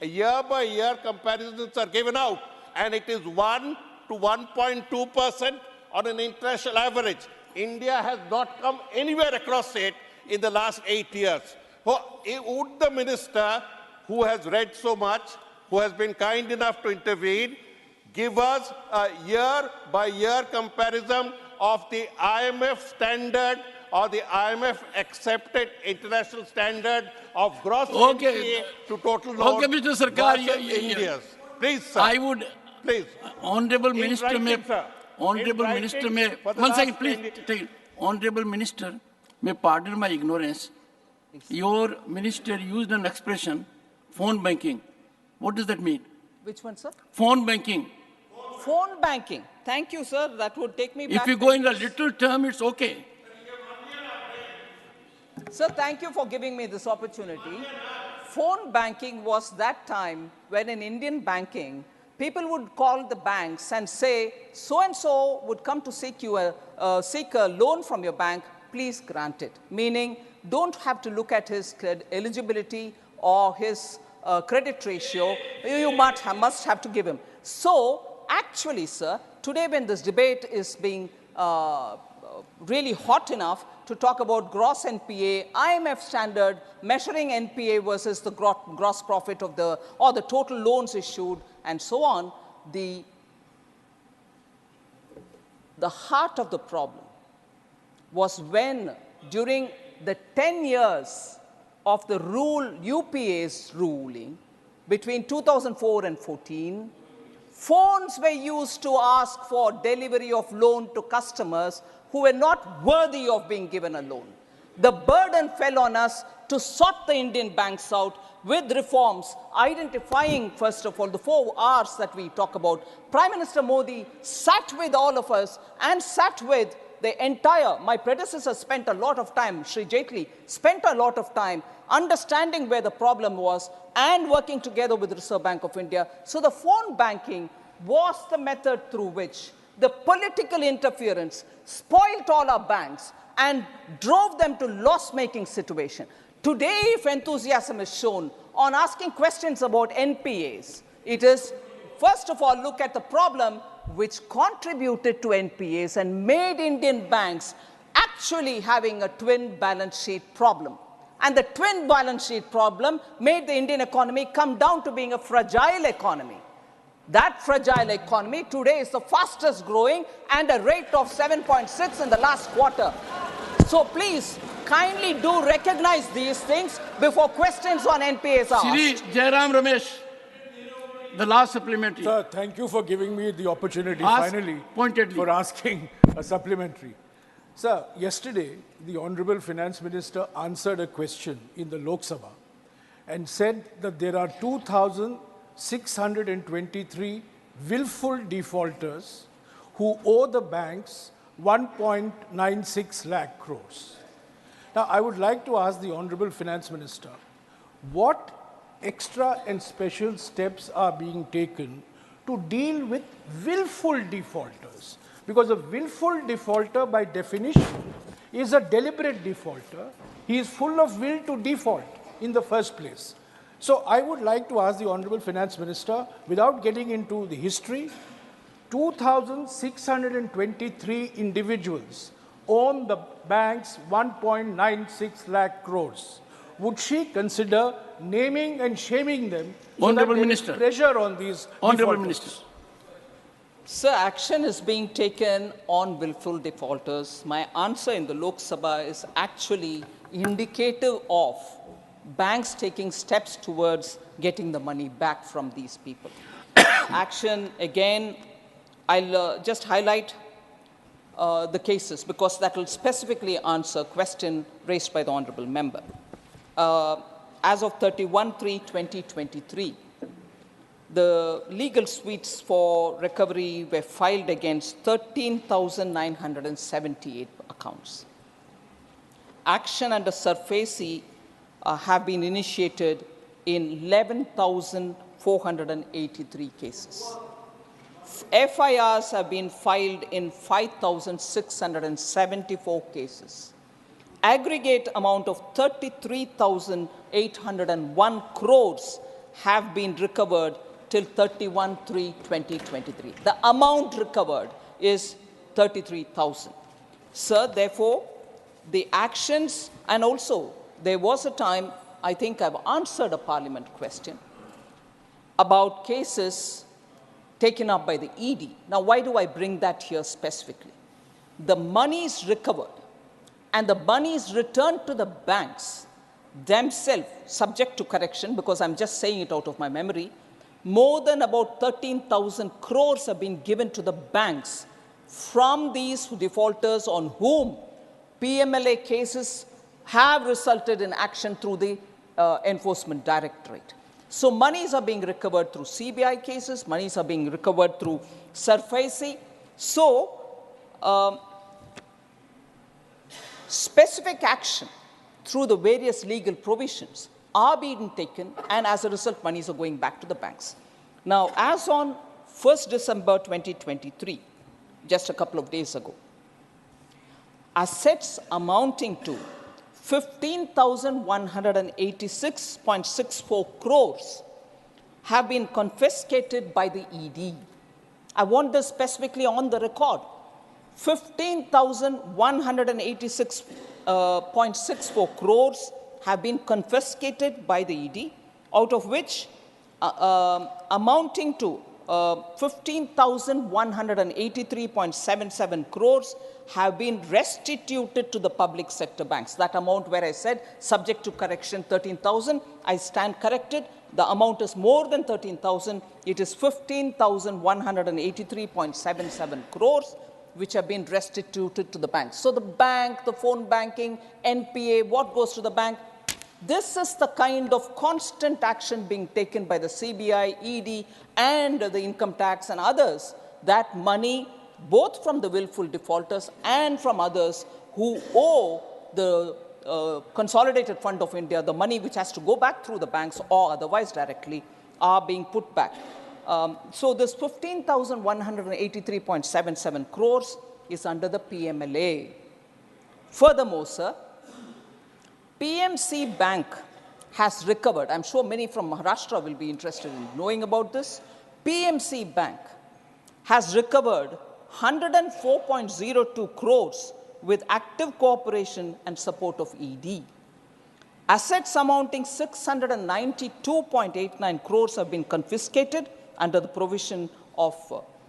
Year-by-year comparisons are given out, and it is 1 to 1.2% on an international average. India has not come anywhere across it in the last 8 years. Would the minister, who has read so much, who has been kind enough to intervene, give us a year-by-year comparison of the IMF standard or the IMF accepted international standard of gross NPA to total load Mr. Sarkar, India's? Please, sir. I would, please. Honorable Minister, one second, please. Honorable Minister, may pardon my ignorance. Your minister used an expression, phone banking. What does that mean? Which one, sir? Phone banking. Phone banking. Thank you, sir. That would take me back. If you go in the little term, it's okay. Sir, thank you for giving me this opportunity. Phone banking was that time when in Indian banking, people would call the banks and say, so-and-so would come to seek a loan from your bank, please grant it. Meaning, don't have to look at his eligibility or his credit ratio, you must have to give him. So, actually, sir, today when this debate is being really hot enough to talk about gross NPA, IMF standard, measuring NPA versus the gross profit of the total loans issued, and so on, the heart of the problem was when, during the 10 years of the UPA's ruling, between 2004 and 14, phones were used to ask for delivery of loan to customers who were not worthy of being given a loan. The burden fell on us to sort the Indian banks out with reforms, identifying, first of all, the 4 R's that we talk about. Prime Minister Modi sat with all of us and sat with the entire, my predecessor spent a lot of time, Shri Jaitley spent a lot of time understanding where the problem was and working together with the Reserve Bank of India. So the phone banking was the method through which the political interference spoiled all our banks and drove them to loss-making situation. Today, if enthusiasm is shown on asking questions about NPAs, it is, first of all, look at the problem which contributed to NPAs and made Indian banks actually having a twin balance sheet problem. And the twin balance sheet problem made the Indian economy come down to being a fragile economy. That fragile economy today is the fastest growing and a rate of 7.6 in the last quarter. So please, kindly do recognize these things before questions on NPAs are asked. Jairam Ramesh, the last supplementary. Sir, thank you for giving me the opportunity finally for asking a supplementary. Sir, yesterday, the Honorable Finance Minister answered a question in the Lok Sabha and said that there are 2,623 willful defaulters who owe the banks 1.96 lakh crores. Now, I would like to ask the Honorable Finance Minister, what extra and special steps are being taken to deal with willful defaulters? Because a willful defaulter, by definition, is a deliberate defaulter. He is full of will to default in the first place. So I would like to ask the Honorable Finance Minister, without getting into the history, 2,623 individuals own the bank's 1.96 lakh crores. Would she consider naming and shaming them Honorable so that Minister. there is pressure on these Honorable defaulters? Minister. Sir, action is being taken on willful defaulters. My answer in the Lok Sabha is actually indicative of banks taking steps towards getting the money back from these people. Action, again, I'll just highlight the cases because that will specifically answer a question raised by the Honorable Member. As of 31/3/2023, the legal suites for recovery were filed against 13,978 accounts. Action under SURFACE have been initiated in 11,483 cases. FIRs have been filed in 5,674 cases. Aggregate amount of 33,801 crores have been recovered till 31/3/2023. The amount recovered is 33,000. Sir, therefore, the actions, and also there was a time, I think I've answered a parliament question about cases taken up by the ED. Now, why do I bring that here specifically? The money is recovered and the money is returned to the banks themselves, subject to correction, because I'm just saying it out of my memory. More than about 13,000 crores have been given to the banks from these defaulters on whom PMLA cases have resulted in action through the Enforcement Directorate. So monies are being recovered through CBI cases, monies are being recovered through SURFACE. So specific action through the various legal provisions are being taken, and as a result, monies are going back to the banks. Now, as on 1st December 2023, just a couple of days ago, assets amounting to 15,186.64 crores have been confiscated by the ED. I want this specifically on the record. 15,186.64 crores have been confiscated by the ED, out of which amounting to 15,183.77 crores have been restituted to the public sector banks. That amount where I said subject to correction 13,000, I stand corrected. The amount is more than 13,000. It is 15,183.77 crores which have been restituted to the banks. So the bank, the phone banking, NPA, what goes to the bank? This is the kind of constant action being taken by the CBI, ED, and the income tax and others, that money, both from the willful defaulters and from others who owe the Consolidated Fund of India, the money which has to go back through the banks or otherwise directly, are being put back. So this 15,183.77 crores is under the PMLA. Furthermore, sir, PMC Bank has recovered, I'm sure many from Maharashtra will be interested in knowing about this. PMC Bank has recovered 104.02 crores with active cooperation and support of ED. Assets amounting 692.89 crores have been confiscated under the provision of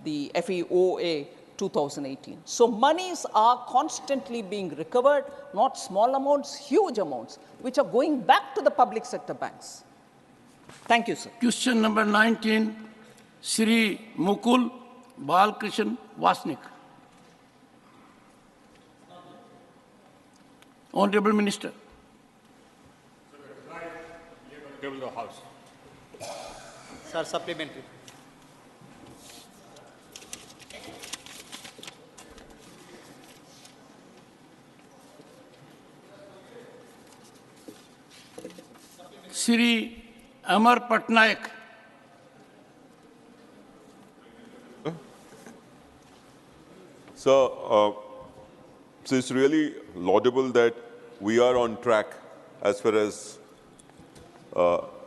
the FEOA 2018. So monies are constantly being recovered, not small amounts, huge amounts, which are going back to the public sector banks. Thank you, sir. Question number 19, Sri Mukul Balkrishan Vasnik. Honorable Minister. Sir, supplementary. Sri Amar Patnaik. So it's really laudable that we are on track as far as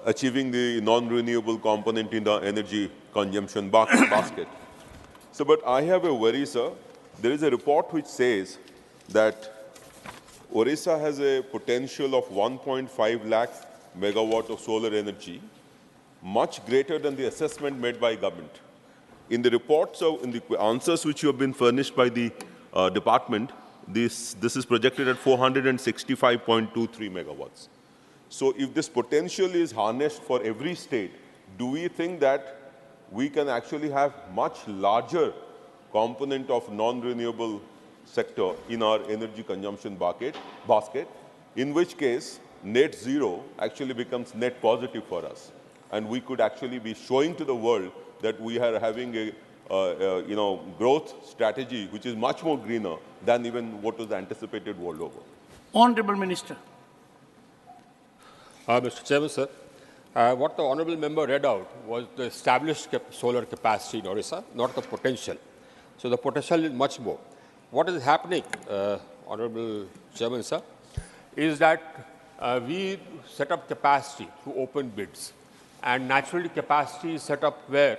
achieving the non-renewable component in the energy consumption basket. So, but I have a worry, sir. There is a report which says that Orissa has a potential of 1.5 lakh megawatt of solar energy, much greater than the assessment made by government. In the reports, in the answers which you have been furnished by the department, this is projected at 465.23 megawatts. So if this potential is harnessed for every state, do we think that we can actually have much larger component of non-renewable sector in our energy consumption basket, in which case net zero actually becomes net positive for us. And we could actually be showing to the world that we are having a growth strategy which is much more greener than even what was anticipated world over. Honorable Minister. Mr. Chairman, sir, what the Honourable Member read out was the established solar capacity in Orissa, not the potential. So the potential is much more. What is happening, Honourable Chairman, sir, is that we set up capacity through open bids. And naturally capacity is set up where,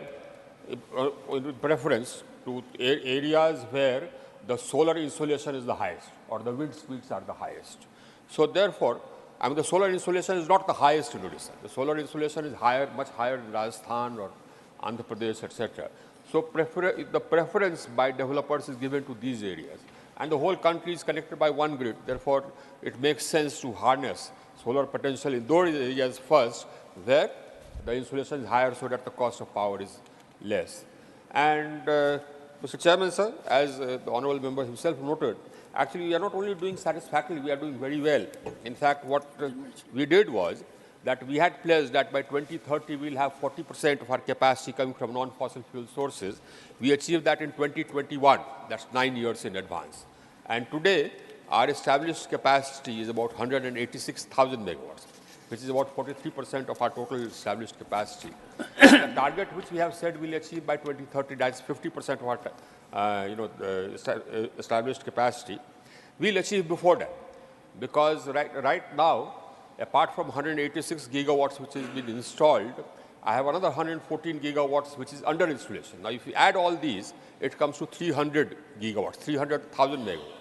in preference to areas where the solar insolation is the highest or the wind speeds are the highest. So therefore, the solar insolation is not the highest in Odisha. The solar insolation is higher, much higher in Rajasthan or Andhra Pradesh, etc. So the preference by developers is given to these areas. And the whole country is connected by one grid. Therefore, it makes sense to harness solar potential in those areas first, where the insulation is higher so that the cost of power is less. And Mr. Chairman, sir, as the Honourable Member himself noted, actually we are not only doing satisfactorily, we are doing very well. In fact, what we did was that we had pledged that by 2030 we will have 40% of our capacity coming from non-fossil fuel sources. We achieved that in 2021, that's 9 years in advance. And today, our established capacity is about 186,000 megawatts, which is about 43% of our total established capacity. The target which we have said we'll achieve by 2030, that's 50% of our established capacity, we'll achieve before that. Because right now, apart from 186 gigawatts which has been installed, I have another 114 gigawatts which is under installation. Now, if you add all these, it comes to 300 gigawatts, 300,000 megawatts.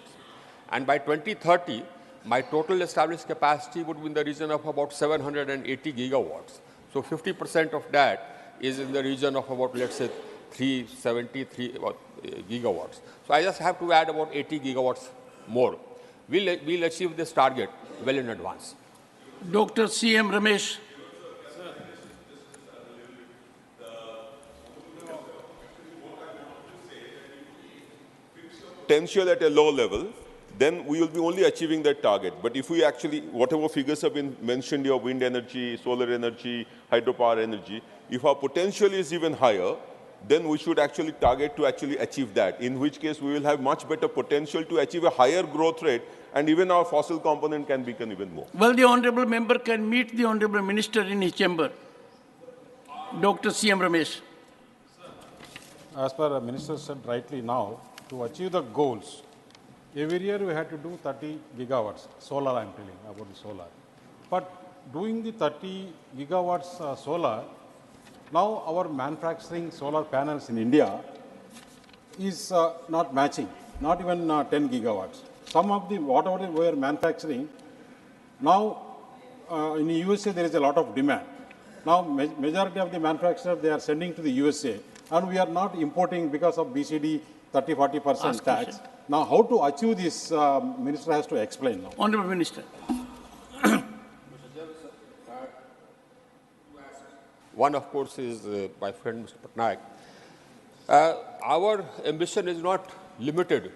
And by 2030, my total established capacity would be in the region of about 780 gigawatts. So 50% of that is in the region of about, let's say, 373 gigawatts. So I just have to add about 80 gigawatts more. We'll achieve this target well in advance. Dr. C.M. Ramesh. Potential at a low level, then we will be only achieving that target. But if we actually, whatever figures have been mentioned, your wind energy, solar energy, hydropower energy, if our potential is even higher, then we should actually target to actually achieve that, in which case we will have much better potential to achieve a higher growth rate, and even our fossil component can become even more. Well, the Honourable Member can meet the Honourable Minister in his chamber. Dr. C.M. Ramesh. As per the Minister said rightly now, to achieve the goals, every year we had to do 30 gigawatts, solar I am telling about the solar. But doing the 30 gigawatts solar, now our manufacturing solar panels in India is not matching, not even 10 gigawatts. Some of the, whatever we are manufacturing, now in the USA there is a lot of demand. Now majority of the manufacturers, they are sending to the USA, and we are not importing because of BCD 30-40% tax. Now how to achieve this, Minister has to explain now. Honourable Minister. One, of course, is my friend Mr. Patnaik. Our ambition is not limited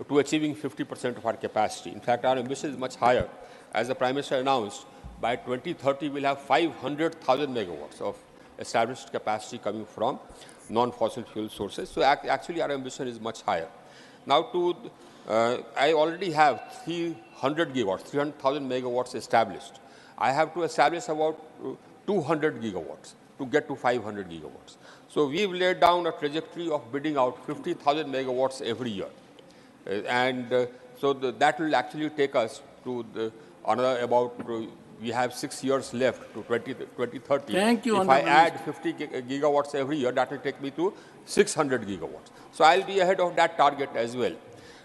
to achieving 50% of our capacity. In fact, our ambition is much higher. As the Prime Minister announced, by 2030, we'll have 500,000 megawatts of established capacity coming from non-fossil fuel sources. So actually, our ambition is much higher. Now, I already have 300 gigawatts, 300,000 megawatts established. I have to establish about 200 gigawatts to get to 500 gigawatts. So we've laid down a trajectory of bidding out 50,000 megawatts every year. So that will actually take us to another about we have 6 years left to 2030. Thank you, If I Honorable add 50 gigawatts every year, that will take me to 600 gigawatts. So I'll be ahead of that target as well.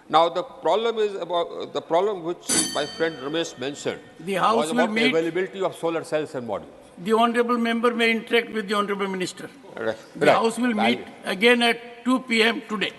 Now the problem is about the problem which my friend Ramesh mentioned. The House was will about meet. the availability of solar cells and modules. The Honorable Member may interact with the Honorable Minister. Right. The House will meet again at 2 p.m. today.